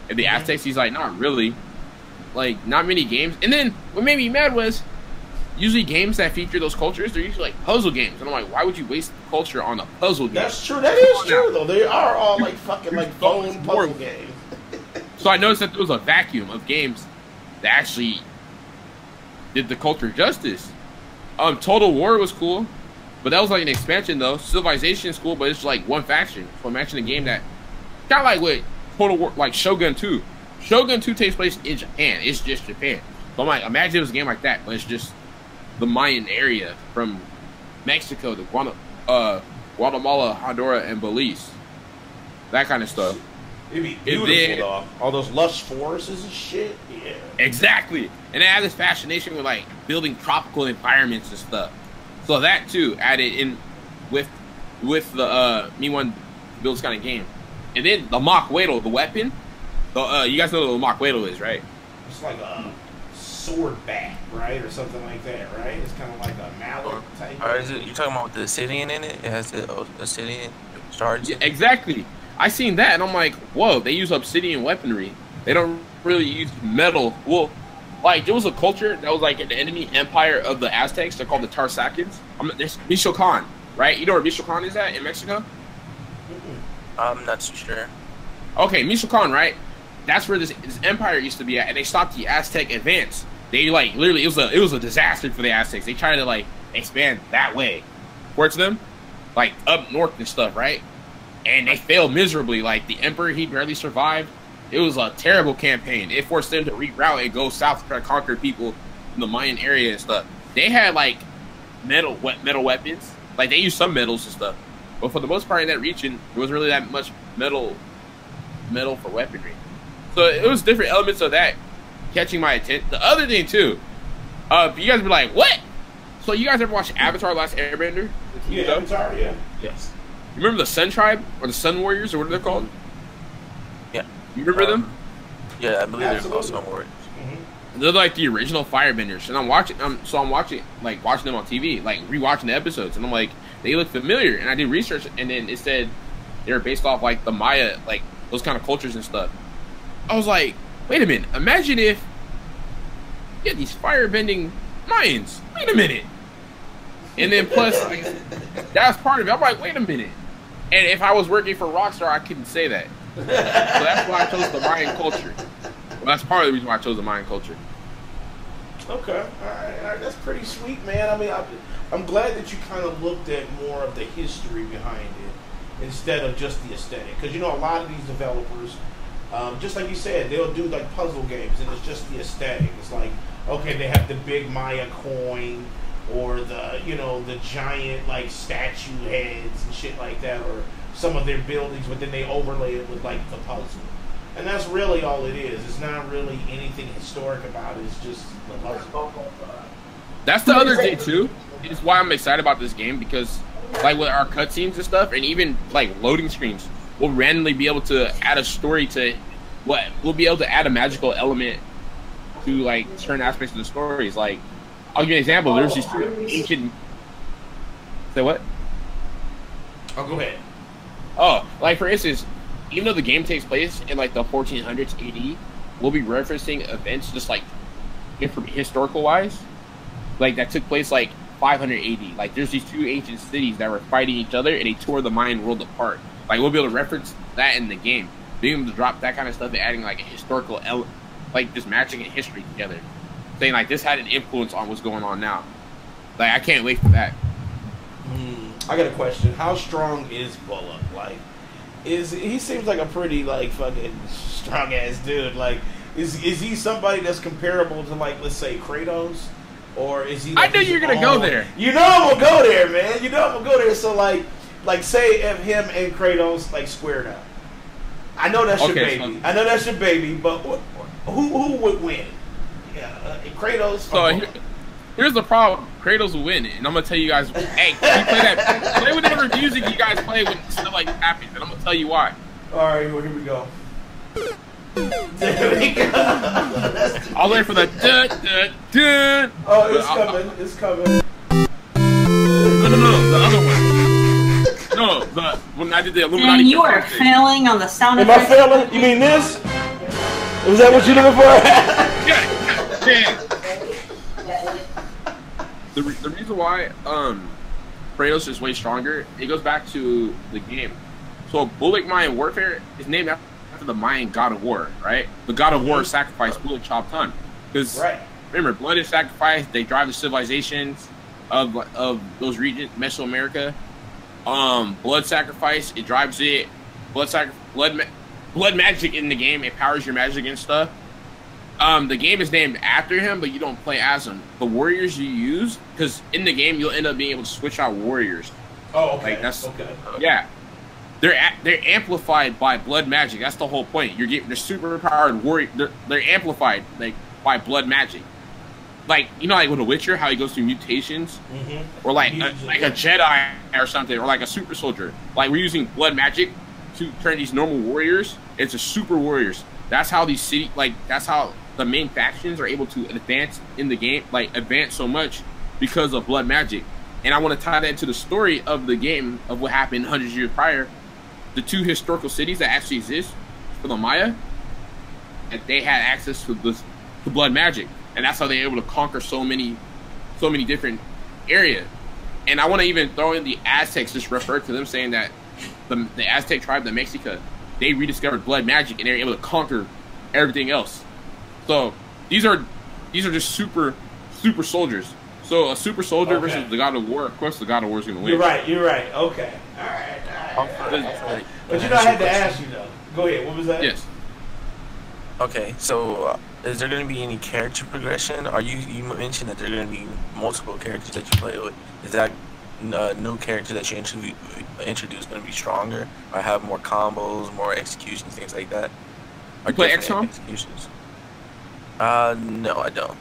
And the Aztecs, he's like, not really. Like, not many games. And then what made me mad was, usually games that feature those cultures, they're usually like puzzle games. And I'm like, why would you waste culture on a puzzle game? That's true. That is true, though. They are all like fucking like phone puzzle games. So I noticed that there was a vacuum of games that actually did the culture justice. Total War was cool, but that was like an expansion though. Civilization is cool, but it's like one faction. So imagine a game that Kind of like with Total War, like Shogun 2. Shogun 2 takes place in Japan. It's just Japan. So I'm like, imagine it was a game like that, but it's just the Mayan area from Mexico to Guatemala, Honduras, and Belize. That kind of stuff. It'd be beautiful, though. All those lush forests and shit. Yeah. Exactly. And they have this fascination with, like, building tropical environments and stuff. So that, too, added in with the, me wanting to build this kind of game. And then the Macueto, the weapon. You guys know what the Macueto is, right? It's like a sword bat, right? Or something like that, right? It's kind of like a mallet type. Or is it, you talking about with the obsidian in it? It has the obsidian shards? Yeah, exactly. I seen that, and I'm like, whoa, they use obsidian weaponry. They don't really use metal. Well, like, there was a culture that was, like, in the enemy empire of the Aztecs. They're called the Tarsacans. There's Michoacan, right? You know where Michoacan is at in Mexico? I'm not too sure. Okay, Michoacan, right? That's where this empire used to be at, and they stopped the Aztec advance. They, like, literally, it was a disaster for the Aztecs. They tried to, like, expand that way towards them, like, up north and stuff, right? And they failed miserably. Like, the emperor, he barely survived. It was a terrible campaign. It forced them to reroute and go south to try to conquer people in the Mayan area and stuff. They had, like, metal weapons. Like, they used some metals and stuff. But for the most part in that region, there wasn't really that much metal for weaponry. So it was different elements of that catching my attention. The other thing, too, you guys be like, what? So you guys ever watch Avatar: Last Airbender? Yeah, Avatar, yeah. Yes. You remember the Sun Tribe or the Sun Warriors or what are they called? Yeah. You remember them? Yeah, I believe they're called Sun Warriors. Mm-hmm. They're like the original Firebenders, and I'm watching them on TV, like rewatching the episodes, and I'm like, they look familiar. And I did research, and then it said they were based off like the Maya, like those kind of cultures and stuff. I was like, wait a minute, imagine if you had these firebending Mayans. Wait a minute. And then plus, like, that's part of it. I'm like, wait a minute. And if I was working for Rockstar, I couldn't say that. So that's why I chose the Mayan culture. Well, that's part of the reason why I chose the Mayan culture. Okay, all right. That's pretty sweet, man. I mean, I'm glad that you kind of looked at more of the history behind it instead of just the aesthetic. Because, you know, a lot of these developers, just like you said, they'll do, like, puzzle games, and it's just the aesthetic. It's like, okay, they have the big Maya coin, or the, you know, the giant, like, statue heads and shit like that, or some of their buildings, but then they overlay it with, like, the puzzle. And that's really all it is. It's not really anything historic about it. It's just the puzzle. That's the other thing, too. It's why I'm excited about this game, because, like, with our cutscenes and stuff, and even, like, loading screens, we'll randomly be able to add a story to what we'll be able to add a magical element to, like, certain aspects of the stories. Like, I'll give you an example. There's these two ancient. Say what? Oh, go ahead. Oh, like for instance, even though the game takes place in like the 1400s AD, we'll be referencing events just like historical wise, like that took place like 500 AD. Like there's these two ancient cities that were fighting each other and they tore the Mayan world apart. Like we'll be able to reference that in the game, being able to drop that kind of stuff and adding like a historical like just matching a history together. Saying like this had an influence on what's going on now. Like I can't wait for that. I got a question. How strong is Bullock? Like, he seems like a pretty like fucking strong ass dude. Like, is he somebody that's comparable to like let's say Kratos, or is he? Like, I knew you were gonna go there. You know I'm gonna go there, man. You know I'm gonna go there. So like say if him and Kratos like squared up. I know that's your baby. So, I know that's your baby. But who would win? Yeah, Kratos. So here's the problem. Kratos will win, and I'm gonna tell you guys. Hey, can you play whatever music you guys play when stuff like this happens, and I'm gonna tell you why. All right, well, here we go. There we go. I'll wait for the dun dun dun. Oh, it's coming. It's coming. No, the other one. No, when I did the Illuminati. And you are failing on the sound effect. Am I failing? You mean this? Is that what you're looking for? Yeah. The reason why Kratos is way stronger, it goes back to the game. So Bullock Mayan Warfare is named after the Mayan god of war, right? The god of war sacrificed Bullock Chop Ton. Because remember, blood is sacrifice, they drive the civilizations of those regions, Mesoamerica. Blood sacrifice, it drives it. blood magic in the game. It powers your magic and stuff. The game is named after him, but you don't play as him. The warriors you use, because in the game you'll end up being able to switch out warriors. Oh, okay. Like that's okay. Yeah. They're amplified by blood magic. That's the whole point. You're getting the super powered warrior. They're amplified like by blood magic. Like like with a Witcher, how he goes through mutations, or like a Jedi or something, or like a super soldier. Like we're using blood magic to turn these normal warriors into super warriors. That's how these that's how the main factions are able to advance in the game, like advance so much because of blood magic. And I want to tie that to the story of the game of what happened hundreds of years prior. The two historical cities that actually exist for the Maya, that they had access to blood magic, and that's how they were able to conquer so many different areas. And I want to even throw in the Aztecs, just refer to them saying that the Aztec tribe, the Mexica, they rediscovered blood magic and they're able to conquer everything else. So these are just super soldiers. So a super soldier versus the God of War, of course the God of War is going to win. You're right. Okay. All right. But I had to ask you though. Go ahead. What was that? Yes. Okay, so is there going to be any character progression? You mentioned that there are going to be multiple characters that you play with. Is that new character that you introduce going to be stronger, or have more combos, more executions, things like that? You play XCOM? Executions? No, I don't.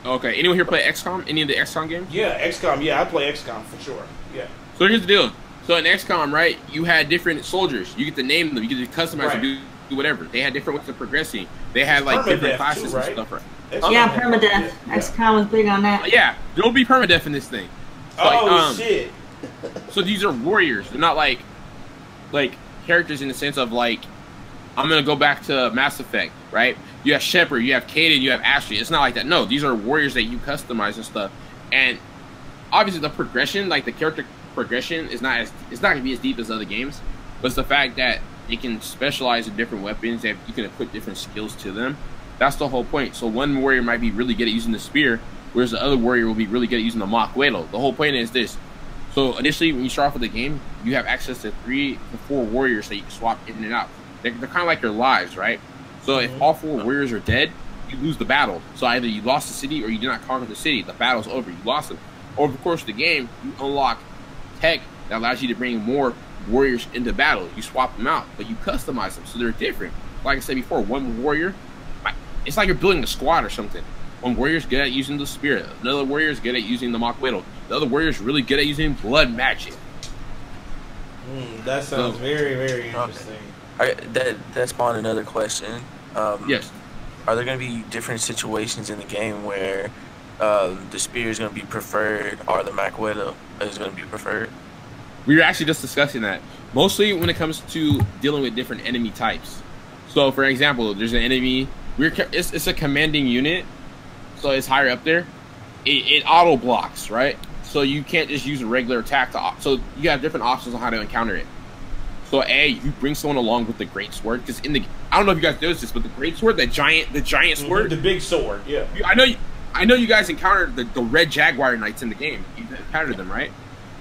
Okay. Anyone here play XCOM? Any of the XCOM games? Yeah, XCOM. Yeah, I play XCOM for sure. Yeah. So here's the deal. So in XCOM, right, you had different soldiers. You get to name them. You get to customize them, do whatever. They had different ways of progressing. They had like different classes and stuff, right? Yeah, permadeath. XCOM was big on that. Yeah, there'll be permadeath in this thing. So, shit. So these are warriors. They're not like characters in the sense of like, I'm gonna go back to Mass Effect, right? You have Shepard, you have Kaden, you have Ashley. It's not like that. No, these are warriors that you customize and stuff. And obviously the progression, like the character progression, it's not gonna be as deep as other games. But it's the fact that they can specialize in different weapons, that you can equip different skills to them. That's the whole point. So one warrior might be really good at using the spear, whereas the other warrior will be really good at using the Macuelo. The whole point is this. So initially, when you start off with the game, you have access to 3 to 4 warriors that you can swap in and out. They're kind of like your lives, right? So if all 4 warriors are dead, you lose the battle. So either you lost the city or you did not conquer the city. The battle's over. You lost it. Over the course of the game, you unlock tech that allows you to bring more warriors into battle. You swap them out, but you customize them so they're different. Like I said before, one warrior, it's like you're building a squad or something. One warrior's good at using the spear. Another warrior's good at using the Macuelo. The other warrior's really good at using blood magic. That sounds very, very interesting. That spawned another question. Yes. Are there going to be different situations in the game where the spear is going to be preferred, or the Macuelo is going to be preferred? We were actually just discussing that. Mostly when it comes to dealing with different enemy types. So, for example, there's an enemy. It's a commanding unit, so it's higher up there. It auto blocks, right? So you can't just use a regular attack so you have different options on how to encounter it. So you bring someone along with the great sword, because I don't know if you guys noticed this, but the great sword, the giant sword, the big sword, yeah. I know you guys encountered the red Jaguar Knights in the game. You encountered them, right?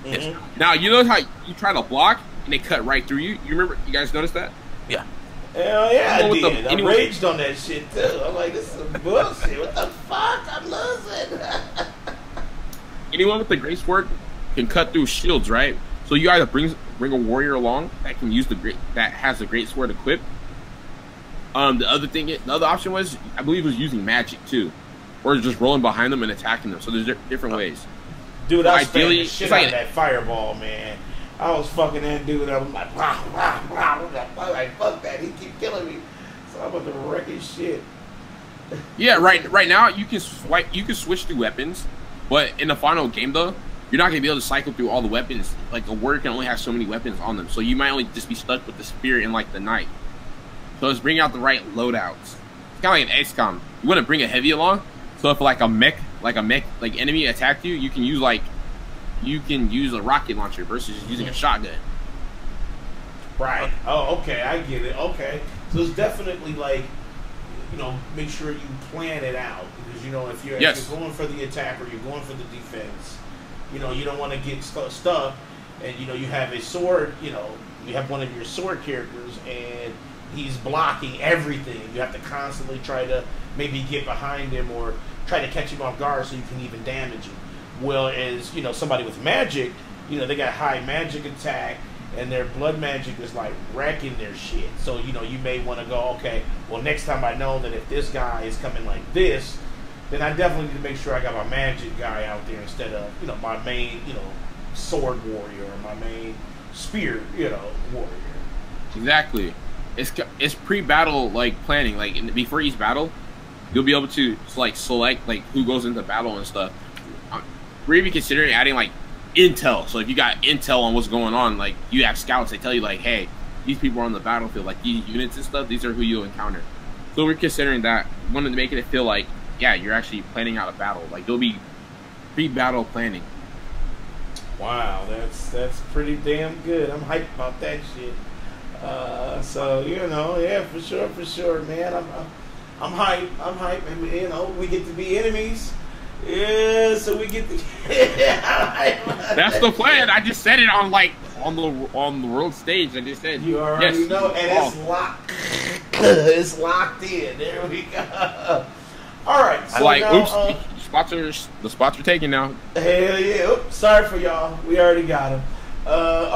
Yes. Now you know how you try to block and they cut right through you. You remember? You guys noticed that? Yeah. Hell yeah, I did. I raged on that shit too. I'm like, this is some bullshit. What the fuck? I'm losing. Anyone with the great sword can cut through shields, right? So you either bring a warrior along that can use that has the great sword equipped. The other option was, I believe, was using magic too, or just rolling behind them and attacking them. So there's different ways. Dude, I was spamming the shit out of that fireball, man. I was fucking that dude. I was like, like, fuck that. He keep killing me. So I'm about to wreck his shit. Yeah, right now you can switch through weapons, but in the final game though, you're not gonna be able to cycle through all the weapons. Like a warrior can only have so many weapons on them, so you might only just be stuck with the spear and like the knight. So it's bringing out the right loadouts. It's kind of like an XCOM. You want to bring a heavy along, so if like a mech enemy attacked you, you can use a rocket launcher versus using a shotgun. Right. Oh, okay. I get it. Okay. So it's definitely like, make sure you plan it out, because if you're going for the attack or you're going for the defense, you don't want to get stuck and you know you have a sword, you know, you have one of your sword characters, and he's blocking everything. You have to constantly try to maybe get behind him or try to catch him off guard so you can even damage him. Whereas, you know, somebody with magic, you know, they got high magic attack, and their blood magic is like wrecking their shit. So, you know, you may want to go, okay, well, next time I know that if this guy is coming like this, then I definitely need to make sure I got my magic guy out there instead of, you know, my main, you know, sword warrior or my main spear, you know, warrior. Exactly. It's pre-battle like planning. Like before each battle, you'll be able to like select like who goes into battle and stuff. We're even considering adding like intel. So if you got intel on what's going on, like you have scouts, they tell you like, hey, these people are on the battlefield, like these units and stuff. These are who you'll encounter. So we're considering that. Wanted to make it feel like, yeah, you're actually planning out a battle. Like there'll be pre-battle planning. Wow, that's pretty damn good. I'm hyped about that shit. So you know, yeah, for sure, man. I'm hyped, and you know, we get to be enemies. Yeah, so we get to. That's the plan. I just said it on the world stage. I just said you already know, and it's locked. It's locked in. There we go. All right. So like, now, oops, the spots are taken now. Hell yeah! Oops, sorry for y'all. We already got them.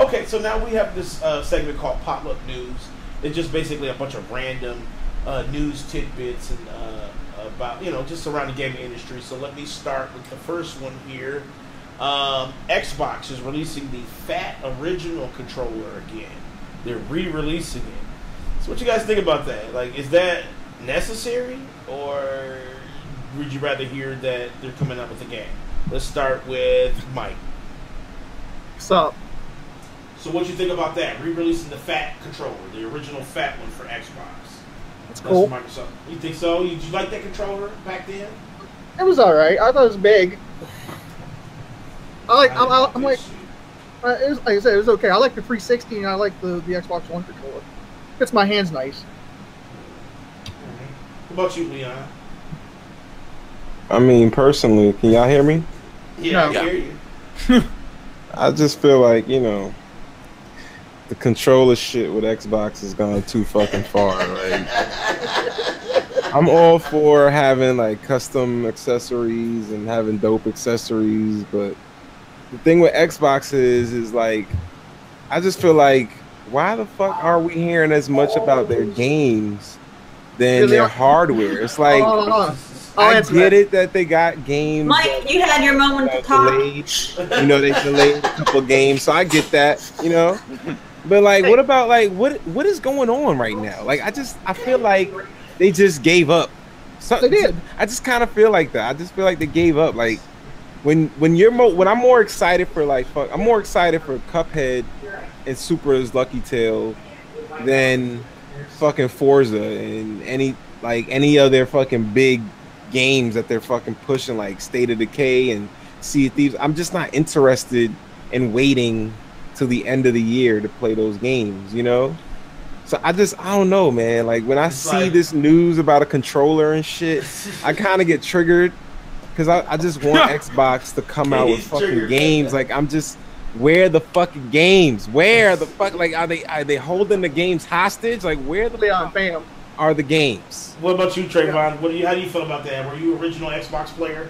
Okay, so now we have this segment called Potluck News. It's just basically a bunch of random news tidbits and about, you know, just around the gaming industry. So let me start with the first one here. Xbox is releasing the Fat Original controller again. They're re-releasing it. So what you guys think about that? Like, is that necessary, or would you rather hear that they're coming out with a game? Let's start with Mike. What's up? So what you think about that? Re-releasing the Fat controller, the original Fat one for Xbox. That's cool. Microsoft. You think so? Did you like that controller back then? It was alright. I thought it was big. It was, like I said, it was okay. I like the 360 and I like the Xbox One controller. Fits my hands nice. What about you, Leon? I mean, personally, can y'all hear me? Yeah, No. I hear you. I just feel like, you know, the controller shit with Xbox has gone too fucking far. Like, I'm all for having like custom accessories and having dope accessories, but the thing with Xbox is like, I just feel like, why the fuck are we hearing as much about their games than their hardware? It's like, I get it that they got games. Mike, you had your moment to talk. Delayed. You know, they delayed a couple of games, so I get that, you know. But like, what about like what is going on right now? Like, I feel like they just gave up. They did. I just kind of feel like that. I just feel like they gave up. Like when I'm more excited for I'm more excited for Cuphead and Super's Lucky Tale than fucking Forza and any of their fucking big games that they're fucking pushing, like State of Decay and Sea of Thieves. I'm just not interested in waiting till the end of the year to play those games, you know? So I don't know, man. Like when I see this news about a controller and shit, I kind of get triggered because I just want Xbox to come out with fucking games. Like I'm just, where the fucking games? Where the fuck? Like are they holding the games hostage? Like where the fuck are the games? What about you, Traevon? How do you feel about that? Were you original Xbox player?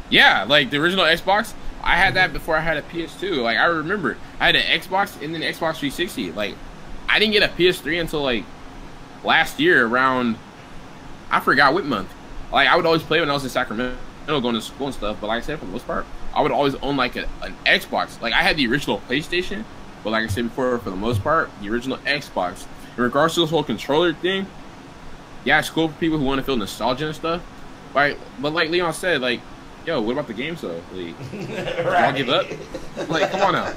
Yeah, like the original Xbox, I had that before I had a PS2. Like I remember, I had an Xbox and then Xbox 360. Like I didn't get a PS3 until like last year around, I forgot what month. Like I would always play when I was in Sacramento going to school and stuff. But like I said, for the most part, I would always own like an Xbox. Like I had the original PlayStation, but like I said before, for the most part, the original Xbox. In regards to this whole controller thing, yeah, it's cool for people who want to feel nostalgia and stuff. Right? But like Leon said, like, yo, what about the games though? Like, y'all give up? Like, come on now.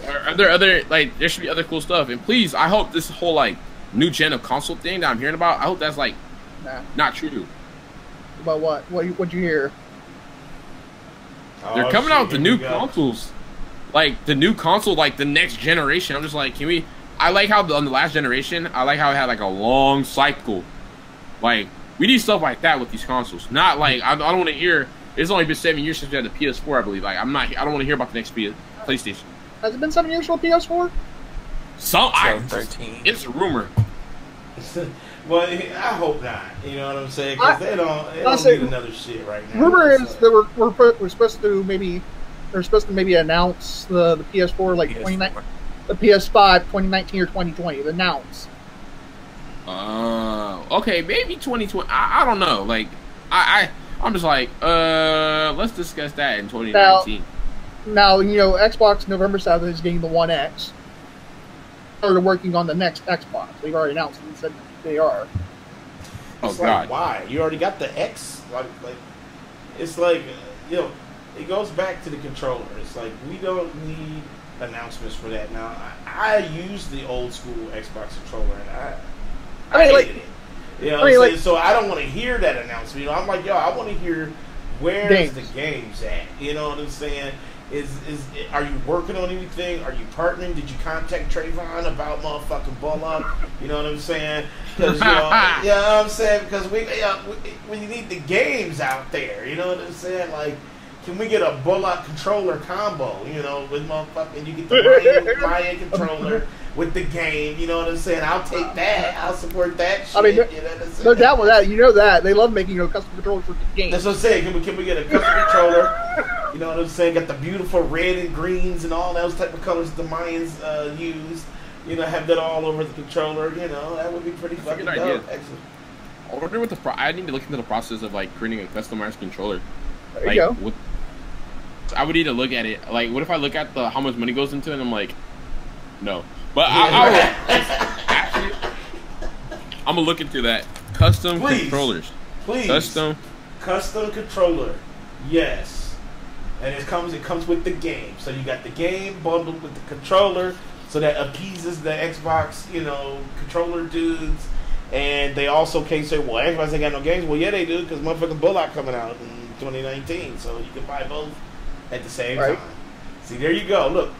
Are there other, like, there should be other cool stuff. And please, I hope this whole like new gen of console thing that I'm hearing about, I hope that's like not true. About what? What'd you hear? They're coming out with the new consoles. Like the new console, like the next generation. I'm just like, can we? I like how on the last generation, I like how it had like a long cycle. Like we need stuff like that with these consoles. Not like I don't want to hear. It's only been 7 years since we had the PS4, I believe. Like I don't want to hear about the next PlayStation. Has it been 7 years for PS4? It's a rumor. Well, I hope not. You know what I'm saying? Because they don't need another shit right now. Rumor is that we're supposed to maybe announce the PS4 like 2019, the PS5 2019 or 2020. The announce. Okay, maybe 2020. I don't know. Like I'm just like let's discuss that in 2019. Now Xbox November 7th is getting the One X. They're working on the next Xbox. They've already announced it and said they are. It's like, why? You already got the X. Like it's like it goes back to the controller. It's like we don't need announcements for that now. I use the old school Xbox controller and I hated it. You know what I'm saying? So I don't want to hear that announcement. I'm like, I want to hear where's the games at. You know what I'm saying? Are you working on anything? Are you partnering? Did you contact Traevon about motherfucking Bullock? You know what I'm saying? Because I'm saying because we need the games out there. You know what I'm saying? Like, can we get a Bullock controller combo? With motherfucking you get the Mayan controller with the game. You know what I'm saying? I'll take that. I'll support that shit. I mean, no doubt with that. That they love making custom controllers for games. That's what I'm saying. Can we get a custom controller? You know what I'm saying? Got the beautiful red and greens and all those type of colors the Mayans use. Have that all over the controller. That would be pretty fucking dope. Excellent. I wonder what I need to look into the process of like creating a customized controller. There you go. I would need to look at it. Like, what if I look at how much money goes into it and I'm like, no. But I'm gonna look into that. Custom controllers. Please. Custom controller. Yes. And it comes with the game. So you got the game bundled with the controller, so that appeases the Xbox, controller dudes. And they also can't say, well, Xbox ain't got no games. Well, yeah, they do, because motherfucking Bullock coming out in 2019. So you can buy both at the same time. See, there you go. Look,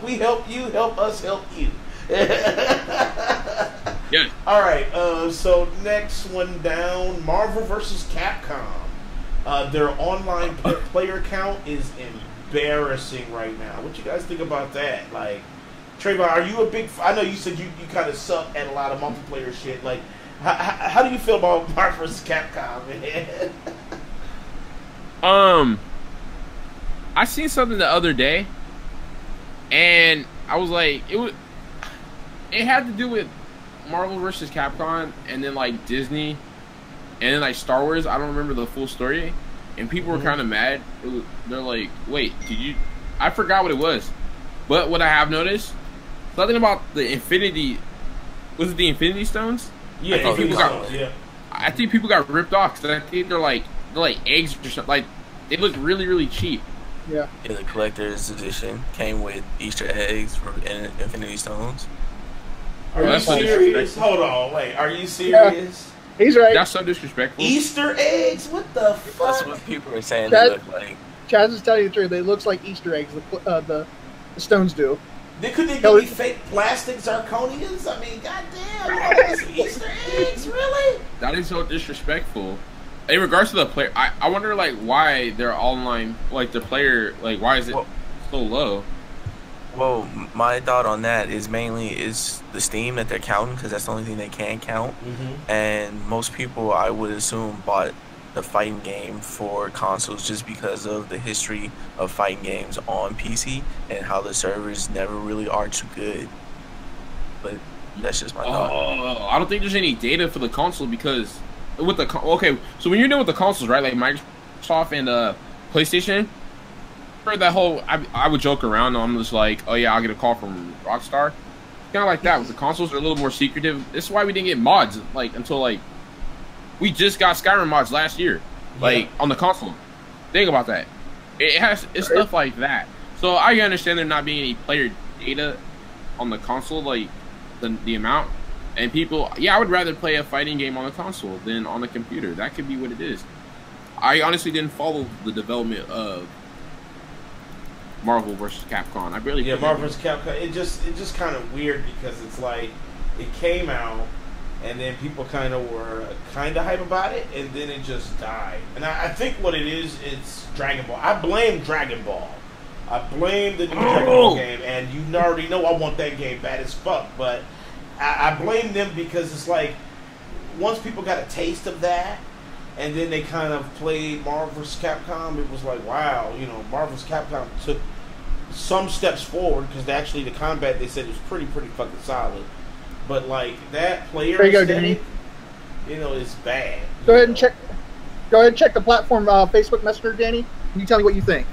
we help you, help us help you. Yeah. All right. So next one down, Marvel vs. Capcom. Their online player count is embarrassing right now. What you guys think about that? Like, Traevon, are you a big? I know you said you kind of suck at a lot of multiplayer shit. Like, how do you feel about Marvel vs. Capcom, man? I seen something the other day, and I was like, it had to do with Marvel vs. Capcom, and then like Disney, and then like Star Wars. I don't remember the full story, and people were kind of mad. They're like, "Wait, I forgot what it was." But what I have noticed, something about the Infinity. Was it the Infinity Stones? Yeah, I think people got ripped off because I think they're like eggs or something. Like they look really, really cheap. Yeah, the collector's edition came with Easter eggs from Infinity Stones. Are you serious? Hold on, wait. Are you serious? Yeah, he's right. That's so disrespectful. Easter eggs? What the fuck? That's what people are saying they look like. Chaz is telling you the truth. It looks like Easter eggs. The stones do. Could they be fake plastic zirconians? I mean, goddamn, Easter eggs, really? That is so disrespectful. In regards to the player, I wonder like why they're online, like the player, like why is it so low? Well, my thought on that is mainly the Steam that they're counting, because that's the only thing they can count. And most people, I would assume, bought the fighting game for consoles just because of the history of fighting games on PC and how the servers never really are too good. But that's just my thought. I don't think there's any data for the console because with the so when you're doing with the consoles, right, like Microsoft and PlayStation, for that whole I would joke around. I'm just like, oh yeah, I'll get a call from Rockstar. Kind of like that. With the consoles, they're a little more secretive. This is why we didn't get mods like until like we just got Skyrim mods last year, like on the console. Think about that. It's stuff like that. So I understand there not being any player data on the console, like the amount. And people, I would rather play a fighting game on the console than on the computer. That could be what it is. I honestly didn't follow the development of Marvel vs. Capcom. I barely. Yeah, Marvel vs. Capcom. It just kind of weird because it's like it came out and then people kind of were kind of hype about it and then it just died. And I think what it is, it's Dragon Ball. I blame Dragon Ball. I blame the new Dragon Ball game, and you already know I want that game bad as fuck. But I blame them because it's like once people got a taste of that, and then they kind of played Marvel vs. Capcom, it was like, wow, you know, Marvel vs. Capcom took some steps forward because actually the combat they said was pretty fucking solid. But like that player aesthetic, you know, is bad. Go ahead and check. Go ahead and check the platform Facebook Messenger, Danny. Can you tell me what you think?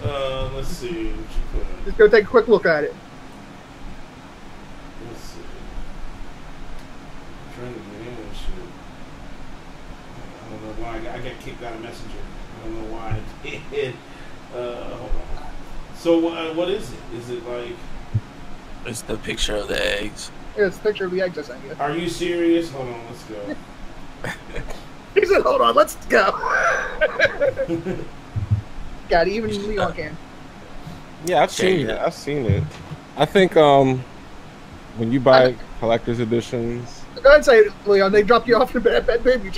Let's see. What you put in. Just go take a quick look at it. Let's see. I'm trying to get in and shit. I don't know why I got kicked out of Messenger. I don't know why I did. Hold on. So what is it? Is it like? It's the picture of the eggs. Yeah, it's a picture of the eggs I sent you. Are you serious? Hold on. Let's go. He said, "Hold on, let's go." God, even Leon can. Yeah, I've seen it. I think when you buy collector's editions, Go ahead and say it, Leon. They dropped you off in bed, baby.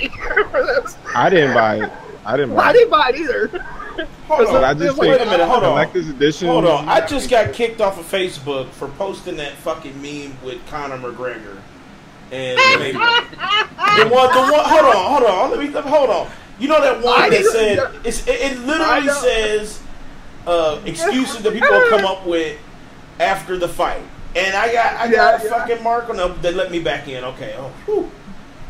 For this. I didn't buy it. I didn't buy it either. Hold on. I just Wait a minute. Hold on. Collector's edition. Hold on. I just got kicked off of Facebook for posting that fucking meme with Conor McGregor. And the one. Hold on. Hold on. You know that one that said it literally says excuses that people will come up with after the fight, and I got a fucking mark on them that let me back in. Okay. Oh, whew.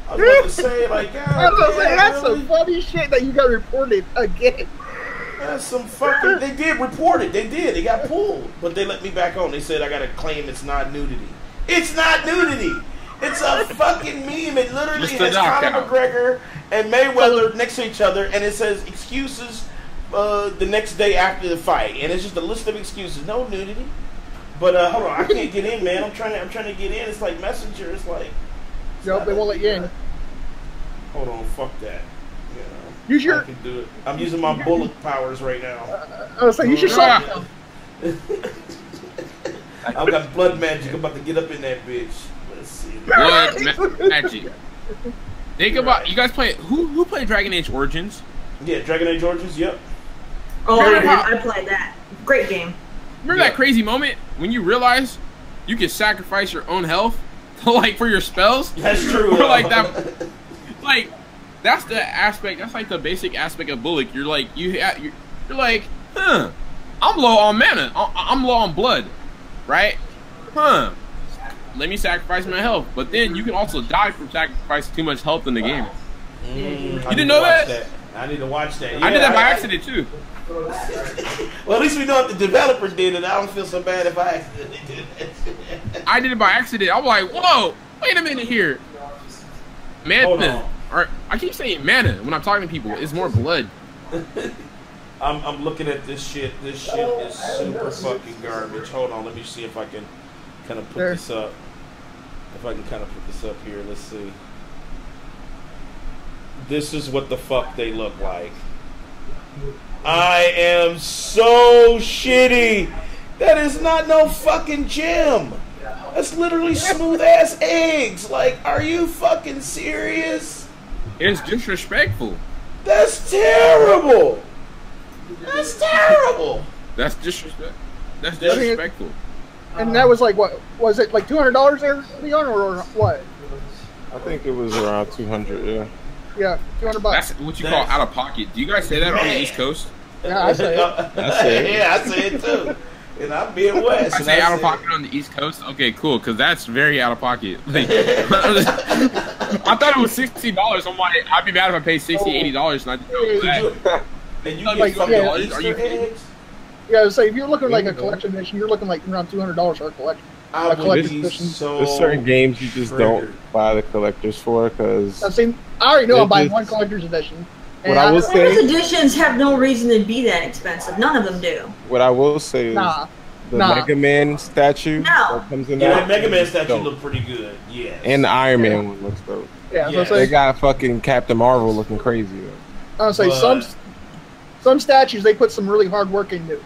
I was about to say like, God, I was gonna say that's really? some funny shit that you got reported again. That's some fucking. They did report it. They did. They got pulled, but they let me back on. They said I got to claim it's not nudity. It's not nudity. It's a fucking meme. It literally has Conor McGregor and Mayweather next to each other, and it says excuses the next day after the fight, and it's just a list of excuses. No nudity. But hold on, I can't get in, man. I'm trying to get in. It's like Messenger. It's like. Nope, they won't let you in. Hold on, fuck that. Use your. I can do it. I'm using my bullet powers right now. I was saying, use your soft. I've got blood magic. I'm about to get up in that bitch. Let's see. Blood magic. Think about you guys play. Who played Dragon Age Origins? Yeah, Dragon Age Origins. Yep. Oh, I played that. Great game. Remember that crazy moment when you realize you can sacrifice your own health, like for your spells? That's true. Or like that. Like that's the aspect. That's like the basic aspect of Bullock. You're like you're like, I'm low on mana. I'm low on blood, right? Let me sacrifice my health. But then you can also die from sacrificing too much health in the game. You didn't know that? I need to watch that. Yeah, I did that by accident too. Well, at least we know if the developer did it. I don't feel so bad if I accidentally did it. I did it by accident. I was like, whoa, wait a minute here. Mana. Or, I keep saying mana when I'm talking to people. It's more blood. I'm looking at this shit. This shit is super fucking garbage. Hold on, let me see if I can kind of put this up. If I can kind of put this up here, let's see. This is what the fuck they look like. I am so shitty. That is not no fucking gem. That's literally smooth ass eggs. Like, are you fucking serious? It's disrespectful. That's terrible. That's terrible. That's disrespect. That's disrespectful. And that was like, what was it, like $200 there, Leon, or what? I think it was around 200. Yeah. Yeah, $200. That's what you call out of pocket. Do you guys say that on the East Coast? Yeah, I say it. Yeah, I say it too. And I'm Midwest. I say out of pocket on the East Coast. Okay, cool, because that's very out of pocket. Like, I thought it was $60. I'm like, I'd be mad if I paid $60, $80 and I didn't know that. And you Like, get fucking yeah, Easter are you eggs? Yeah, so if you're looking like a collection edition, you're looking like around $200 for a collection. I would be so There's certain games you just don't buy the collectors for because. I already know I'm buying one collector's edition. What I will say, collector's editions have no reason to be that expensive. None of them do. What I will say is the Mega Man statue that comes in the Mega Man statue look pretty good. Yeah. And the Iron Man one looks dope. Yeah, they got fucking Captain Marvel looking crazy though. I would say some statues they put some really hard work into.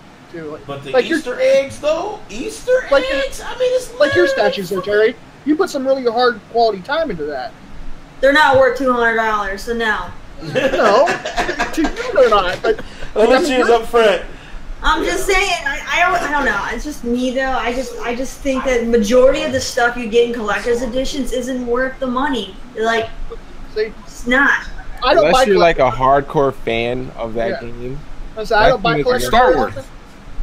But the Easter eggs though, Easter eggs. I mean, it's like your statues there, Terry. You put some really hard quality time into that. They're not worth $200, so no. No, they're not. But let's choose up front. I'm just saying. I don't know. It's just me though. I just think that majority of the stuff you get in collector's editions isn't worth the money. Like, it's not. Unless you're like a hardcore fan of that game. So I don't buy collector's Star Wars.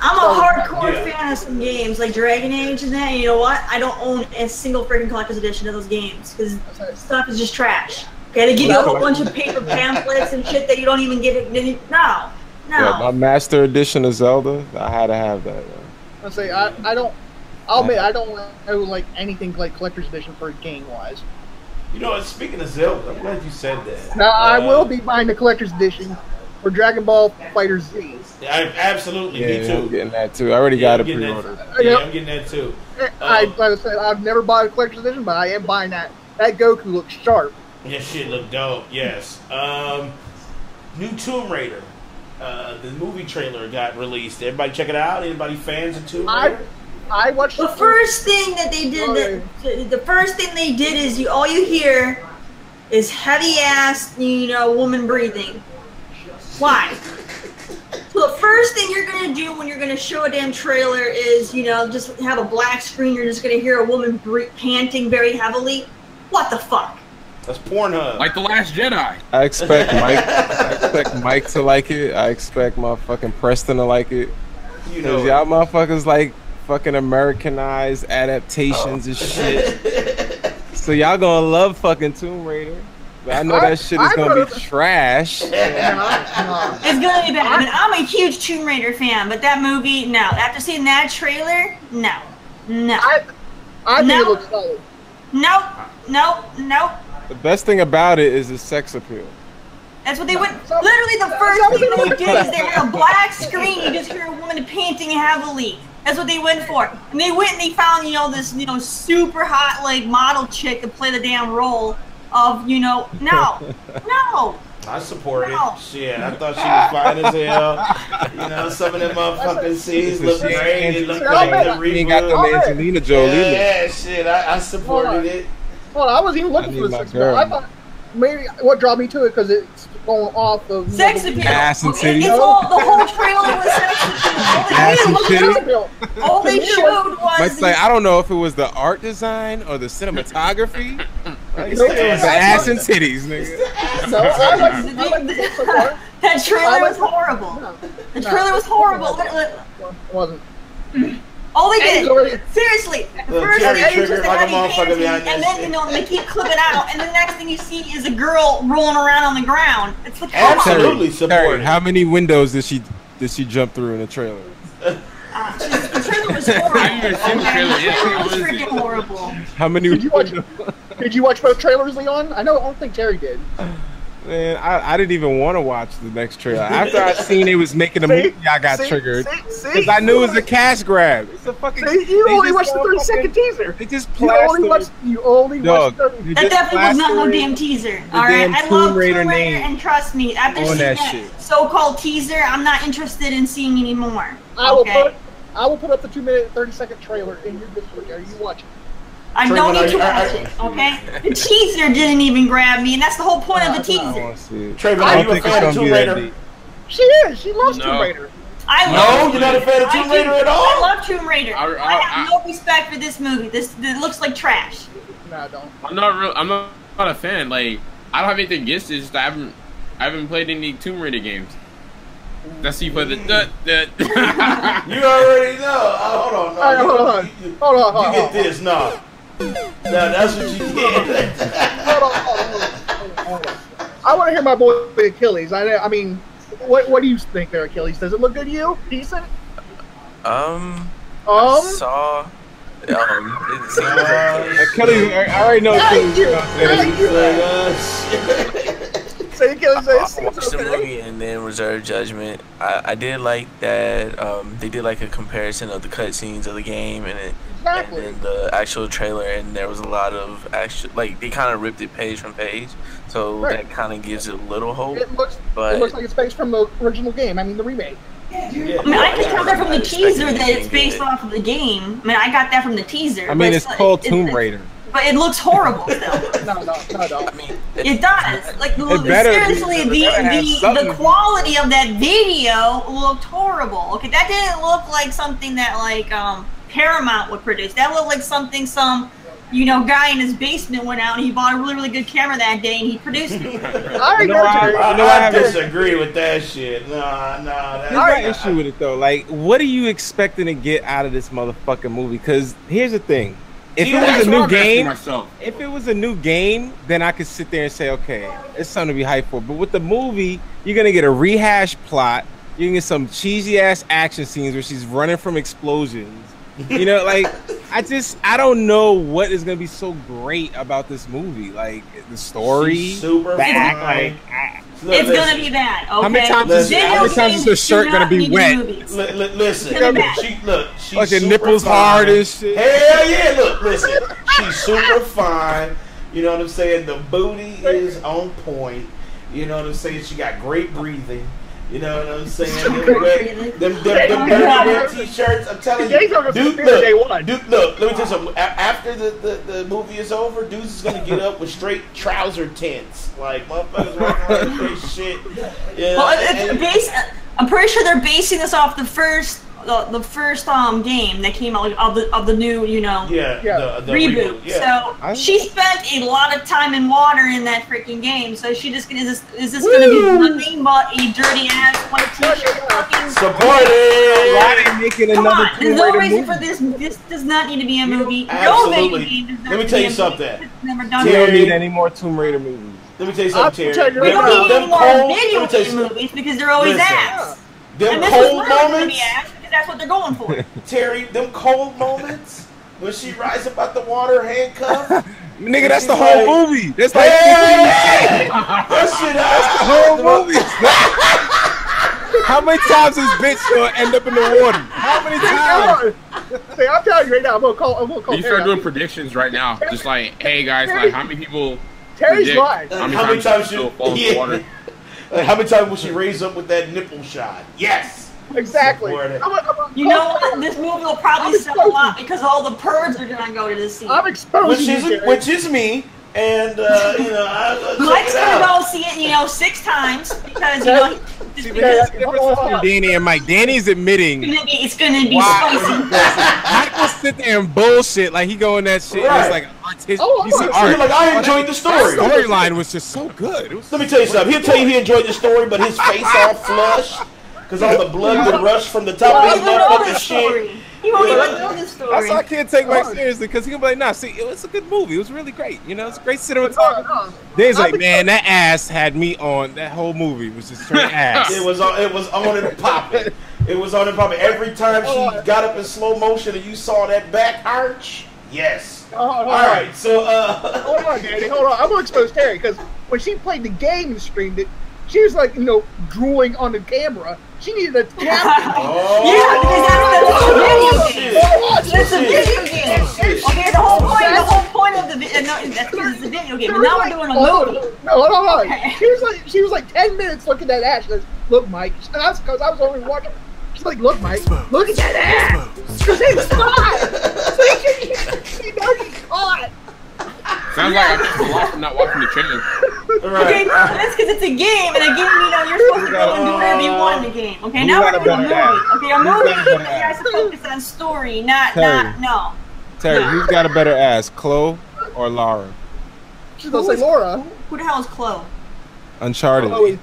I'm a hardcore fan of some games like Dragon Age and that. And you know what? I don't own a single freaking collector's edition of those games because stuff is just trash. Okay, they give you a whole bunch of paper pamphlets and shit that you don't even get. No. Yeah, my master edition of Zelda, I had to have that. I say I don't. I'll admit I don't like anything like collector's edition for game wise. You know, speaking of Zelda, I'm glad you said that. Now I will be buying the collector's edition for Dragon Ball Fighter Z. Absolutely, me too. I'm getting that too. I already got it pre-ordered. Yeah, I'm getting that too. Like I said, I've never bought a collector's edition, but I am buying that. That Goku looks sharp. Yeah, shit look dope. Yes. New Tomb Raider. The movie trailer got released. Everybody check it out. Anybody fans of Tomb Raider? I watched the first thing that they did. The first thing they did is all you hear is heavy ass, woman breathing. Why? So the first thing you're gonna do when you're gonna show a damn trailer is, just have a black screen. You're just gonna hear a woman panting very heavily. What the fuck? That's Pornhub. Like The Last Jedi. I expect Mike to like it. I expect motherfucking Preston to like it. Because y'all motherfuckers like fucking Americanized adaptations and shit. So y'all gonna love fucking Tomb Raider. But I know that shit is gonna be trash. It's gonna be bad. I mean, I'm a huge Tomb Raider fan, but that movie, no. After seeing that trailer, no. I think it looks solid. Nope. The best thing about it is the sex appeal. That's what they went. Literally, the first thing they did is they had a black screen. You just hear a woman panting heavily. That's what they went for. And they went and they found, this, super hot like model chick to play the damn role of, no. I support it. Shit, I thought she was fine as hell. Some of them motherfucking scenes look great. It looked like the reboot. Ain't got the Angelina Jolie. Yeah, shit, I supported it. Well, I wasn't even looking for the 6 girl. I thought maybe what drew me to it because it's going off of sex appeal. Ass and titties. The whole trailer was sex appeal. All they showed was. But like, I don't know if it was the art design or the cinematography. It was the ass and titties, nigga. That trailer was horrible. The trailer was horrible. It wasn't. All they did, seriously, the first thing is just like and then they keep clipping out, and the next thing you see is a girl rolling around on the ground. It's like, absolutely support. How many windows did she jump through in the trailer? The trailer was horrible. It was freaking horrible. How many? Did you watch both trailers, Leon? I don't think Terry did. Man, I didn't even want to watch the next trailer. After I seen it was making a movie, I got triggered. Because I knew it was a cash grab. It's a fucking... you only watched the 30-second teaser. They just You only watched that definitely was not no damn teaser. Alright, I love Tomb Raider, and trust me, after seeing that so-called teaser, I'm not interested in seeing any more. I will put up the 2-minute, 30-second trailer in your Discord. Are you watching? I don't need to watch it, okay? The teaser didn't even grab me, and that's the whole point of the teaser. Traevon, are you a fan of Tomb Raider? She is. She loves Tomb Raider. You're not a fan of Tomb Raider at all? I love Tomb Raider. I have no respect for this movie. It looks like trash. No, I don't. I'm not a fan. Like, I don't have anything against it. Just I haven't played any Tomb Raider games. That's you put the You already know. Hold on. You get this, no. No, that's what you did. Hold on. I want to hear my boy Akeyles. I mean, what do you think there, Akeyles? Does it look good to you? Decent? I saw. Akeyles, I already know. Say Akeyles. I watched the movie and then reserve judgment. I did like that. They did like a comparison of the cutscenes of the game and then the actual trailer, and there was a lot of they kind of ripped it page from page, so that kind of gives it a little hope. It looks like it's based from the original game. I mean, the remake. Yeah. I mean, I can tell that from the teaser that it's based off of the game. I mean, I got that from the teaser. I mean, it's called Tomb Raider. but it looks horrible still. No. I mean, It does. Like better seriously, be- it better have the something. quality of that video looked horrible. Okay, that didn't look like something that like Paramount would produce. That looked like something some guy in his basement went out and he bought a really good camera that day and he produced it. I disagree with that shit. Nah, Here's my issue with it though. Like, what are you expecting to get out of this motherfucking movie? Because here's the thing: if it was a new game, then I could sit there and say, okay, it's something to be hyped for. But with the movie, you're gonna get a rehash plot. You can get some cheesy ass action scenes where she's running from explosions. Like I don't know what is gonna be so great about this movie. Like the story, super back, fine. It's gonna be bad. Okay. How many times is her shirt gonna be wet? Listen, she's like her super nipples fine. hard and shit. Hell yeah! Look, listen, she's super fine. You know what I'm saying? The booty is on point. You know what I'm saying? She got great breathing. You know what I'm saying? Them dirty red t-shirts. I'm telling you, dude, look, let me tell you something. After the movie is over, dudes is gonna get up with straight trouser tints, like motherfuckers walking around with this shit. Yeah, well, I'm pretty sure they're basing this off the first game that came out of the new the reboot. Yeah. So she spent a lot of time in water in that freaking game. So she just is this gonna be nothing but a dirty ass white t-shirt fucking supported? Why are they making another Tomb There's no Raider reason movie? for this. This does not need to be a movie. Absolutely. No video game does not Let me need tell to you be a something. movie. It's never done We don't that. need any more Tomb Raider movies. Let me tell you something, Terry. We don't need any more video game movies because they're always ass. Them And this cold was literally gonna be moments, ass because that's what they're going for. Terry. Them cold moments when she rises up out the water handcuffed. Nigga, that's the whole movie. That's like That shit. that's the whole movie. How many times is bitch gonna end up in the water? How many times? Say, I'm telling you right now, I'm gonna call You start doing predictions right now. Just like, hey guys, like how many people Terry's predict lying. how many times she'll fall in the water? Like, how many times will she raise up with that nipple shot? Yes. Exactly. You know what? This movie will probably sell a lot because all the pervs are gonna go to this scene. I'm exposing which is me, and Mike's gonna go see it, 6 times because Danny and Mike. Danny's admitting it's gonna be spicy. Mike will sit there and bullshit like he go in that shit. Right. And it's like, like I enjoyed the story. The storyline was just so good. Let me tell you something. He'll tell you he enjoyed the story, but his face all flushed because all the blood that rushed from the top of his motherfucking shit. He won't even know this story. That's why I can't take Mike seriously because he can be like, nah, see, it was a good movie. It was really great. It's a great cinematography. Danny's like, man, that ass had me on. That whole movie was just straight ass. It was on and popping. It was on and popping. Every time she got up in slow motion and you saw that back arch, yes. All right, so hold on, Danny. Hold on. I'm gonna expose Terry because when she played the game and streamed it, she was like, drooling on the camera. She needed a camera. Yeah, because that's a video game. Okay, the whole point of the video. No, that's because it's a video game. But now we're doing a movie. No, hold on. Okay. She was like 10 minutes looking at that ass. She goes, look, Mike. And that's because I was only watching. She's like, look, Mike. Look at that ass. Because it's caught. She knows she's caught. Sounds like I'm just lost from not watching the trailer. right. Okay, that's because it's a game, and a game, you're supposed to go and do whatever you want in the game. Okay, now we're doing a movie. Okay, a movie, you guys to focus on story, not no. Terry, who's got a better ass, Chloe or Lara? She's gonna say Laura. Who the hell is Chloe? Uncharted. Chloe.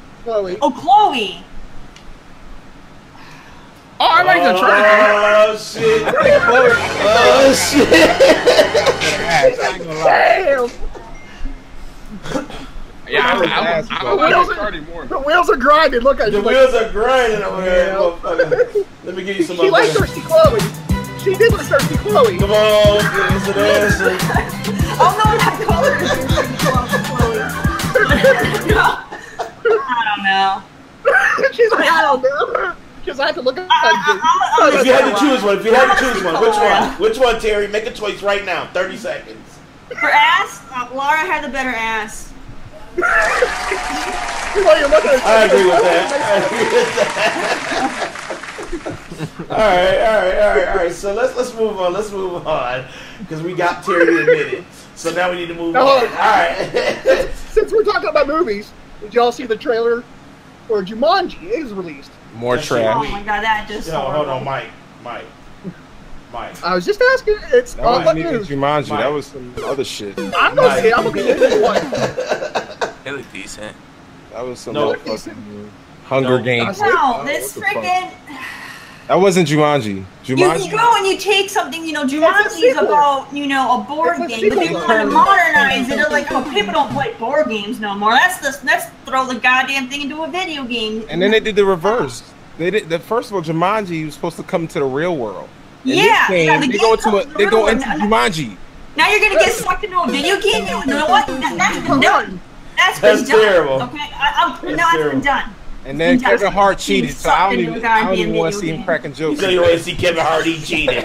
Oh, Chloe. Oh, I like Uncharted. Oh shit! Oh shit! Damn. Yeah, I like Uncharted more. The wheels are grinding. Look at The wheels are grinding over here, motherfucker. Let me give you some. She likes thirsty Chloe. She did like thirsty Chloe. Come on, give us an answer. Oh no, that color is Chloe. No. I don't know. She's like, I don't know. Because I have to look at If you had to choose one, which one? Which one, Terry? Make a choice right now. 30 seconds. For ass, Laura had the better ass. I agree with that. All right. So let's move on. Let's move on because we got Terry admitted. So now we need to move on. All right. Since we're talking about movies, did y'all see the trailer for Jumanji is released? More That's trash. Oh my god, that just. Hold on, Mike. I was just asking. It's That all wasn't even news. Jumanji. Mike. That was some other shit. I'm gonna say I'm gonna get this one. It looked decent. That was some No. motherfucking Hunger Games. No, this What the fuck? freaking. That wasn't Jumanji. You Jumanji. go and you take something, Jumanji is sequel. about, a board It's a game, but they sequel. want to modernize it. They're like, oh, people don't play board games no more. Let's throw the goddamn thing into a video game. And then they did the reverse. They did the first of all. Jumanji was supposed to come to the real world. And Yeah, this game, yeah, the they game go into comes to they the go real into world. Jumanji. Now you're gonna get sucked into a video game. You know what? That's been done. That's That's been terrible. done. Okay, it's terrible. been done. And then Yes. Kevin Hart cheated, so I don't Sucked even into a want to goddamn see video him game. cracking jokes. So you want to see Kevin Hart cheating? All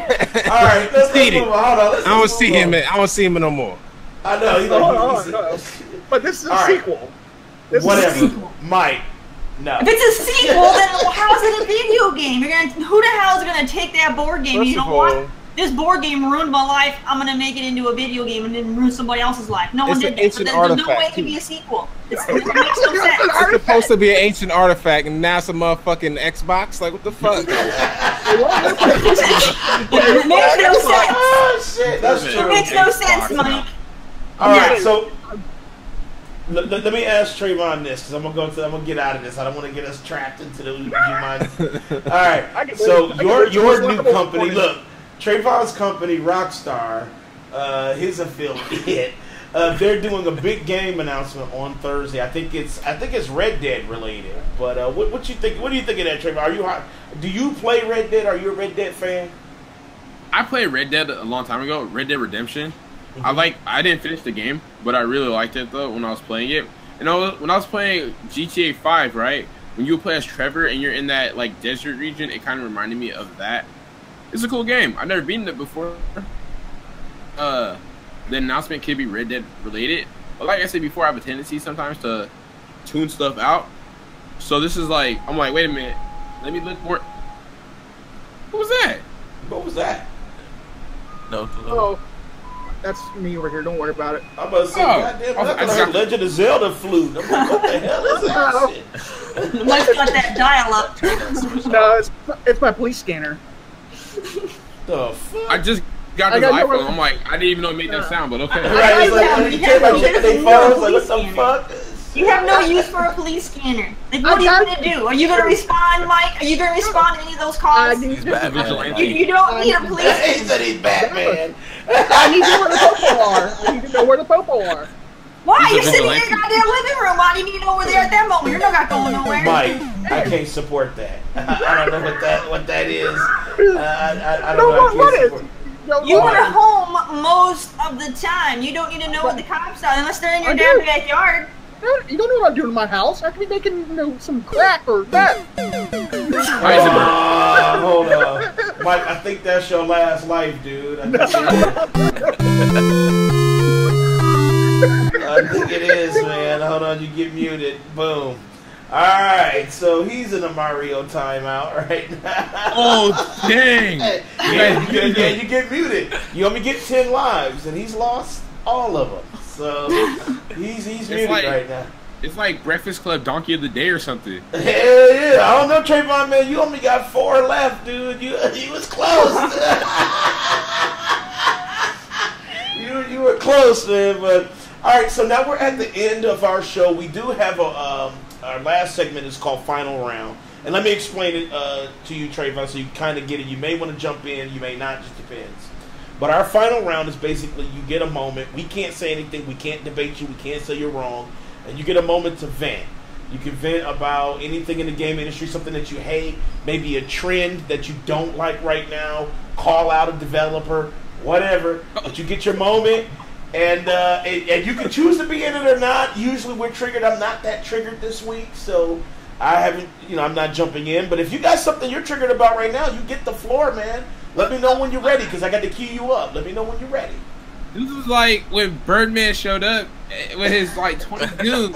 right, let's Cheated. move on. Hold on. I don't see him. I don't see him no more. I know. He's Hold on. But this is a All right. sequel. This Whatever. is a sequel. Mike. No. If it's a sequel, then how's it a video game? Who the hell is gonna take that board game? First You know of all, what? This board game ruined my life. I'm gonna make it into a video game and then ruin somebody else's life. No one It's did an that. So ancient there's no way artifact, it can too. be a sequel. It makes no sense. It's supposed to be an ancient artifact, and now it's a motherfucking Xbox. Like, what the fuck? It makes no sense. Oh shit, that's It true. makes no sense, Mike. All right, Yeah. so let me ask Traevon this because I'm gonna get out of this. I don't want to get us trapped into the Jumanji. All right, so your new company, look, Traevon's company, Rockstar, his affiliate. They're doing a big game announcement on Thursday. I think it's Red Dead related. But what you think? What do you think of that, Traevon? Do you play Red Dead? Are you a Red Dead fan? I played Red Dead a long time ago, Red Dead Redemption. I didn't finish the game, but I really liked it though when I was playing it. And when I was playing GTA 5, right? When you play as Trevor and you're in that like desert region, it kind of reminded me of that. It's a cool game. I've never beaten it before. The announcement could be Red Dead related, but like I said before, I have a tendency sometimes to tune stuff out. So this is like, I'm like, wait a minute, let me look more. What was that? What was that? No clue. Oh, that's me over here. Don't worry about it. I'm about to say, goddamn, I that's just like Legend of Zelda flute. I'm like, what the hell is that shit? Mike's got that dial up. No, it's my police scanner. The fuck? I just got I this got no- iPhone. I'm like, I didn't even know it made that sound, but okay. Right, it's like, Yeah, you you take my have chicken, to they use fall, a it's like, what the police fuck? You have no use for a police scanner. Like, what are you gonna do? Are you gonna respond, Mike? Are you gonna respond to any of those I calls? need He's to Batman. You don't need a police. He said he's Batman. I need to know where the popo are. I need to know where the popo are. Why? He's a You're sitting in your vigilante. goddamn living room. Why do you need to know where they are at that moment? You're not going nowhere. Mike, I can't support that. I don't know what that is. I No, don't know. I what can't is? support. No, You what? are home most of the time. You don't need to know what the cops are unless they're in your I damn do. backyard. You don't know what I'm doing in my house. I could be making some crack or that. Hold on. Mike, I think that's your last life, dude. I think it is, man. Hold on, you get muted. Boom. Alright, so he's in a Mario timeout right now. Oh, dang. Yeah, you get muted. You only get 10 lives, and he's lost all of them. So he's muted like- right now. It's like Breakfast Club Donkey of the Day or something. Hell yeah. I don't know, Traevon, man. You only got 4 left, dude. You was close. you were close, man. But all right, so now we're at the end of our show. We do have our last segment is called Final Round. And let me explain it to you, Traevon, so you kind of get it. You may want to jump in. You may not. Just depends. But our final round is basically you get a moment. We can't say anything. We can't debate you. We can't say you're wrong. And you get a moment to vent. You can vent about anything in the game industry, something that you hate, maybe a trend that you don't like right now, call out a developer, whatever. But you get your moment, and you can choose to be in it or not. Usually we're triggered. I'm not that triggered this week, so I haven't, I'm not jumping in. But if you got something you're triggered about right now, you get the floor, man. Let me know when you're ready, because I got to cue you up. Let me know when you're ready. This is like when Birdman showed up with his like 20 goons.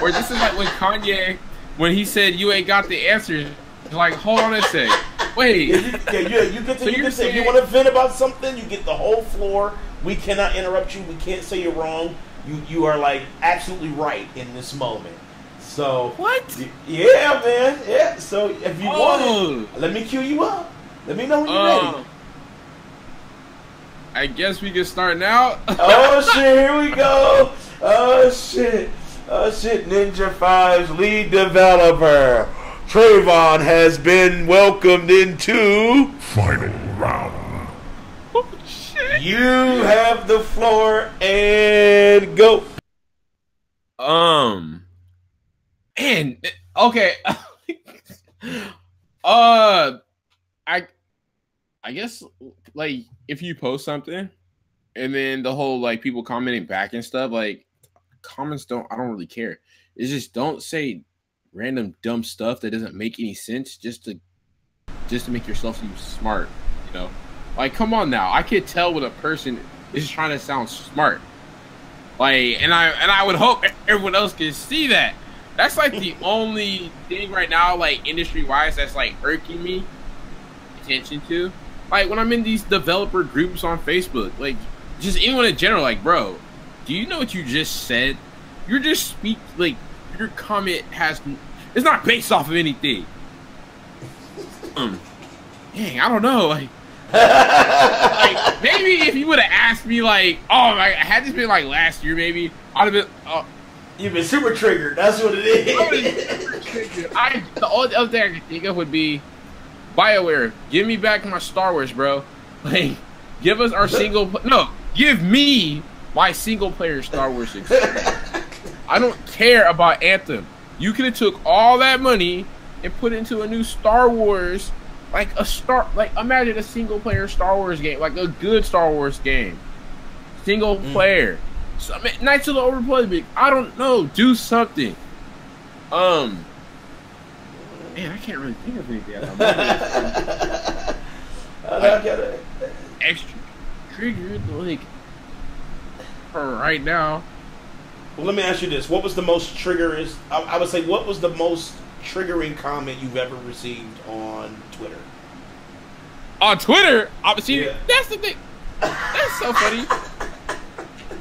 Or this is like when Kanye, when he said you ain't got the answers. Like, hold on a sec. Wait. You get to, if you want to vent about something, you get the whole floor. We cannot interrupt you. We can't say you're wrong. You are like absolutely right in this moment. So what? Yeah, man. Yeah. So if you want it, let me cue you up. Let me know when you're ready. I guess we can start now. Oh shit! Here we go. Oh shit! Oh shit! Ninja 5's lead developer Traevon has been welcomed into final round. Oh shit! You have the floor and go. And okay. I guess like if you post something and then the whole like people commenting back and stuff, like comments I don't really care. It's just don't say random dumb stuff that doesn't make any sense just to make yourself seem smart, you know? Like come on now. I can tell when a person is trying to sound smart. Like and I would hope everyone else can see that. That's like the only thing right now, like industry wise, that's like irking me attention to. Like when I'm in these developer groups on Facebook, like just anyone in general, like bro, do you know what you just said? You're just like your comment it's not based off of anything. Dang, I don't know. Like maybe if you would have asked me like, oh my, had this been like last year, maybe I'd have been. You've been super triggered. That's what it is. The only other thing I could think of would be BioWare. Give me back my Star Wars, bro. Like, give us our give me my single player Star Wars experience. I don't care about Anthem. You could have took all that money and put it into a new Star Wars, like imagine a single player Star Wars game, like a good Star Wars game, single player. So, I mean, Knights of the Old Republic, I don't know, do something. Man, I can't really think of anything. Extra triggered, like, for right now. Well, let me ask you this: what was the most triggering? I would say, what was the most triggering comment you've ever received on Twitter? On Twitter, obviously, that's the thing. That's so funny.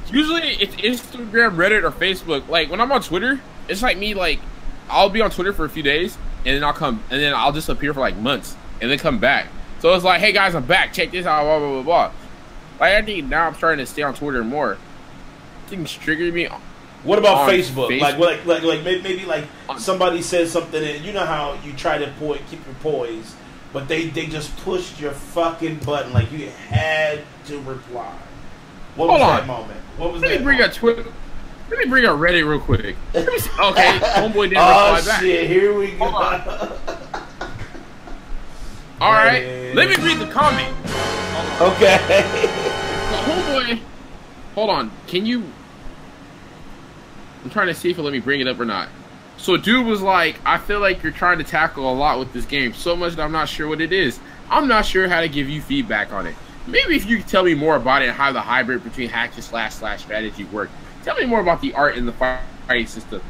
Usually it's Instagram, Reddit, or Facebook. Like when I'm on Twitter, it's like me. Like I'll be on Twitter for a few days, and then I'll disappear for like months, and then come back. So it's like, hey guys, I'm back. Check this out. Blah blah blah blah. Like I think now I'm starting to stay on Twitter more. Things trigger me. What about Facebook? Like maybe like somebody says something, and you know how you try to keep your poise, but they just pushed your fucking button. Like you had to reply. What was that moment? What was that? Let me bring up Twitter. Let me bring up Reddit real quick. Let me see. Okay, homeboy didn't reply back. Oh shit! Here we go. All right, let me read the comment. Okay. Homeboy, hold on. Can you? I'm trying to see if it'll let me bring it up or not. So, dude was like, "I feel like you're trying to tackle a lot with this game, so much that I'm not sure what it is. I'm not sure how to give you feedback on it. Maybe if you could tell me more about it and how the hybrid between hack and slash strategy work. Tell me more about the art and the fighting system.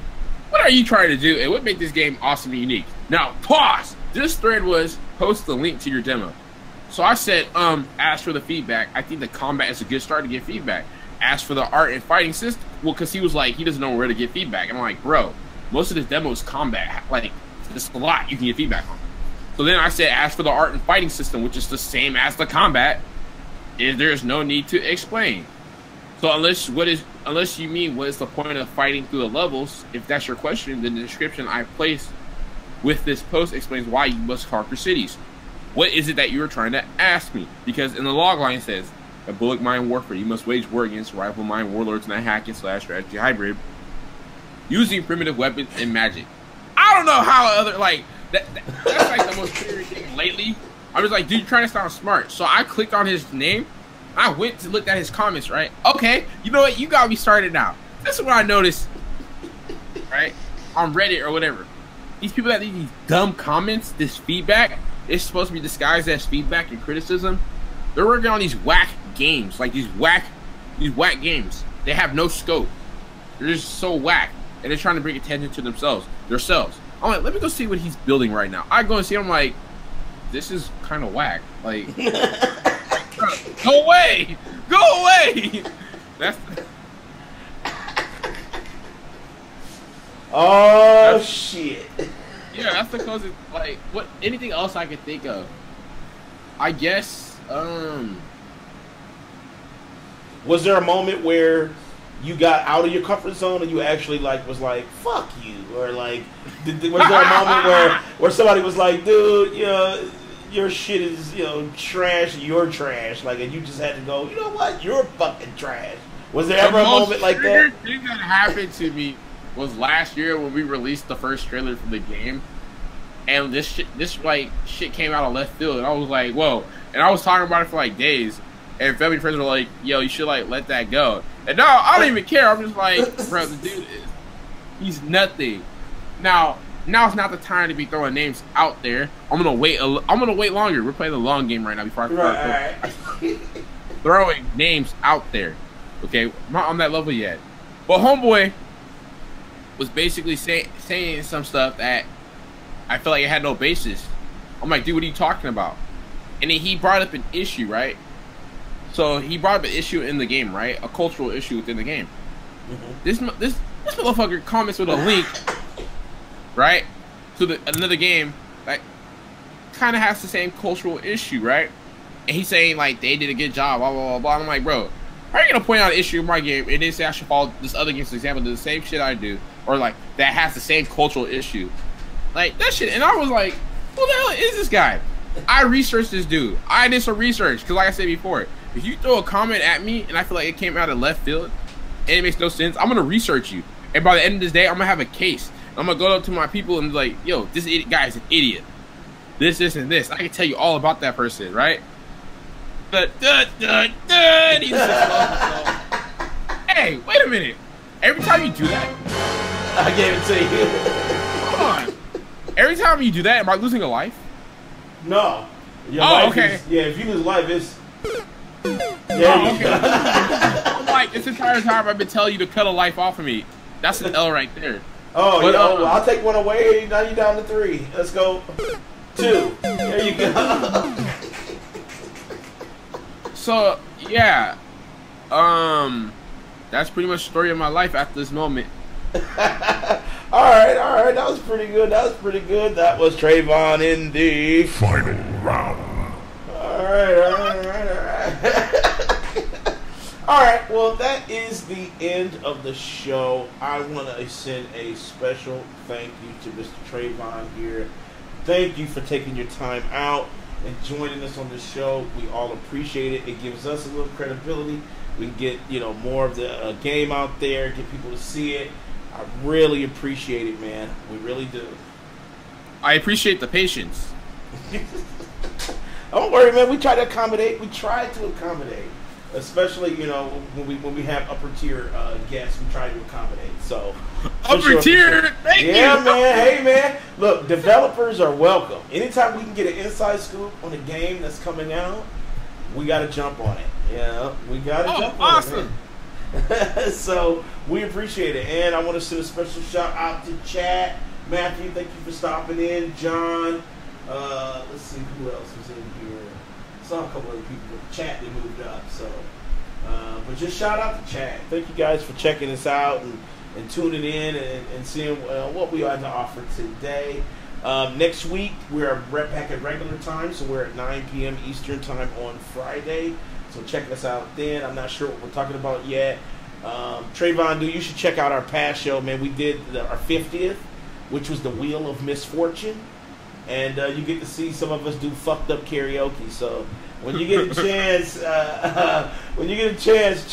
What are you trying to do and what make this game awesome and unique?" Now, pause. This thread was post the link to your demo. So I said, ask for the feedback. I think the combat is a good start to get feedback. Ask for the art and fighting system. Well, because he was like, he doesn't know where to get feedback. And I'm like, bro, most of this demo is combat. Like, there's a lot you can get feedback on. So then I said, ask for the art and fighting system, which is the same as the combat. There's no need to explain. So unless you mean what is the point of fighting through the levels, if that's your question, then the description I placed with this post explains why you must conquer cities. What is it that you are trying to ask me? Because in the logline it says, a bullet mine warfare, you must wage war against rival mine warlords in a hack and slash strategy hybrid using primitive weapons and magic. I don't know how other that's like the most clear thing lately. I was like, dude, you're trying to sound smart. So I clicked on his name. I went to look at his comments, right? Okay, you know what? You got me started now. This is what I noticed, right? On Reddit or whatever. These people that leave these dumb comments, this feedback, it's supposed to be disguised as feedback and criticism. They're working on these whack games, like these whack games. They have no scope. They're just so whack, and they're trying to bring attention to themselves. I'm like, let me go see what he's building right now. I go and see. I'm like, this is kind of whack. Like, go away, go away. That's. Oh shit. Yeah, that's because it's like what anything else I could think of. I guess. Was there a moment where you got out of your comfort zone and you actually like was like fuck you, or like was there a moment where somebody was like, dude, you know, your shit is, you know, trash, you're trash, like, and you just had to go, you know what, you're fucking trash. Was there ever a moment like that? The thing that happened to me was last year when we released the first trailer for the game, and this shit came out of left field, and I was like, whoa. And I was talking about it for like days, and family friends were like, yo, you should like let that go. And now I don't even care. I'm just like, bro, the dude he's nothing. Now it's not the time to be throwing names out there. I'm gonna wait longer. We're playing the long game right now before I start throwing names out there. Okay, I'm not on that level yet. But homeboy was basically saying some stuff that I feel like it had no basis. I'm like, dude, what are you talking about? And then he brought up an issue, right? So he brought up an issue in the game, right? A cultural issue within the game. Mm-hmm. This motherfucker comments with a link, right, to another game that kind of has the same cultural issue, right? And he's saying like they did a good job, blah blah blah blah. I'm like, bro, how are you gonna point out an issue in my game and then say I should follow this other game's example, do the same shit I do, or like that has the same cultural issue, like that shit? And I was like, who the hell is this guy? I researched this dude. I did some research because, like I said before, if you throw a comment at me and I feel like it came out of left field and it makes no sense, I'm gonna research you. And by the end of this day, I'm gonna have a case. I'm gonna go up to my people and be like, yo, this guy is an idiot. This, and this. I can tell you all about that person, right? But he's hey, wait a minute. Every time you do that, I gave it to you. Hold on. Every time you do that, am I losing a life? No. Your life okay. If you lose life, it's. Okay. I'm like, this entire time I've been telling you to cut a life off of me. That's an L right there. Oh, but, well, I'll take one away. Now you're down to 3. Let's go. 2. There you go. So, yeah. That's pretty much the story of my life at this moment. All right. That was pretty good. That was Traevon in the final round. All right. All right, well, that is the end of the show. I want to send a special thank you to Mr. Traevon here. Thank you for taking your time out and joining us on the show. We all appreciate it. It gives us a little credibility. We can get, you know, more of the game out there, get people to see it. I really appreciate it, man. We really do. I appreciate the patience. Don't worry, man. We try to accommodate. Especially, you know, when we have upper tier guests, we try to accommodate. So upper tier, sure. Thank you. Yeah, man. Hey, man. Look, developers are welcome. Anytime we can get an inside scoop on a game that's coming out, we got to jump on it. Yeah, we got to jump on awesome. it. So we appreciate it, and I want to send a special shout out to Chat. Matthew, thank you for stopping in. John, let's see who else was in here. Saw a couple other people, but Chat, they moved up. So, but just shout out to Chat. Thank you guys for checking us out and tuning in and seeing what we have to offer today. Next week we're back at regular time, so we're at 9 p.m. Eastern time on Friday. So check us out then. I'm not sure what we're talking about yet. Traevon, dude, you should check out our past show, man. We did our 50th, which was the Wheel of Misfortune. And you get to see some of us do fucked up karaoke. So when you get a chance,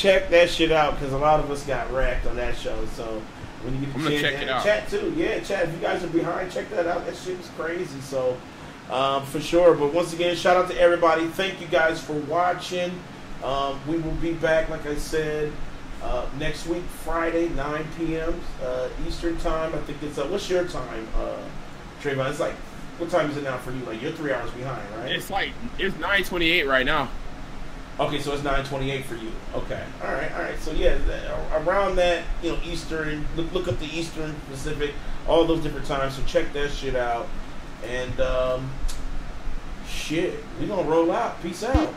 check that shit out, because a lot of us got wrecked on that show. So when you get a chance, check it out. Chat too. Yeah, Chat. If you guys are behind, check that out. That shit was crazy. So for sure. But once again, shout out to everybody. Thank you guys for watching. We will be back, like I said, next week, Friday, 9 p.m. Eastern time. I think it's what's your time, Traevon? It's like, what time is it now for you? Like, you're 3 hours behind, right? It's 9:28 right now. Okay, so it's 9:28 for you. Okay, all right. So yeah, around that, you know, Eastern. Look up the Eastern, Pacific, all those different times. So check that shit out. And shit. We gonna roll out. Peace out.